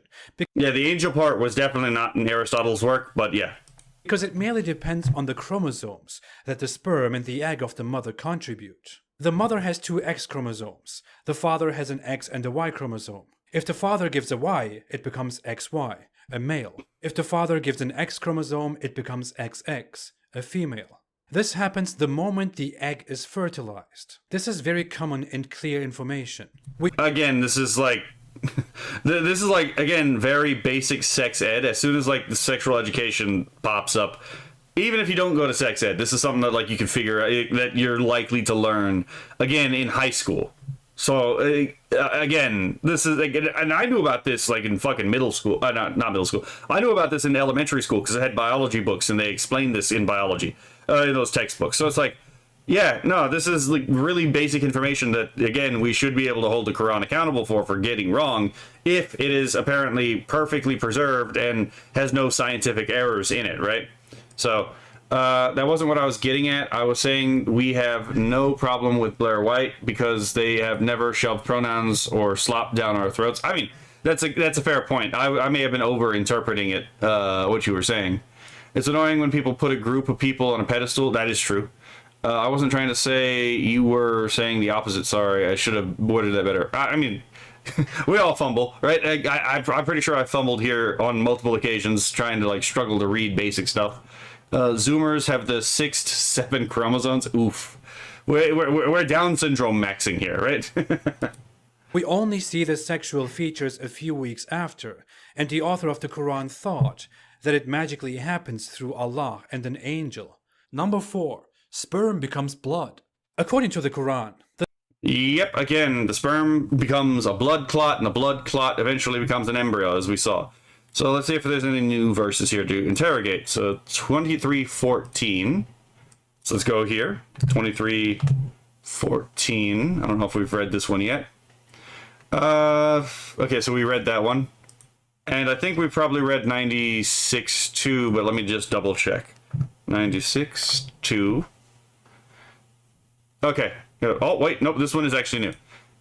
Speaker 2: Yeah, the angel part was definitely not in Aristotle's work, but yeah.
Speaker 3: Because it merely depends on the chromosomes that the sperm and the egg of the mother contribute. The mother has 2 X chromosomes. The father has an X and a Y chromosome. If the father gives a Y, it becomes XY, a male. If the father gives an X chromosome, it becomes XX, a female. This happens the moment the egg is fertilized. This is very common and clear information.
Speaker 2: Again, this is like, again, very basic sex ed. As soon as, like, the sexual education pops up, even if you don't go to sex ed, this is something that, like, you can figure out, that you're likely to learn, again, in high school. So, again, this is, like, and I knew about this, like, in fucking middle school, not middle school. I knew about this in elementary school because I had biology books and they explained this in biology, in those textbooks. So it's like, yeah, no, this is, like, really basic information that, again, we should be able to hold the Quran accountable for getting wrong if it is apparently perfectly preserved and has no scientific errors in it, right? So, that wasn't what I was getting at. I was saying we have no problem with Blair White because they have never shoved pronouns or slopped down our throats. I mean, that's a fair point. I may have been over-interpreting it, what you were saying. It's annoying when people put a group of people on a pedestal. That is true. I wasn't trying to say, you were saying the opposite. Sorry, I should have worded that better. I mean, we all fumble, right? I'm pretty sure I fumbled here on multiple occasions trying to, like, struggle to read basic stuff. Zoomers have the 6 to 7 chromosomes. Oof. We're Down syndrome maxing here, right?
Speaker 3: We only see the sexual features a few weeks after, and the author of the Quran thought that it magically happens through Allah and an angel. Number 4. Sperm becomes blood. According to the Quran,
Speaker 2: Yep, again, the sperm becomes a blood clot, and the blood clot eventually becomes an embryo, as we saw. So let's see if there's any new verses here to interrogate. So 23:14. So let's go here. 23:14. I don't know if we've read this one yet. Okay, so we read that one. And I think we probably read 96 too, but let me just double check. 96 2. Okay. Oh, wait. Nope. This one is actually new.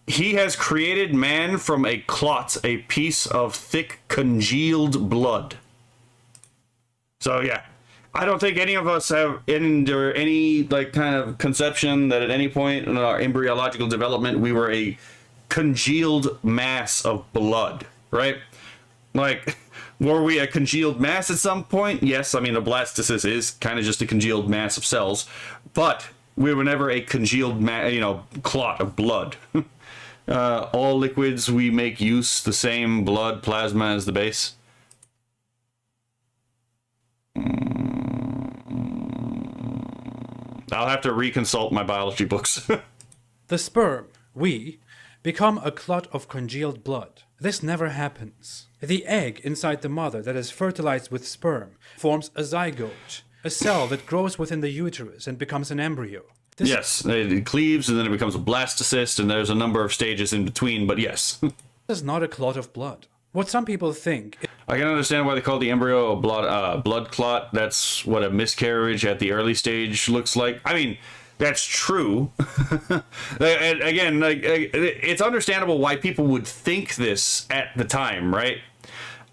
Speaker 2: He has created man from a clot, a piece of thick congealed blood. So, yeah. I don't think any of us have any like kind of conception that at any point in our embryological development we were a congealed mass of blood, right? Like, were we a congealed mass at some point? Yes, I mean, a blastocyst is kind of just a congealed mass of cells, but we were never a congealed, clot of blood. All liquids we make use the same blood plasma as the base. I'll have to reconsult my biology books.
Speaker 3: The sperm, we, become a clot of congealed blood. This never happens. The egg inside the mother that is fertilized with sperm forms a zygote, a cell that grows within the uterus and becomes an embryo.
Speaker 2: Yes, it cleaves and then it becomes a blastocyst, and there's a number of stages in between, but yes.
Speaker 3: This is not a clot of blood. What some people think...
Speaker 2: I can understand why they call the embryo a blood clot. That's what a miscarriage at the early stage looks like. I mean, that's true. And again, like, it's understandable why people would think this at the time, right?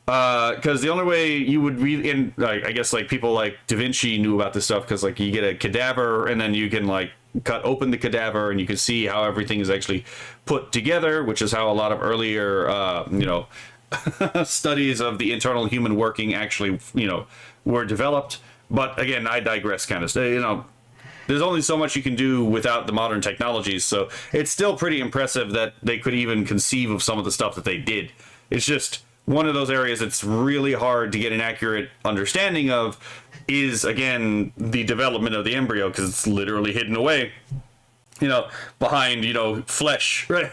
Speaker 2: Because the only way you would read in, like, I guess, like, people like Da Vinci knew about this stuff, because, like, you get a cadaver and then you can, like, cut open the cadaver and you can see how everything is actually put together, which is how a lot of earlier, studies of the internal human working actually, were developed. But again, I digress, kind of. There's only so much you can do without the modern technologies, so it's still pretty impressive that they could even conceive of some of the stuff that they did. It's just one of those areas that's really hard to get an accurate understanding of is, again, the development of the embryo, because it's literally hidden away, behind, flesh, right?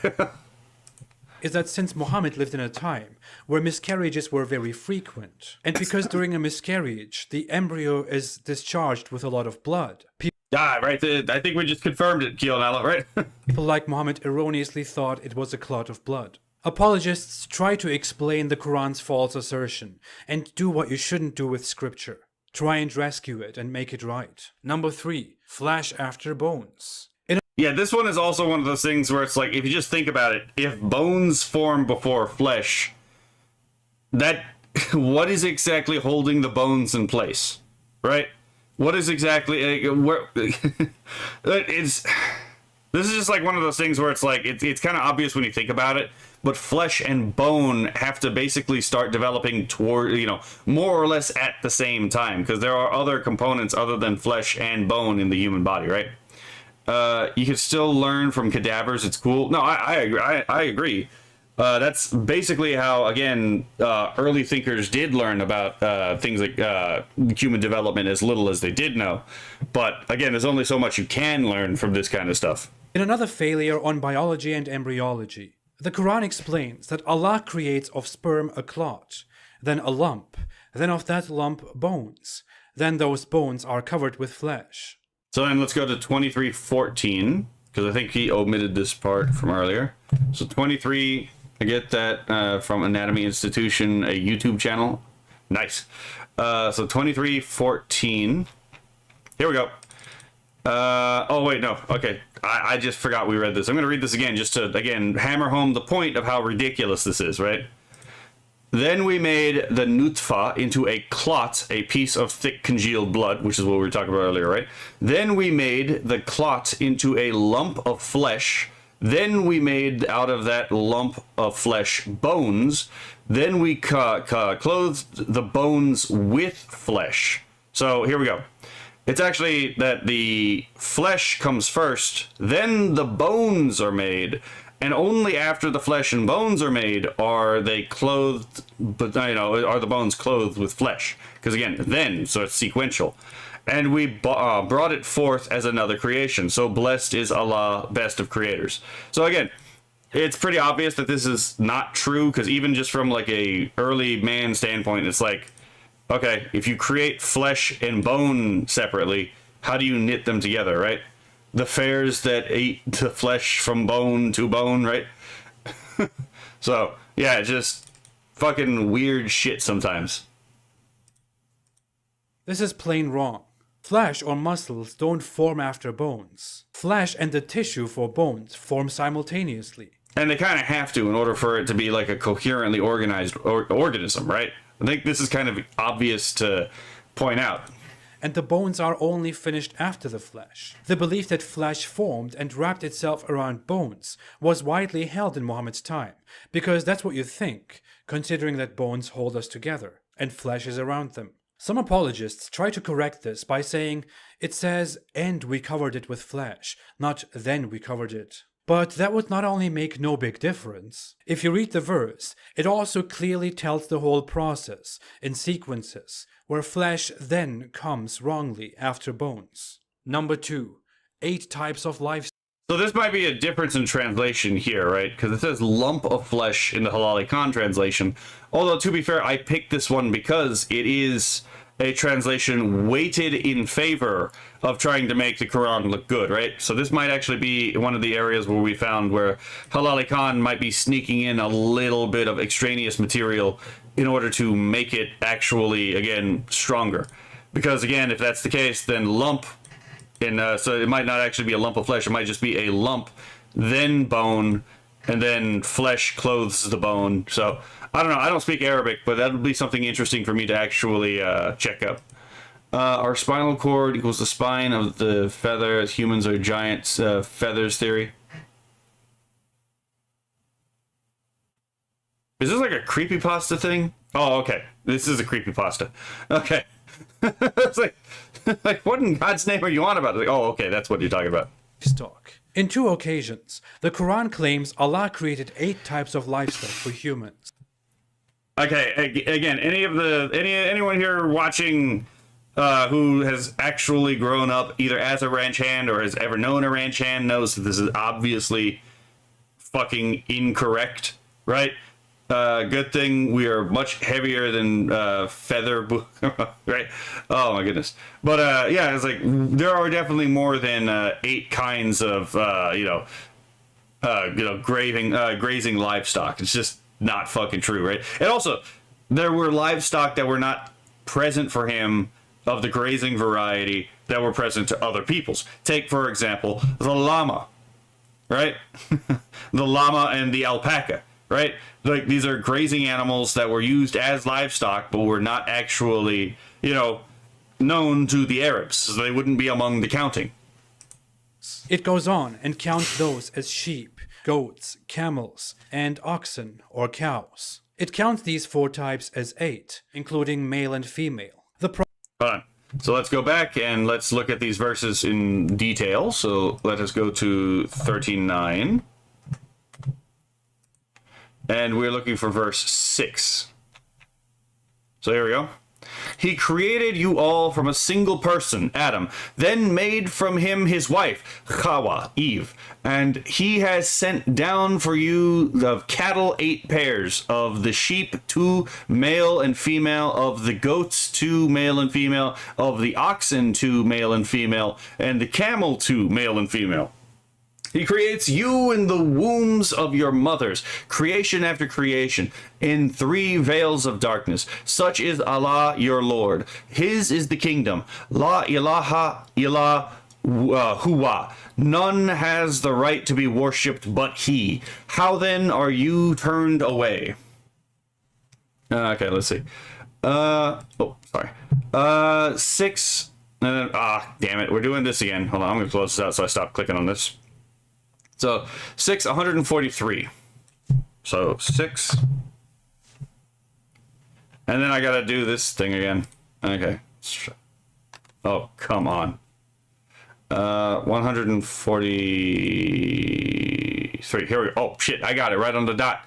Speaker 3: Is that since Muhammad lived in a time where miscarriages were very frequent, and because during a miscarriage, the embryo is discharged with a lot of blood,
Speaker 2: Right. I think we just confirmed it, Kionala, right?
Speaker 3: people like Muhammad erroneously thought it was a clot of blood. Apologists try to explain the Quran's false assertion and do what you shouldn't do with scripture. Try and rescue it and make it right. Number 3, flesh after bones.
Speaker 2: Yeah, this one is also one of those things where it's like, if you just think about it, if bones form before flesh, what is exactly holding the bones in place, right? What is exactly where? This is just like one of those things where it's like it's kind of obvious when you think about it, but flesh and bone have to basically start developing toward more or less at the same time, because there are other components other than flesh and bone in the human body, right? You can still learn from cadavers. It's cool. No, I agree. I agree. That's basically how, again, early thinkers did learn about things like human development, as little as they did know. But again, there's only so much you can learn from this kind of stuff.
Speaker 3: In another failure on biology and embryology, the Quran explains that Allah creates of sperm a clot, then a lump, then of that lump bones, then those bones are covered with flesh.
Speaker 2: So then let's go to 23:14, because I think he omitted this part from earlier. So 23, I get that from Anatomy Institution, a YouTube channel. Nice. So 23:14. Here we go. Oh, wait, no. Okay. I just forgot we read this. I'm going to read this again just to, again, hammer home the point of how ridiculous this is, right? Then we made the nutfa into a clot, a piece of thick congealed blood, which is what we were talking about earlier, right? Then we made the clot into a lump of flesh. Then we made out of that lump of flesh bones. Then we clothed the bones with flesh. So here we go. It's actually that the flesh comes first, then the bones are made, and only after the flesh and bones are made are they clothed, but are the bones clothed with flesh? Because again, then, so it's sequential. And we brought it forth as another creation. So blessed is Allah, best of creators. So again, it's pretty obvious that this is not true, because even just from like a early man standpoint, it's like, okay, if you create flesh and bone separately, how do you knit them together, right? The fairs that ate the flesh from bone to bone, right? So, yeah, fucking weird shit sometimes.
Speaker 3: This is plain wrong. Flesh or muscles don't form after bones. Flesh and the tissue for bones form simultaneously.
Speaker 2: And they kind of have to in order for it to be like a coherently organized organism, right? I think this is kind of obvious to point out.
Speaker 3: And the bones are only finished after the flesh. The belief that flesh formed and wrapped itself around bones was widely held in Muhammad's time, because that's what you think, considering that bones hold us together, and flesh is around them. Some apologists try to correct this by saying, it says, and we covered it with flesh, not then we covered it. But that would not only make no big difference. If you read the verse, it also clearly tells the whole process, in sequences, where flesh then comes wrongly after bones. Number 2. 8 types of life.
Speaker 2: So this might be a difference in translation here, right? Because it says lump of flesh in the Halali Khan translation. Although, to be fair, I picked this one because it is a translation weighted in favor of trying to make the Quran look good, right? So this might actually be one of the areas where we found where Halali Khan might be sneaking in a little bit of extraneous material in order to make it actually, again, stronger. Because, again, if that's the case, then lump, so it might not actually be a lump of flesh, it might just be a lump, then bone, and then flesh clothes the bone. So, I don't know, I don't speak Arabic, but that'll be something interesting for me to actually check up. Our spinal cord equals the spine of the feather, as humans are giants, feathers theory. Is this like a creepypasta thing? Oh, okay. This is a creepypasta. Okay. It's like, what in God's name are you on about? Like, oh, okay, that's what you're talking about.
Speaker 3: Livestock. In 2 occasions, the Quran claims Allah created 8 types of livestock for humans.
Speaker 2: Okay, again, anyone here watching who has actually grown up either as a ranch hand or has ever known a ranch hand knows that this is obviously fucking incorrect, right? Good thing we are much heavier than feather, right? Oh my goodness! But yeah, it's like there are definitely more than 8 kinds of grazing livestock. It's just not fucking true, right? And also, there were livestock that were not present for him of the grazing variety that were present to other peoples. Take, for example, the llama, right? The llama and the alpaca, right? Like, these are grazing animals that were used as livestock, but were not actually, known to the Arabs, so they wouldn't be among the counting.
Speaker 3: It goes on and counts those as sheep, goats, camels, and oxen or cows. It counts these 4 types as 8, including male and female.
Speaker 2: Hold on. So let's go back and let's look at these verses in detail. So let us go to 13:9. And we're looking for verse 6. So here we go. He created you all from a single person, Adam, then made from him his wife, Hawa, Eve. And he has sent down for you of cattle 8 pairs, of the sheep 2 male and female, of the goats 2 male and female, of the oxen 2 male and female, and the camel 2 male and female. He creates you in the wombs of your mothers, creation after creation, in 3 veils of darkness. Such is Allah your Lord. His is the kingdom. La ilaha illa huwa. None has the right to be worshipped but He. How then are you turned away? Okay, let's see. Sorry. 6. Damn it. We're doing this again. Hold on. I'm going to close this out so I stop clicking on this. So 6, 143. So 6. And then I gotta do this thing again. Okay. Oh, come on. 143. Here we go. Oh, shit. I got it right on the dot.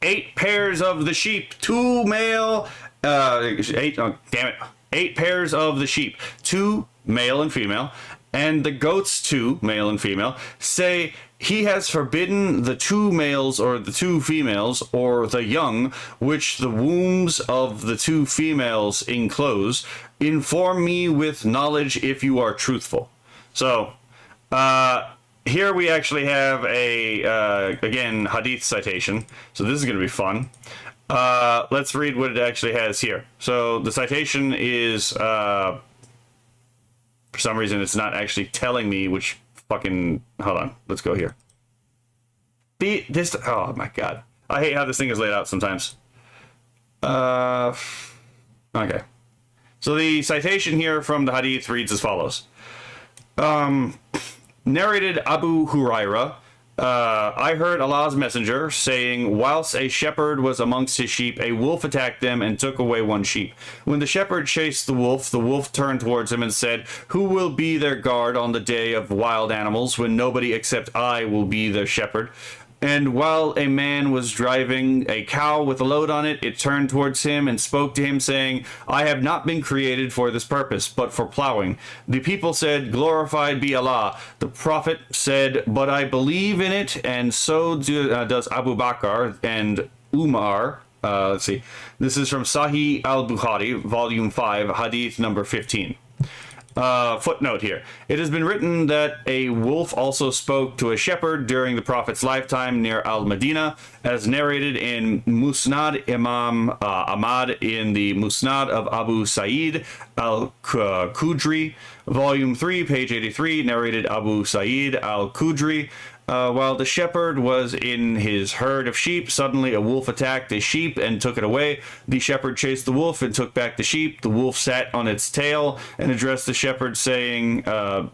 Speaker 2: 8 pairs of the sheep. 2 male. 8. Oh, damn it. 8 pairs of the sheep. 2 male and female. And the goats 2, male and female, say, he has forbidden the 2 males or the 2 females or the young, which the wombs of the 2 females enclose. Inform me with knowledge if you are truthful. So, here we actually have a, again, hadith citation. So this is going to be fun. Let's read what it actually has here. So the citation is, for some reason, it's not actually telling me which fucking, hold on, let's go here. Oh my god. I hate how this thing is laid out sometimes. Okay. So the citation here from the hadith reads as follows. Narrated Abu Huraira, I heard Allah's messenger saying, whilst a shepherd was amongst his sheep, a wolf attacked them and took away one sheep. When the shepherd chased the wolf turned towards him and said, who will be their guard on the day of wild animals when nobody except I will be their shepherd? And while a man was driving a cow with a load on it, it turned towards him and spoke to him, saying, I have not been created for this purpose, but for plowing. The people said, glorified be Allah. The Prophet said, but I believe in it, and so does Abu Bakr and Umar. Let's see. This is from Sahih al-Bukhari, Volume 5, Hadith number 15. Footnote here. It has been written that a wolf also spoke to a shepherd during the Prophet's lifetime near Al-Madinah, as narrated in Musnad Imam Ahmad in the Musnad of Abu Sa'id al-Khudri, Volume 3, page 83, narrated Abu Sa'id al-Khudri. While the shepherd was in his herd of sheep, suddenly a wolf attacked a sheep and took it away. The shepherd chased the wolf and took back the sheep. The wolf sat on its tail and addressed the shepherd, saying,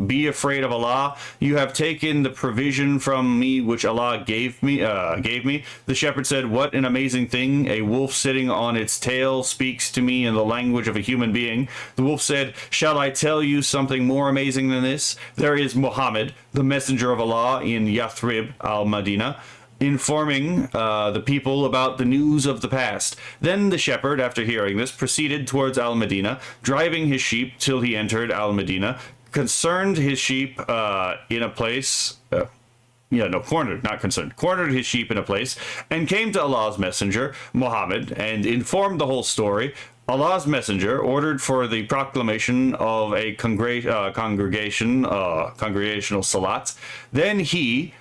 Speaker 2: be afraid of Allah. You have taken the provision from me which Allah gave me. The shepherd said, what an amazing thing. A wolf sitting on its tail speaks to me in the language of a human being. The wolf said, shall I tell you something more amazing than this? There is Muhammad, the messenger of Allah, in Yathrib al-Madinah, informing the people about the news of the past. Then the shepherd, after hearing this, proceeded towards al-Madinah, driving his sheep till he entered al-Madinah, concerned his sheep in a place... cornered his sheep in a place, and came to Allah's messenger, Muhammad, and informed the whole story. Allah's messenger ordered for the proclamation of a congregational salat. Then he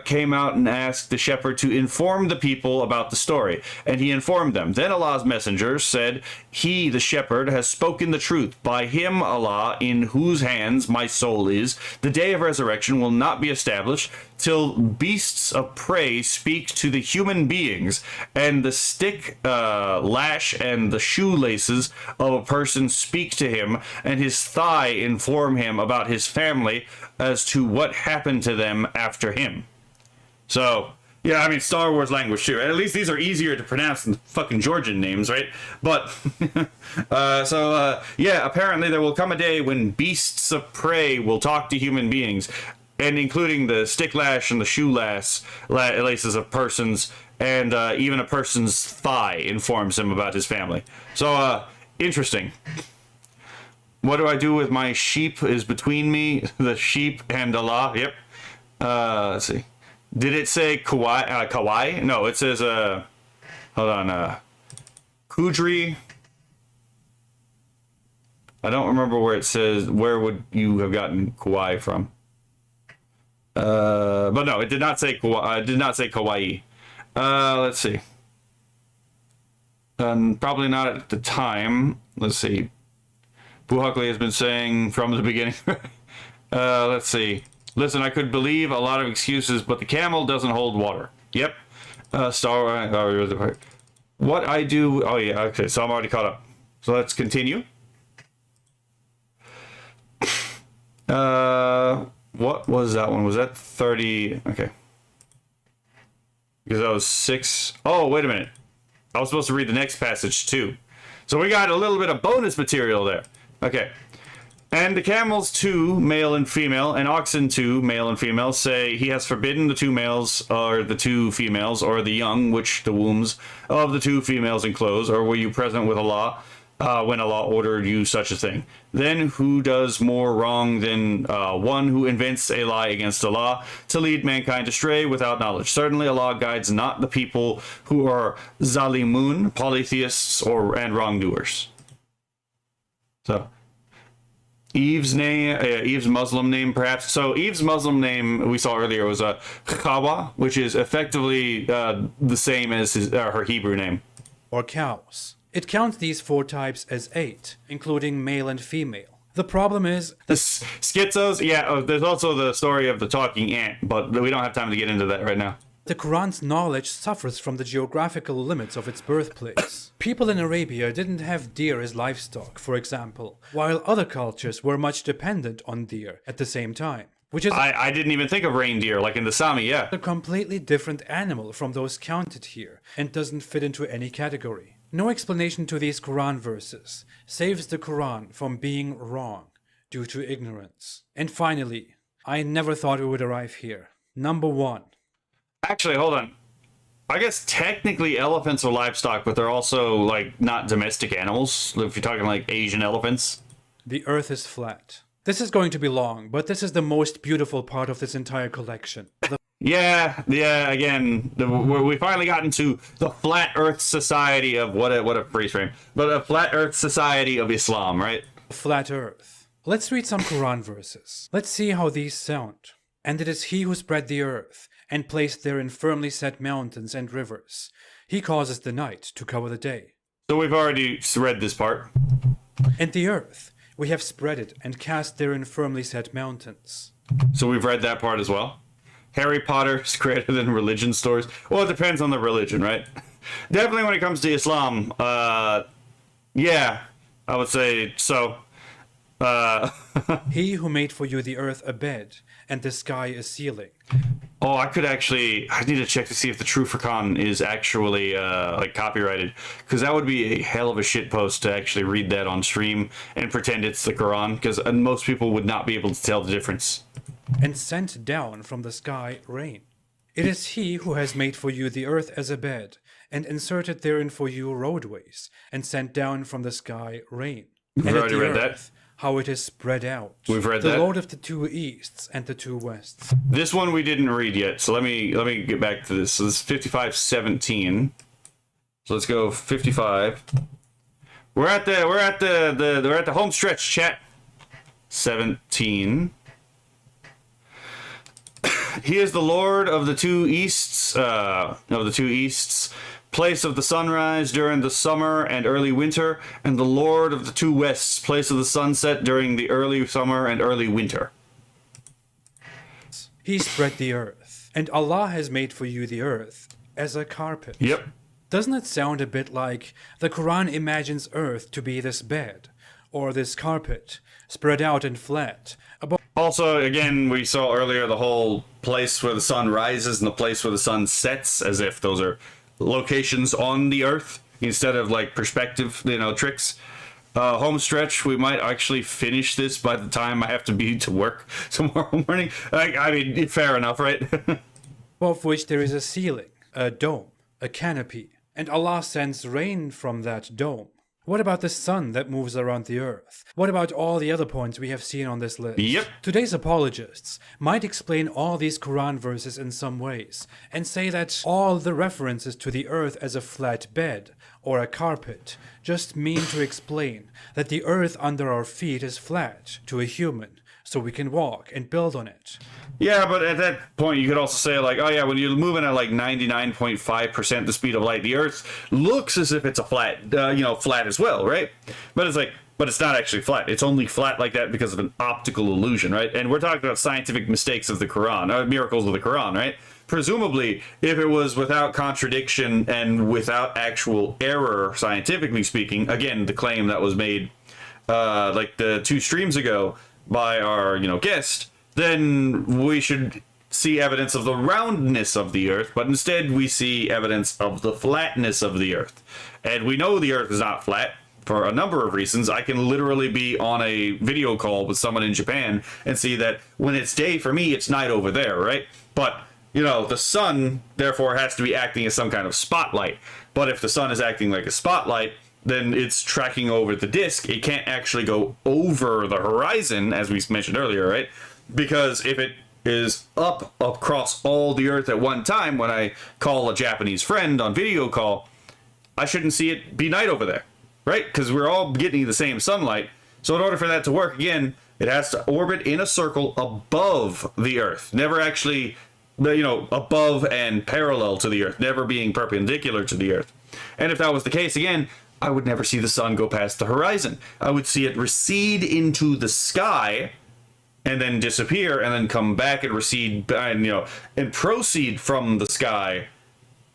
Speaker 2: came out and asked the shepherd to inform the people about the story, and he informed them. Then Allah's messenger said, he, the shepherd, has spoken the truth. By him, Allah, in whose hands my soul is, the day of resurrection will not be established till beasts of prey speak to the human beings, and the stick lash and the shoelaces of a person speak to him, and his thigh inform him about his family as to what happened to them after him. So, yeah, I mean, Star Wars language too. At least these are easier to pronounce than fucking Georgian names, right? But, yeah, apparently there will come a day when beasts of prey will talk to human beings, and including the stick lash and the shoe laces of persons, and even a person's thigh informs him about his family. So, interesting. What do I do with my sheep is between me, the sheep and Allah? Yep. Let's see. Did it say Kawai? No, it says, hold on, Kudri. I don't remember where it says, where would you have gotten Kawai from? But no, it did not say Kawai. Did not say Kawaii. Let's see. Probably not at the time. Let's see. Buhakli has been saying from the beginning. Let's see. Listen, I could believe a lot of excuses, but the camel doesn't hold water. Yep. What I do... Oh, yeah. Okay, so I'm already caught up. So let's continue. What was that one? Was that 30? Okay. Because that was 6. Oh, wait a minute. I was supposed to read the next passage, too. So we got a little bit of bonus material there. Okay. And the camels, too, male and female, and oxen, too, male and female, say he has forbidden the two males, or the two females, or the young, which the wombs of the two females enclose, or were you present with Allah when Allah ordered you such a thing? Then who does more wrong than one who invents a lie against Allah to lead mankind astray without knowledge? Certainly Allah guides not the people who are zalimun, polytheists, and wrongdoers. So... Eve's name, Eve's Muslim name, perhaps. So Eve's Muslim name we saw earlier was Chawa, which is effectively the same as her Hebrew name.
Speaker 3: Or cows. It counts these 4 types as 8, including male and female. The problem is...
Speaker 2: The schizos, yeah, there's also the story of the talking ant, but we don't have time to get into that right now.
Speaker 3: The Quran's knowledge suffers from the geographical limits of its birthplace. People in Arabia didn't have deer as livestock, for example, while other cultures were much dependent on deer at the same time. Which is
Speaker 2: I didn't even think of reindeer, like in the Sami, yeah.
Speaker 3: a completely different animal from those counted here, and doesn't fit into any category. No explanation to these Quran verses saves the Quran from being wrong due to ignorance. And finally, I never thought we would arrive here. Number 1.
Speaker 2: Actually, hold on. I guess technically elephants are livestock, but they're also, like, not domestic animals, if you're talking, like, Asian elephants.
Speaker 3: The earth is flat. This is going to be long, but this is the most beautiful part of this entire collection.
Speaker 2: Yeah, again, we finally got into the Flat Earth Society of, what a freeze frame, but a Flat Earth Society of Islam, right?
Speaker 3: Flat earth. Let's read some Quran verses. Let's see how these sound. And it is he who spread the earth, and placed therein firmly set mountains and rivers. He causes the night to cover the day.
Speaker 2: So we've already read this part.
Speaker 3: And the earth, we have spread it, and cast therein firmly set mountains.
Speaker 2: So we've read that part as well. Harry Potter is greater than religion stories. Well, it depends on the religion, right? Definitely when it comes to Islam, yeah, I would say so.
Speaker 3: He who made for you the earth a bed, and the sky a ceiling.
Speaker 2: Oh, I need to check to see if the True Furqan is actually, like, copyrighted. Because that would be a hell of a shitpost to actually read that on stream and pretend it's the Quran, because most people would not be able to tell the difference.
Speaker 3: And sent down from the sky rain. It is he who has made for you the earth as a bed, and inserted therein for you roadways, and sent down from the sky rain.
Speaker 2: We've
Speaker 3: and
Speaker 2: already read
Speaker 3: that. How it is spread out.
Speaker 2: We've read
Speaker 3: the
Speaker 2: that.
Speaker 3: The Lord of the 2 easts and the 2 wests.
Speaker 2: This one we didn't read yet, so let me get back to this. So this is 55:17. So let's go 55. We're at the home stretch, chat. 17. He is the Lord of the 2 easts, place of the sunrise during the summer and early winter, and the Lord of the 2 wests, place of the sunset during the early summer and early winter.
Speaker 3: He spread the earth, and Allah has made for you the earth as a carpet.
Speaker 2: Yep.
Speaker 3: Doesn't it sound a bit like the Quran imagines earth to be this bed, or this carpet, spread out and flat?
Speaker 2: Also, again, we saw earlier the whole place where the sun rises and the place where the sun sets, as if those are locations on the earth instead of, like, perspective, tricks. Home stretch, we might actually finish this by the time I have to be to work tomorrow morning. I mean, fair enough, right?
Speaker 3: Above which there is a ceiling, a dome, a canopy, and Allah sends rain from that dome. What about the sun that moves around the earth? What about all the other points we have seen on this list?
Speaker 2: Yep.
Speaker 3: Today's apologists might explain all these Quran verses in some ways and say that all the references to the earth as a flat bed or a carpet just mean to explain that the earth under our feet is flat to a human, so we can walk and build on it.
Speaker 2: Yeah, but at that point, you could also say, like, oh yeah, when you're moving at like 99.5% the speed of light, the Earth looks as if it's a flat, flat as well, right? But it's not actually flat. It's only flat like that because of an optical illusion, right? And we're talking about scientific mistakes of the Quran, or miracles of the Quran, right? Presumably, if it was without contradiction and without actual error, scientifically speaking, again, the claim that was made, like the 2 streams ago by our, guest, then we should see evidence of the roundness of the earth, but instead we see evidence of the flatness of the earth. And we know the earth is not flat for a number of reasons. I can literally be on a video call with someone in Japan and see that when it's day for me, it's night over there, right? But, the sun, therefore, has to be acting as some kind of spotlight. But if the sun is acting like a spotlight, then it's tracking over the disk. It can't actually go over the horizon, as we mentioned earlier, right? Because if it is up across all the earth at one time, when I call a Japanese friend on video call, I shouldn't see it be night over there, right? Because we're all getting the same sunlight. So in order for that to work, again, it has to orbit in a circle above the Earth, never actually, above and parallel to the Earth, never being perpendicular to the Earth. And if that was the case, again, I would never see the sun go past the horizon. I would see it recede into the sky and then disappear and then come back and recede and proceed from the sky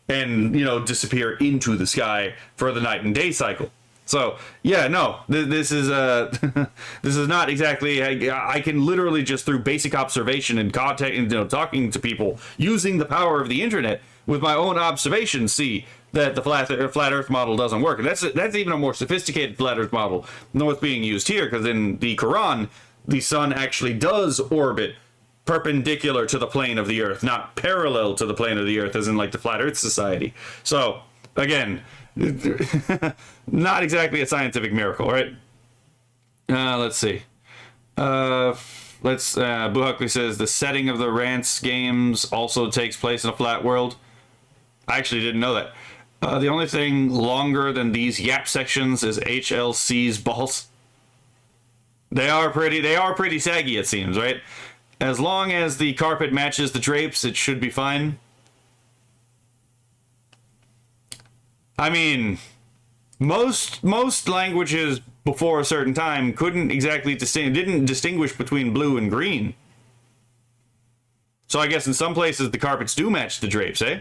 Speaker 2: and, disappear into the sky for the night and day cycle. So yeah, no, this is this is not exactly. I can literally just through basic observation and contact, talking to people using the power of the internet with my own observation, see that the flat Earth model doesn't work, and that's even a more sophisticated flat Earth model than what's being used here, because in the Quran, the sun actually does orbit perpendicular to the plane of the Earth, not parallel to the plane of the Earth, as in like the Flat Earth Society. So again, not exactly a scientific miracle, right? Let's see. Buhuckley says the setting of the Rance games also takes place in a flat world. I actually didn't know that. The only thing longer than these yap sections is HLC's balls. They are pretty saggy, it seems, right? As long as the carpet matches the drapes, it should be fine. I mean, most languages before a certain time couldn't exactly didn't distinguish between blue and green. So I guess in some places the carpets do match the drapes, eh?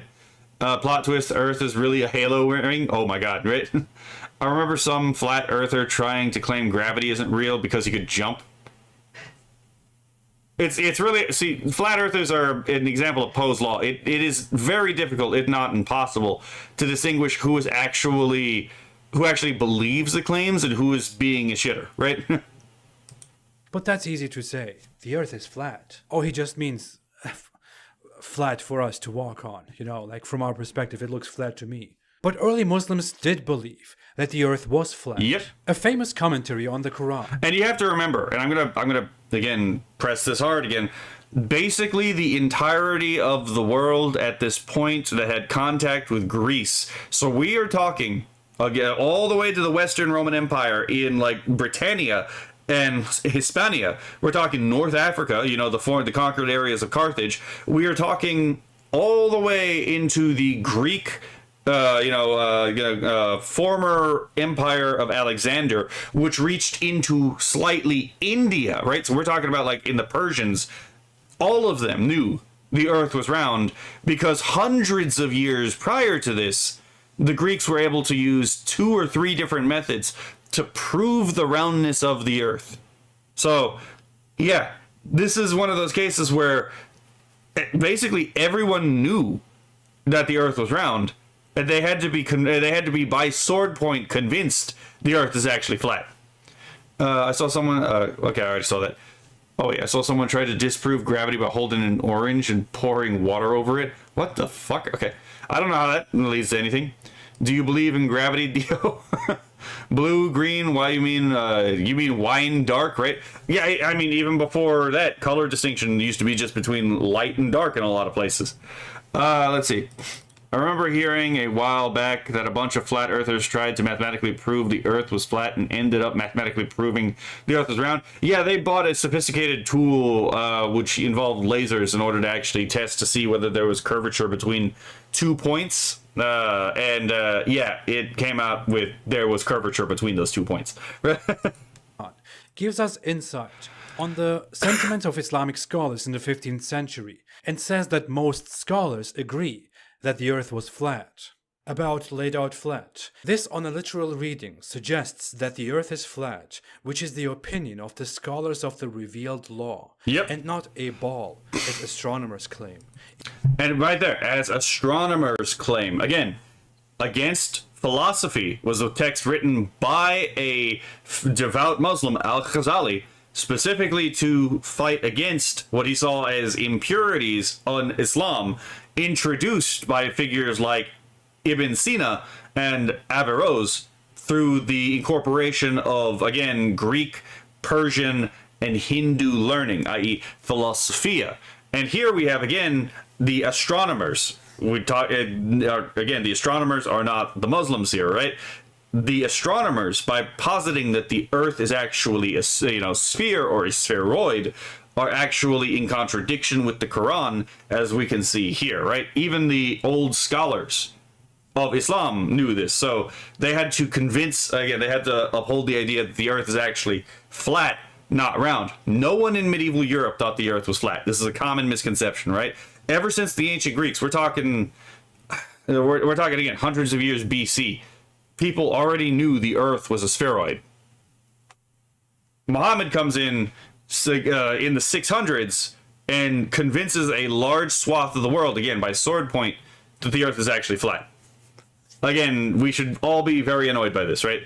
Speaker 2: Plot twist, Earth is really a halo ring. Oh my god, right? I remember some flat earther trying to claim gravity isn't real because he could jump. It's really, see, flat earthers are an example of Poe's law. It is very difficult, if not impossible, to distinguish who actually believes the claims and who is being a shitter, right?
Speaker 3: But that's easy to say. The Earth is flat. Oh, he just means flat for us to walk on. Like from our perspective, it looks flat to me. But early Muslims did believe that the Earth was flat.
Speaker 2: Yep.
Speaker 3: A famous commentary on the Quran.
Speaker 2: And you have to remember, and I'm gonna again press this hard again. Basically, the entirety of the world at this point that had contact with Greece. So we are talking again all the way to the Western Roman Empire in like Britannia and Hispania. We're talking North Africa, the conquered areas of Carthage. We are talking all the way into the Greek, former empire of Alexander, which reached into slightly India, right? So we're talking about like in the Persians, all of them knew the Earth was round because hundreds of years prior to this, the Greeks were able to use 2 or 3 different methods to prove the roundness of the Earth. So, yeah, this is one of those cases where basically everyone knew that the Earth was round, and they had to be by sword point convinced the Earth is actually flat. I saw someone. Okay, I already saw that. Oh yeah, I saw someone try to disprove gravity by holding an orange and pouring water over it. What the fuck? Okay, I don't know how that leads to anything. Do you believe in gravity, Dio? Blue, green, why you mean wine dark, right? Yeah, I mean, even before that, color distinction used to be just between light and dark in a lot of places. Let's see. I remember hearing a while back that a bunch of flat earthers tried to mathematically prove the Earth was flat and ended up mathematically proving the Earth was round. Yeah, they bought a sophisticated tool which involved lasers in order to actually test to see whether there was curvature between 2 points. Yeah, it came out with there was curvature between those 2 points.
Speaker 3: Gives us insight on the sentiments of Islamic scholars in the 15th century and says that most scholars agree that the Earth was flat. About laid out flat. This on a literal reading suggests that the Earth is flat, which is the opinion of the scholars of the revealed law,
Speaker 2: yep,
Speaker 3: and not a ball, as astronomers claim.
Speaker 2: And right there, as astronomers claim, again, against philosophy was a text written by a devout Muslim, Al-Ghazali, specifically to fight against what he saw as impurities on Islam, introduced by figures like Ibn Sina and Averroes through the incorporation of, again, Greek, Persian, and Hindu learning, i.e. philosophia. And here we have, again, the astronomers. We talk again, the astronomers are not the Muslims here, right? the astronomers, by positing that the Earth is actually a sphere or a spheroid, are actually in contradiction with the Quran, as we can see here, right? Even the old scholars of Islam knew this, so they had to they had to uphold the idea that the Earth is actually flat, not round. No one in medieval Europe thought the Earth was flat. This is a common misconception, right? Ever since the ancient Greeks, we're talking again hundreds of years BC, people already knew the Earth was a spheroid. Muhammad comes in the 600s and convinces a large swath of the world, again by sword point, that the Earth is actually flat. Again, we should all be very annoyed by this, right?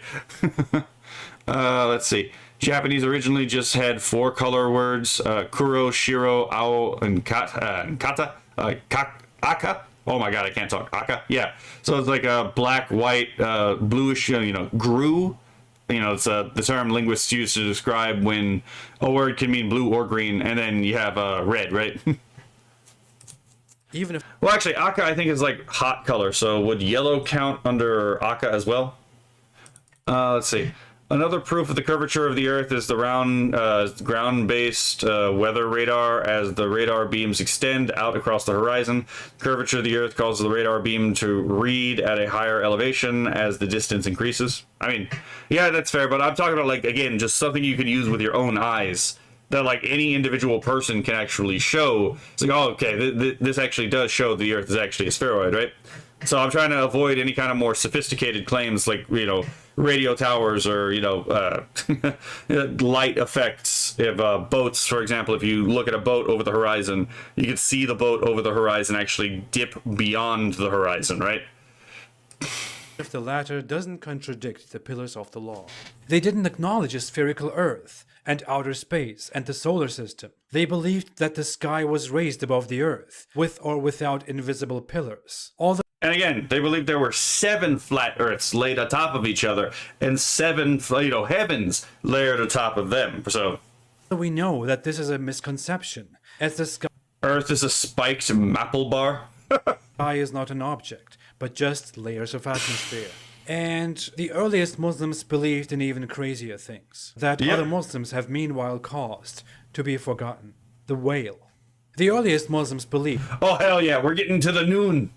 Speaker 2: Let's see. Japanese originally just had 4 color words: kuro, shiro, ao, and kata. Aka. Oh my god, I can't talk. Aka. Yeah. So it's like a black, white, bluish, gru. It's the term linguists use to describe when a word can mean blue or green, and then you have red, right?
Speaker 3: Even if...
Speaker 2: Well, actually, Aka I think is like hot color, so would yellow count under Aka as well? Let's see. Another proof of the curvature of the Earth is the ground-based weather radar. As the radar beams extend out across the horizon, the curvature of the Earth causes the radar beam to read at a higher elevation as the distance increases. I mean, yeah, that's fair, but I'm talking about, like, again, just something you can use with your own eyes that, like, any individual person can actually show. It's like, oh, okay, this actually does show the Earth is actually a spheroid, right? So I'm trying to avoid any kind of more sophisticated claims like, radio towers or, light effects. If boats, for example, if you look at a boat over the horizon, you can see the boat over the horizon actually dip beyond the horizon, right?
Speaker 3: If the latter doesn't contradict the pillars of the law. They didn't acknowledge a spherical Earth and outer space and the solar system. They believed that the sky was raised above the Earth, with or without invisible pillars.
Speaker 2: And again, they believed there were 7 flat Earths laid atop of each other, and 7, heavens layered atop of them. So
Speaker 3: we know that this is a misconception, as the sky
Speaker 2: Earth is a spiked maple bar.
Speaker 3: is not an object, but just layers of atmosphere. And the earliest Muslims believed in even crazier things, that other Muslims have meanwhile caused to be forgotten. The whale. The earliest Muslims believed...
Speaker 2: Oh, hell yeah, we're getting to the noon.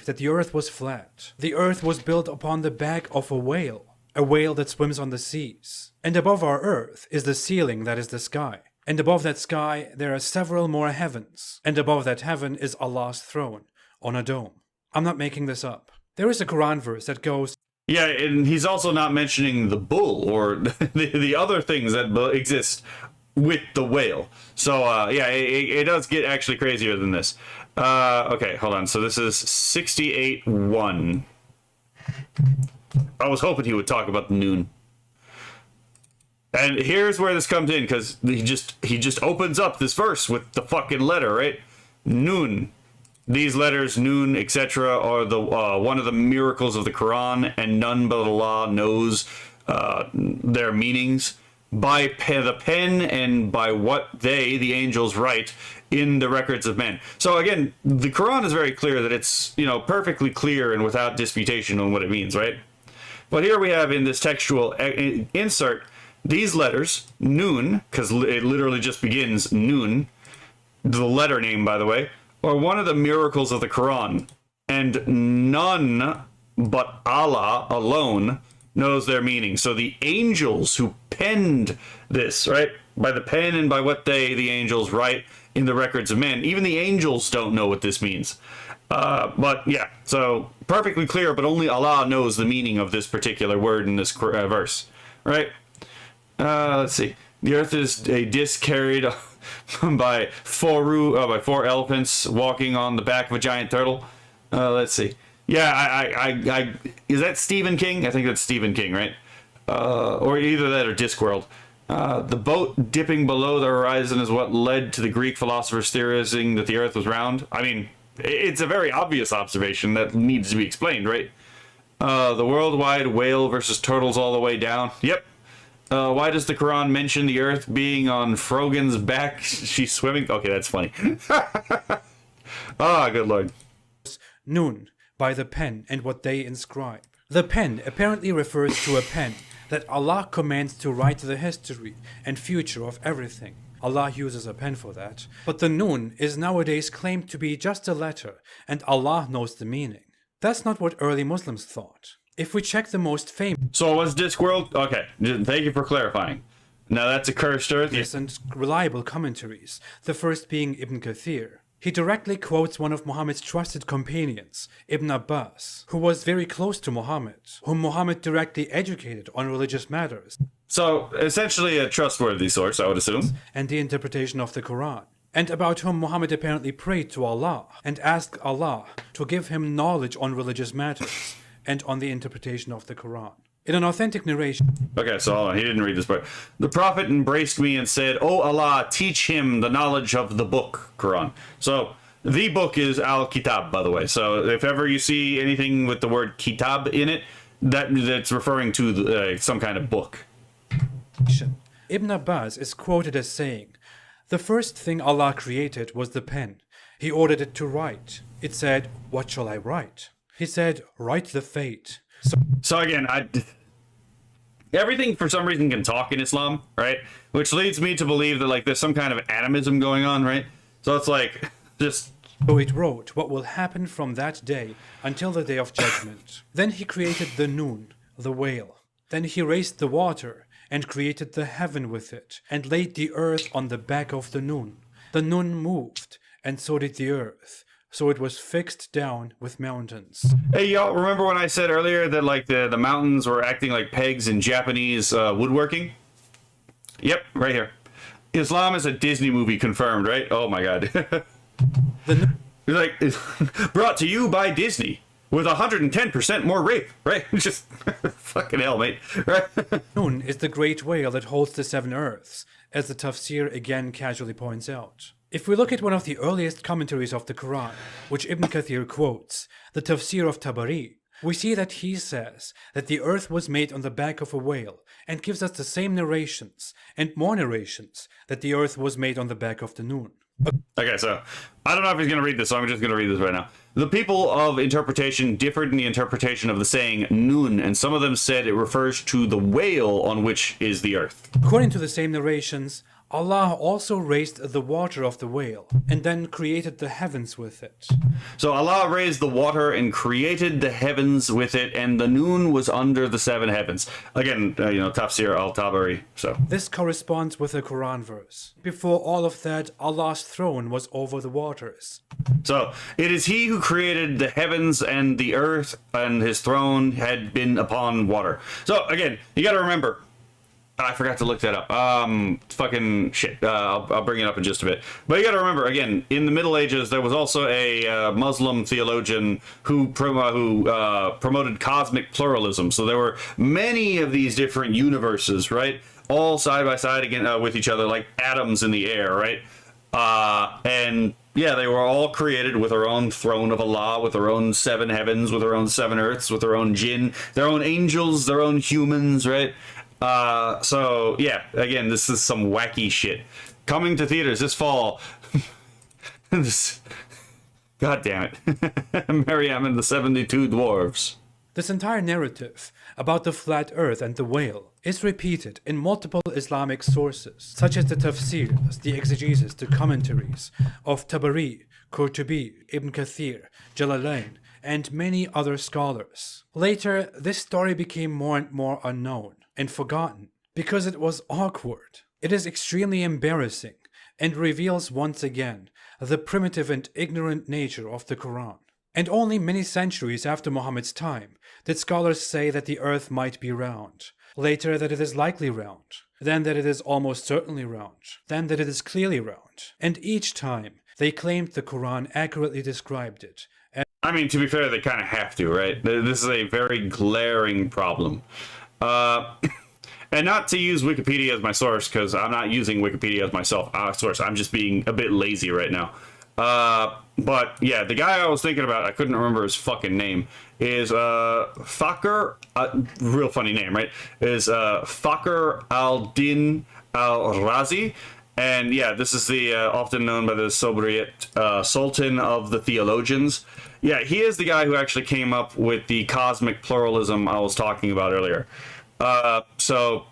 Speaker 3: ...that the Earth was flat. The Earth was built upon the back of a whale that swims on the seas. And above our Earth is the ceiling that is the sky. And above that sky there are several more heavens. And above that heaven is Allah's throne on a dome. I'm not making this up. There is a Quran verse that goes...
Speaker 2: Yeah, and he's also not mentioning the bull or the other things that exist with the whale. So, it does get actually crazier than this. Okay, hold on. So this is 68-1. I was hoping he would talk about the noon. And here's where this comes in, because he just opens up this verse with the fucking letter, right? Noon. These letters, noon, etc., are the one of the miracles of the Quran, and none but Allah knows their meanings. By the pen and by what they, the angels, write in the records of men. So again, the Quran is very clear that it's, perfectly clear and without disputation on what it means, right? But here we have in this textual insert, these letters, noon, because it literally just begins noon, the letter name, by the way, are one of the miracles of the Quran. And none but Allah alone knows their meaning. So the angels who penned this, right? By the pen and by what the angels write in the records of men, even the angels don't know what this means. But yeah, so perfectly clear, but only Allah knows the meaning of this particular word in this verse, right? Let's see. The earth is a disc carried by 4 elephants walking on the back of a giant turtle. Let's see. Yeah, I is that Stephen King? I think that's Stephen King, right? Or either that or Discworld. The boat dipping below the horizon is what led to the Greek philosophers theorizing that the earth was round. I mean, it's a very obvious observation that needs to be explained, right? The worldwide whale versus turtles all the way down. Yep. Why does the Quran mention the earth being on Frogan's back? She's swimming? Okay, that's funny. Ah, good lord.
Speaker 3: Noon, by the pen and what they inscribe. The pen apparently refers to a pen that Allah commands to write the history and future of everything. Allah uses a pen for that. But the Nun is nowadays claimed to be just a letter, and Allah knows the meaning. That's not what early Muslims thought. If we check the most famous
Speaker 2: So was Discworld? Okay, thank you for clarifying. Now that's a cursed earth.
Speaker 3: and reliable commentaries, the first being Ibn Kathir. He directly quotes one of Muhammad's trusted companions, Ibn Abbas, who was very close to Muhammad, whom Muhammad directly educated on religious matters,
Speaker 2: So essentially a trustworthy source, I would assume.
Speaker 3: and the interpretation of the Quran, and about whom Muhammad apparently prayed to Allah and asked Allah to give him knowledge on religious matters and on the interpretation of the Quran. In an authentic narration,
Speaker 2: Okay, so hold on, he didn't read this part. The Prophet embraced me and said, "O Allah, teach him the knowledge of the book, Quran." So the book is Al-Kitab, by the way. So if ever you see anything with the word Kitab in it, that's referring to some kind of book.
Speaker 3: Ibn Abbas is quoted as saying, "The first thing Allah created was the pen. He ordered it to write. It said, 'What shall I write?' He said, 'Write the fate.'
Speaker 2: So again, everything for some reason can talk in Islam, right? Which leads me to believe that like there's some kind of animism going on, right? So it's like just
Speaker 3: So it wrote what will happen from that day until the day of judgment. Then he created the Nun, the whale. Then he raised the water and created the heaven with it and laid the earth on the back of the Nun. The Nun moved, and so did the earth. So it was fixed down with mountains."
Speaker 2: Hey, y'all, remember when I said earlier that like the mountains were acting like pegs in Japanese woodworking? Yep, right here. Islam is a Disney movie confirmed, right? Oh my god.
Speaker 3: The
Speaker 2: Like brought to you by Disney with 110% more rape, right? Just fucking hell, mate. Right?
Speaker 3: Nun is the great whale that holds the seven earths, as the tafsir again casually points out. If we look at one of the earliest commentaries of the Quran, which Ibn Kathir quotes, the tafsir of Tabari, we see that he says that the earth was made on the back of a whale, and gives us the same narrations, and more narrations, that the earth was made on the back of the Nun.
Speaker 2: Okay, so I don't know if he's going to read this, so I'm just going to read this right now. The people of interpretation differed in the interpretation of the saying Nun, and some of them said it refers to the whale on which is the earth.
Speaker 3: According to the same narrations, Allah also raised the water of the whale, and then created the heavens with it.
Speaker 2: So Allah raised the water and created the heavens with it, and the Nun was under the seven heavens. Again, Tafsir al-Tabari. So
Speaker 3: This corresponds with a Quran verse. Before all of that, Allah's throne was over the waters.
Speaker 2: So it is he who created the heavens and the earth, and his throne had been upon water. So again, you got to remember, I forgot to look that up. Fucking shit. I'll bring it up in just a bit. But you got to remember, again, in the Middle Ages, there was also a Muslim theologian who promoted cosmic pluralism. So there were many of these different universes, right? All side by side again with each other, like atoms in the air, right? And yeah, they were all created with their own throne of Allah, with their own seven heavens, with their own seven earths, with their own jinn, their own angels, their own humans, right? So yeah, again, this is some wacky shit coming to theaters this fall. God damn it. Maryam and the 72 Dwarves.
Speaker 3: This entire narrative about the flat earth and the whale is repeated in multiple Islamic sources, such as the tafsirs, the exegesis, the commentaries of Tabari, Qurtubi, Ibn Kathir, Jalalain, and many other scholars. Later, this story became more and more unknown and forgotten because it was awkward. It is extremely embarrassing and reveals once again the primitive and ignorant nature of the Quran. And only many centuries after Muhammad's time did scholars say that the earth might be round, later that it is likely round, then that it is almost certainly round, then that it is clearly round, and each time they claimed the Quran accurately described it.
Speaker 2: I mean, to be fair, they kind of have to, right? This is a very glaring problem. And not to use Wikipedia as my source, because I'm not using Wikipedia as my source. I'm just being a bit lazy right now. But yeah, the guy I was thinking about, I couldn't remember his fucking name, is Fakhr, real funny name, right? Is Fakhr al-Din al-Razi. And yeah, this is the often known by the Sobriet Sultan of the Theologians. Yeah, he is the guy who actually came up with the cosmic pluralism I was talking about earlier. So,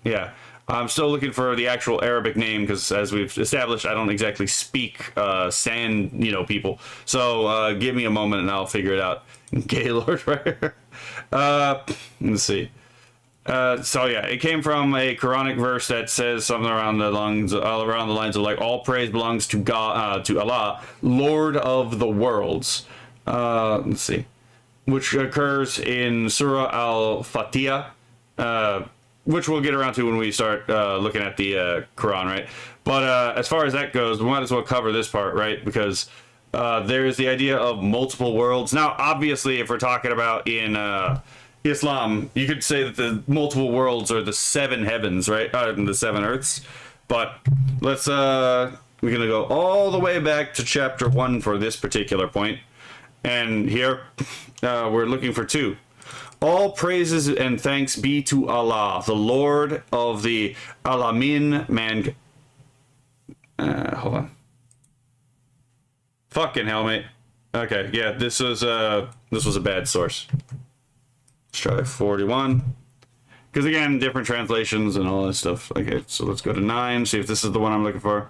Speaker 2: yeah, I'm still looking for the actual Arabic name because, as we've established, I don't exactly speak Sand, people. So give me a moment and I'll figure it out. Gaylord, right here. Let's see. So yeah, it came from a Quranic verse that says something around the lines of like all praise belongs to God, to Allah, Lord of the worlds. Let's see, which occurs in Surah Al-Fatiha, which we'll get around to when we start looking at the Quran, right? But as far as that goes, we might as well cover this part, right? Because there's the idea of multiple worlds. Now, obviously, if we're talking about in Islam, you could say that the multiple worlds are the 7 heavens, right? The 7 earths. But let's we're gonna go all the way back to chapter 1 for this particular point. And here we're looking for 2. All praises and thanks be to Allah, the Lord of the Alamin man. Hold on. Fucking hell, mate. Okay, yeah, this was a bad source. Let's try 41. Because again, different translations and all that stuff. Okay, so let's go to 9, see if this is the one I'm looking for.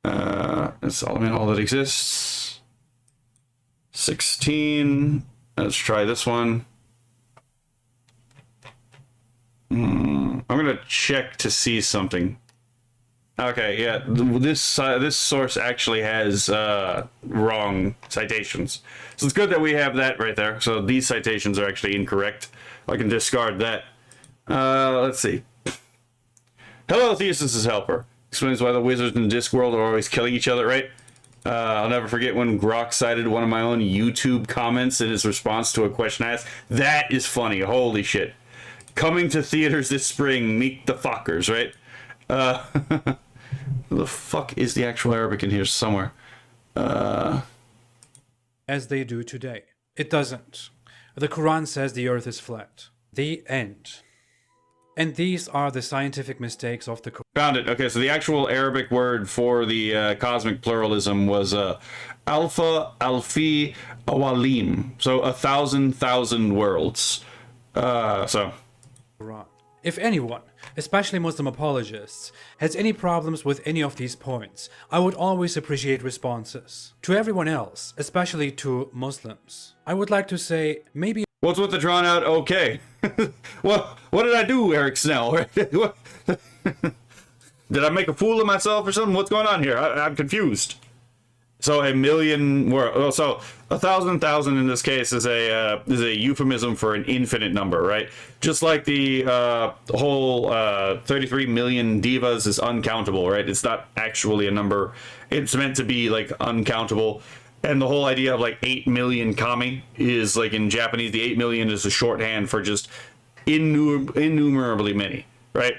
Speaker 2: It's all that exists. 16. Let's try this one. I'm gonna check to see something. Okay, yeah, this source actually has wrong citations. So it's good that we have that right there. So these citations are actually incorrect. I can discard that. Let's see. Hello, Theseus' helper. Explains why the wizards in the Discworld are always killing each other, right? I'll never forget when Grok cited one of my own YouTube comments in his response to a question I asked. That is funny. Holy shit. Coming to theaters this spring, meet the fuckers, right? The fuck is the actual Arabic in here somewhere?
Speaker 3: As they do today. It doesn't. The Quran says the earth is flat. The end. And these are the scientific mistakes of the Quran.
Speaker 2: Found it. Okay, so the actual Arabic word for the cosmic pluralism was alpha, alfi, awalim. So 1,000 worlds. So.
Speaker 3: Quran. If anyone, especially Muslim apologists, has any problems with any of these points, I would always appreciate responses. To everyone else, especially to Muslims, I would like to say, maybe...
Speaker 2: What's with the drawn out okay? What did I do, Eric Snell? Did I make a fool of myself or something? What's going on here? I'm confused. So a million worlds. So 1,000 in this case is a euphemism for an infinite number, right? Just like the whole 33 million divas is uncountable, right? It's not actually a number. It's meant to be like uncountable. And the whole idea of like 8 million kami is like in Japanese, the 8 million is a shorthand for just innumerably many, right?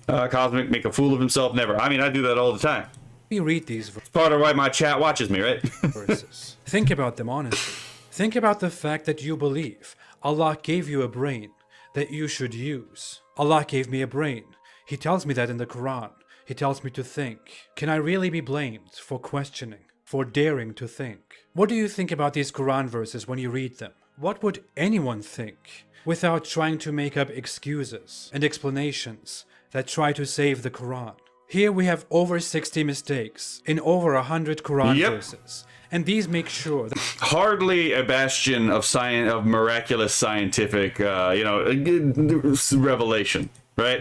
Speaker 2: Cosmic make a fool of himself, never. I mean, I do that all the time.
Speaker 3: we read these
Speaker 2: It's part of why my chat watches me, right?
Speaker 3: verses. Think about them honestly. Think about the fact that you believe Allah gave you a brain that you should use. Allah gave me a brain. He tells me that in the Quran. He tells me to think. Can I really be blamed for questioning, for daring to think? What do you think about these Quran verses when you read them? What would anyone think without trying to make up excuses and explanations that try to save the Quran? Here we have over 60 mistakes in over 100 Quran verses, and these make sure that
Speaker 2: hardly a bastion of science, of miraculous scientific, revelation, right?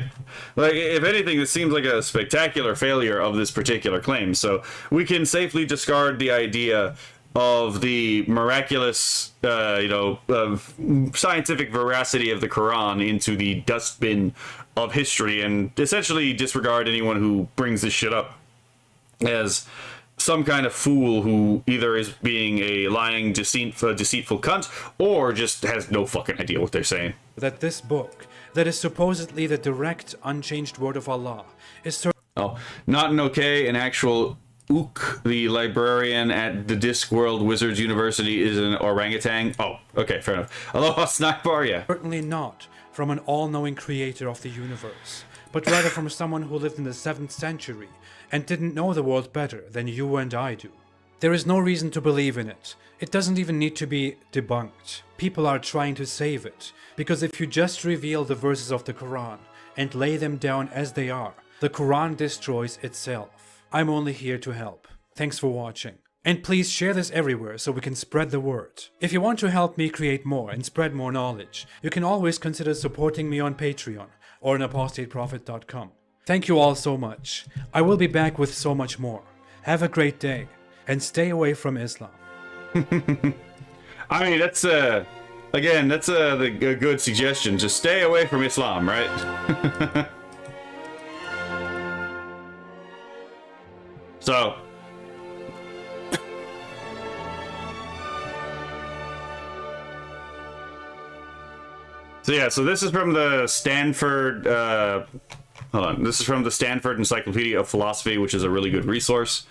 Speaker 2: Like, if anything, this seems like a spectacular failure of this particular claim. So we can safely discard the idea of the miraculous, scientific veracity of the Quran into the dustbin of history, and essentially disregard anyone who brings this shit up as some kind of fool who either is being a lying, deceitful cunt, or just has no fucking idea what they're saying.
Speaker 3: that this book, that is supposedly the direct, unchanged word of Allah, is
Speaker 2: Not an okay, an actual Ook, the librarian at the Discworld Wizards University, is an orangutan. Oh, okay, fair enough. Aloha, Snackbar, yeah.
Speaker 3: certainly not from an all-knowing creator of the universe, but rather from someone who lived in the 7th century and didn't know the world better than you and I do. There is no reason to believe in it. It doesn't even need to be debunked. People are trying to save it, because if you just reveal the verses of the Quran and lay them down as they are, the Quran destroys itself. I'm only here to help. Thanks for watching. And please share this everywhere so we can spread the word. If you want to help me create more and spread more knowledge, you can always consider supporting me on Patreon or on apostateprophet.com. Thank you all so much. I will be back with so much more. Have a great day, and stay away from Islam.
Speaker 2: I mean, that's again, that's a good suggestion. Just stay away from Islam, right? So yeah, so this is from the Stanford, hold on, this is from the Stanford Encyclopedia of Philosophy, which is a really good resource.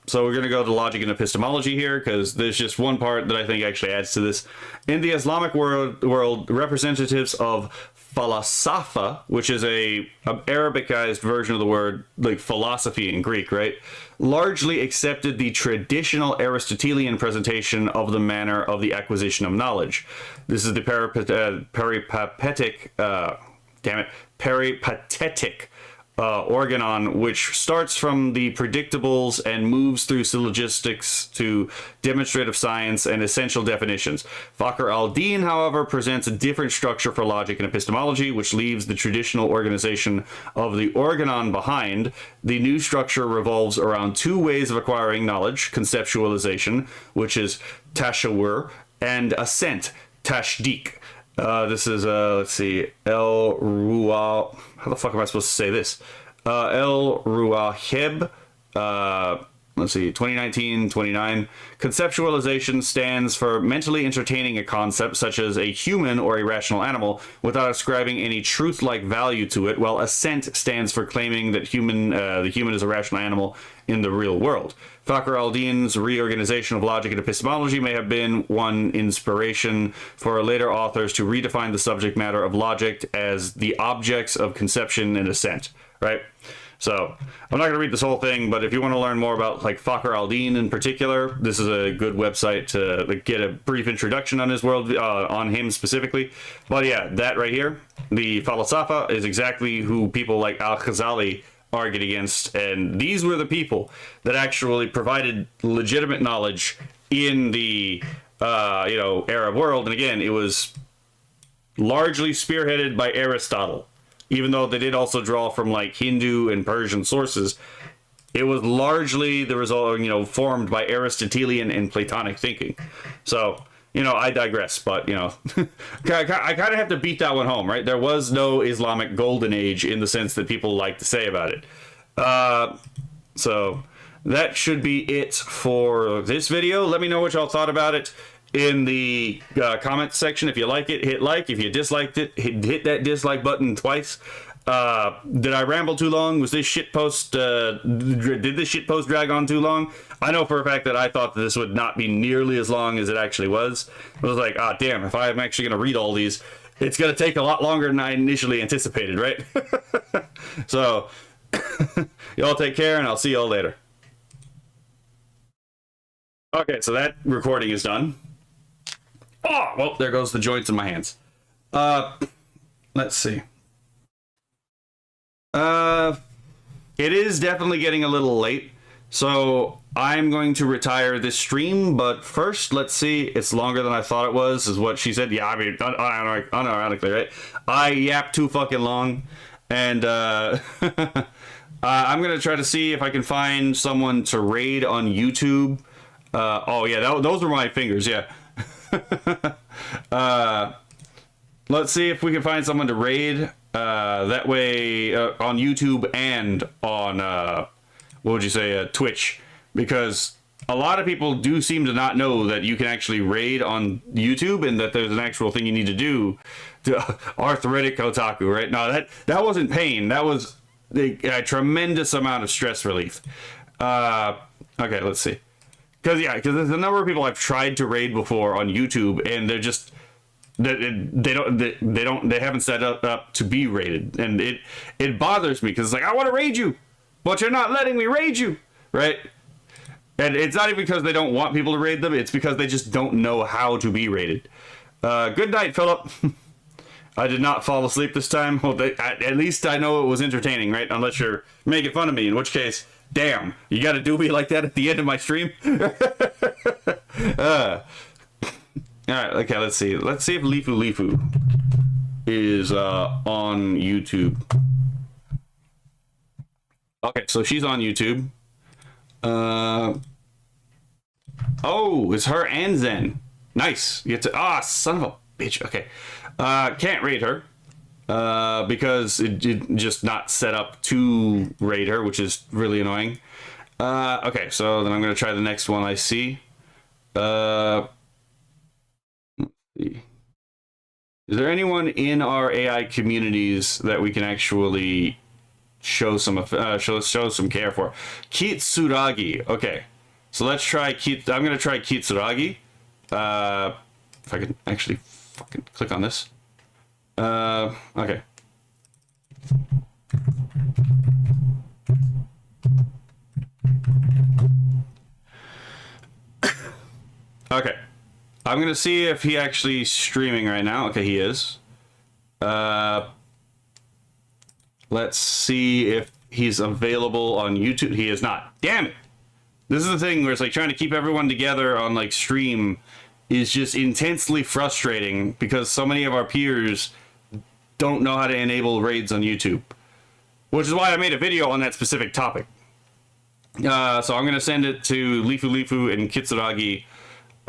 Speaker 2: So we're going to go to logic and epistemology here, because there's just one part that I think actually adds to this. In the Islamic world, representatives of falsafa, which is a Arabicized version of the word, like philosophy in Greek, right, largely accepted the traditional Aristotelian presentation of the manner of the acquisition of knowledge. This is the peripatetic organon, which starts from the predictables and moves through syllogistics to demonstrative science and essential definitions. Fakhr al-Din, however, presents a different structure for logic and epistemology, which leaves the traditional organization of the organon behind. The new structure revolves around two ways of acquiring knowledge: conceptualization, which is tashawwur, and assent, tashdik. This is, let's see, El Ruah, how the fuck am I supposed to say this? El Ruahib, let's see, 2019-29. Conceptualization stands for mentally entertaining a concept such as a human or a rational animal without ascribing any truth-like value to it, while assent stands for claiming that the human is a rational animal in the real world. Fakhr al-Din's reorganization of logic and epistemology may have been one inspiration for later authors to redefine the subject matter of logic as the objects of conception and assent, right? So I'm not going to read this whole thing, but if you want to learn more about like Fakhr al-Din in particular, this is a good website to like, get a brief introduction on his world, on him specifically. But yeah, that right here, the falsafa, is exactly who people like al-Ghazali argued against, and these were the people that actually provided legitimate knowledge in the Arab world. And again, it was largely spearheaded by Aristotle, even though they did also draw from like Hindu and Persian sources. It was largely the result, formed by Aristotelian and Platonic thinking. So I digress, but, I kind of have to beat that one home, right? There was no Islamic golden age in the sense that people like to say about it. So that should be it for this video. Let me know what y'all thought about it in the comments section. If you like it, hit like. If you disliked it, hit that dislike button twice. Did I ramble too long? Was this shitpost, did this shitpost drag on too long? I know for a fact that I thought that this would not be nearly as long as it actually was. I was like, damn, if I'm actually going to read all these, it's going to take a lot longer than I initially anticipated, right? So, y'all take care, and I'll see y'all later. Okay, so that recording is done. Oh, well, there goes the joints in my hands. Let's see. It is definitely getting a little late, so I'm going to retire this stream, but first, let's see. It's longer than I thought it was, is what she said. Yeah, I mean, unironically, right? I yapped too fucking long, and, I'm gonna try to see if I can find someone to raid on YouTube. Oh yeah, those were my fingers, yeah. Let's see if we can find someone to raid. That way, on YouTube and on, what would you say, Twitch. Because a lot of people do seem to not know that you can actually raid on YouTube and that there's an actual thing you need to do to arthritic otaku, right? No, that wasn't pain. That was a tremendous amount of stress relief. Okay, let's see. Because there's a number of people I've tried to raid before on YouTube, and They haven't set up to be raided, and it bothers me because it's like, I want to raid you, but you're not letting me raid you, right? And it's not even because they don't want people to raid them, it's because they just don't know how to be raided. Good night, Philip. I did not fall asleep this time. Well, at least I know it was entertaining, right? Unless you're making fun of me, in which case, damn, you got to do me like that at the end of my stream? Alright, okay, let's see. Let's see if Lifu is on YouTube. Okay, so she's on YouTube. Oh, it's her and Zen. Nice. You get to son of a bitch. Okay. Can't raid her. Because it just not set up to raid her, which is really annoying. Okay, so then I'm gonna try the next one I see. Let's see. Is there anyone in our AI communities that we can actually show some show some care for? Kitsuragi. Okay, so let's try I'm gonna try Kitsuragi. If I can actually fucking click on this. Okay. Okay. I'm gonna see if he actually streaming right now. Okay, he is. Let's see if he's available on YouTube. He is not. Damn it! This is the thing where it's like trying to keep everyone together on like stream is just intensely frustrating because so many of our peers don't know how to enable raids on YouTube, which is why I made a video on that specific topic. So I'm gonna send it to Lifu and Kitsuragi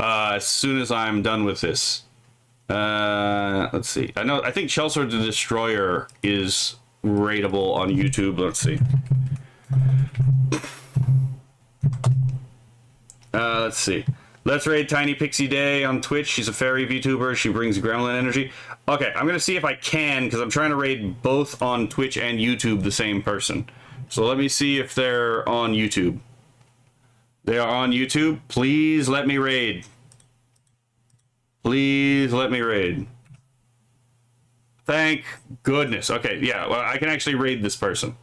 Speaker 2: as soon as I'm done with this. Let's see. I think Chelsea the Destroyer is raidable on YouTube. Let's see. Let's see. Let's raid Tiny Pixie Day on Twitch. She's a fairy VTuber. She brings gremlin energy. Okay, I'm gonna see if I can, because I'm trying to raid both on Twitch and YouTube the same person. So let me see if they're on YouTube. They are on YouTube. Please let me raid. Please let me raid. Thank goodness. Okay, yeah, well, I can actually raid this person.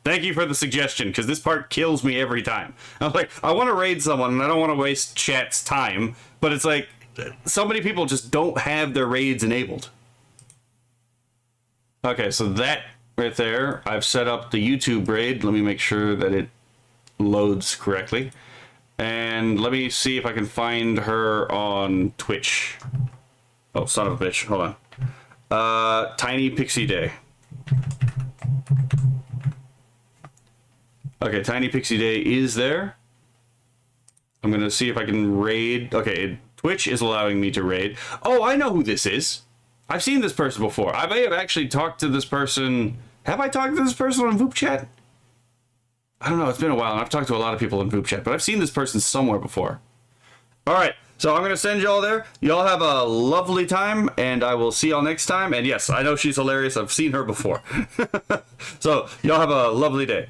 Speaker 2: Thank you for the suggestion, because this part kills me every time. I'm like, I want to raid someone, and I don't want to waste chat's time, but it's like, so many people just don't have their raids enabled. Okay, so that right there, I've set up the YouTube raid. Let me make sure that it loads correctly. And let me see if I can find her on Twitch. Oh, son of a bitch. Hold on. Tiny Pixie Day. Okay, Tiny Pixie Day is there. I'm gonna see if I can raid. Okay, Twitch is allowing me to raid. Oh, I know who this is. I've seen this person before. I may have actually talked to this person. Have I talked to this person on Voop Chat? I don't know. It's been a while, and I've talked to a lot of people on Voop Chat, but I've seen this person somewhere before. All right, so I'm gonna send y'all there. Y'all have a lovely time, and I will see y'all next time. And yes, I know she's hilarious. I've seen her before. So y'all have a lovely day.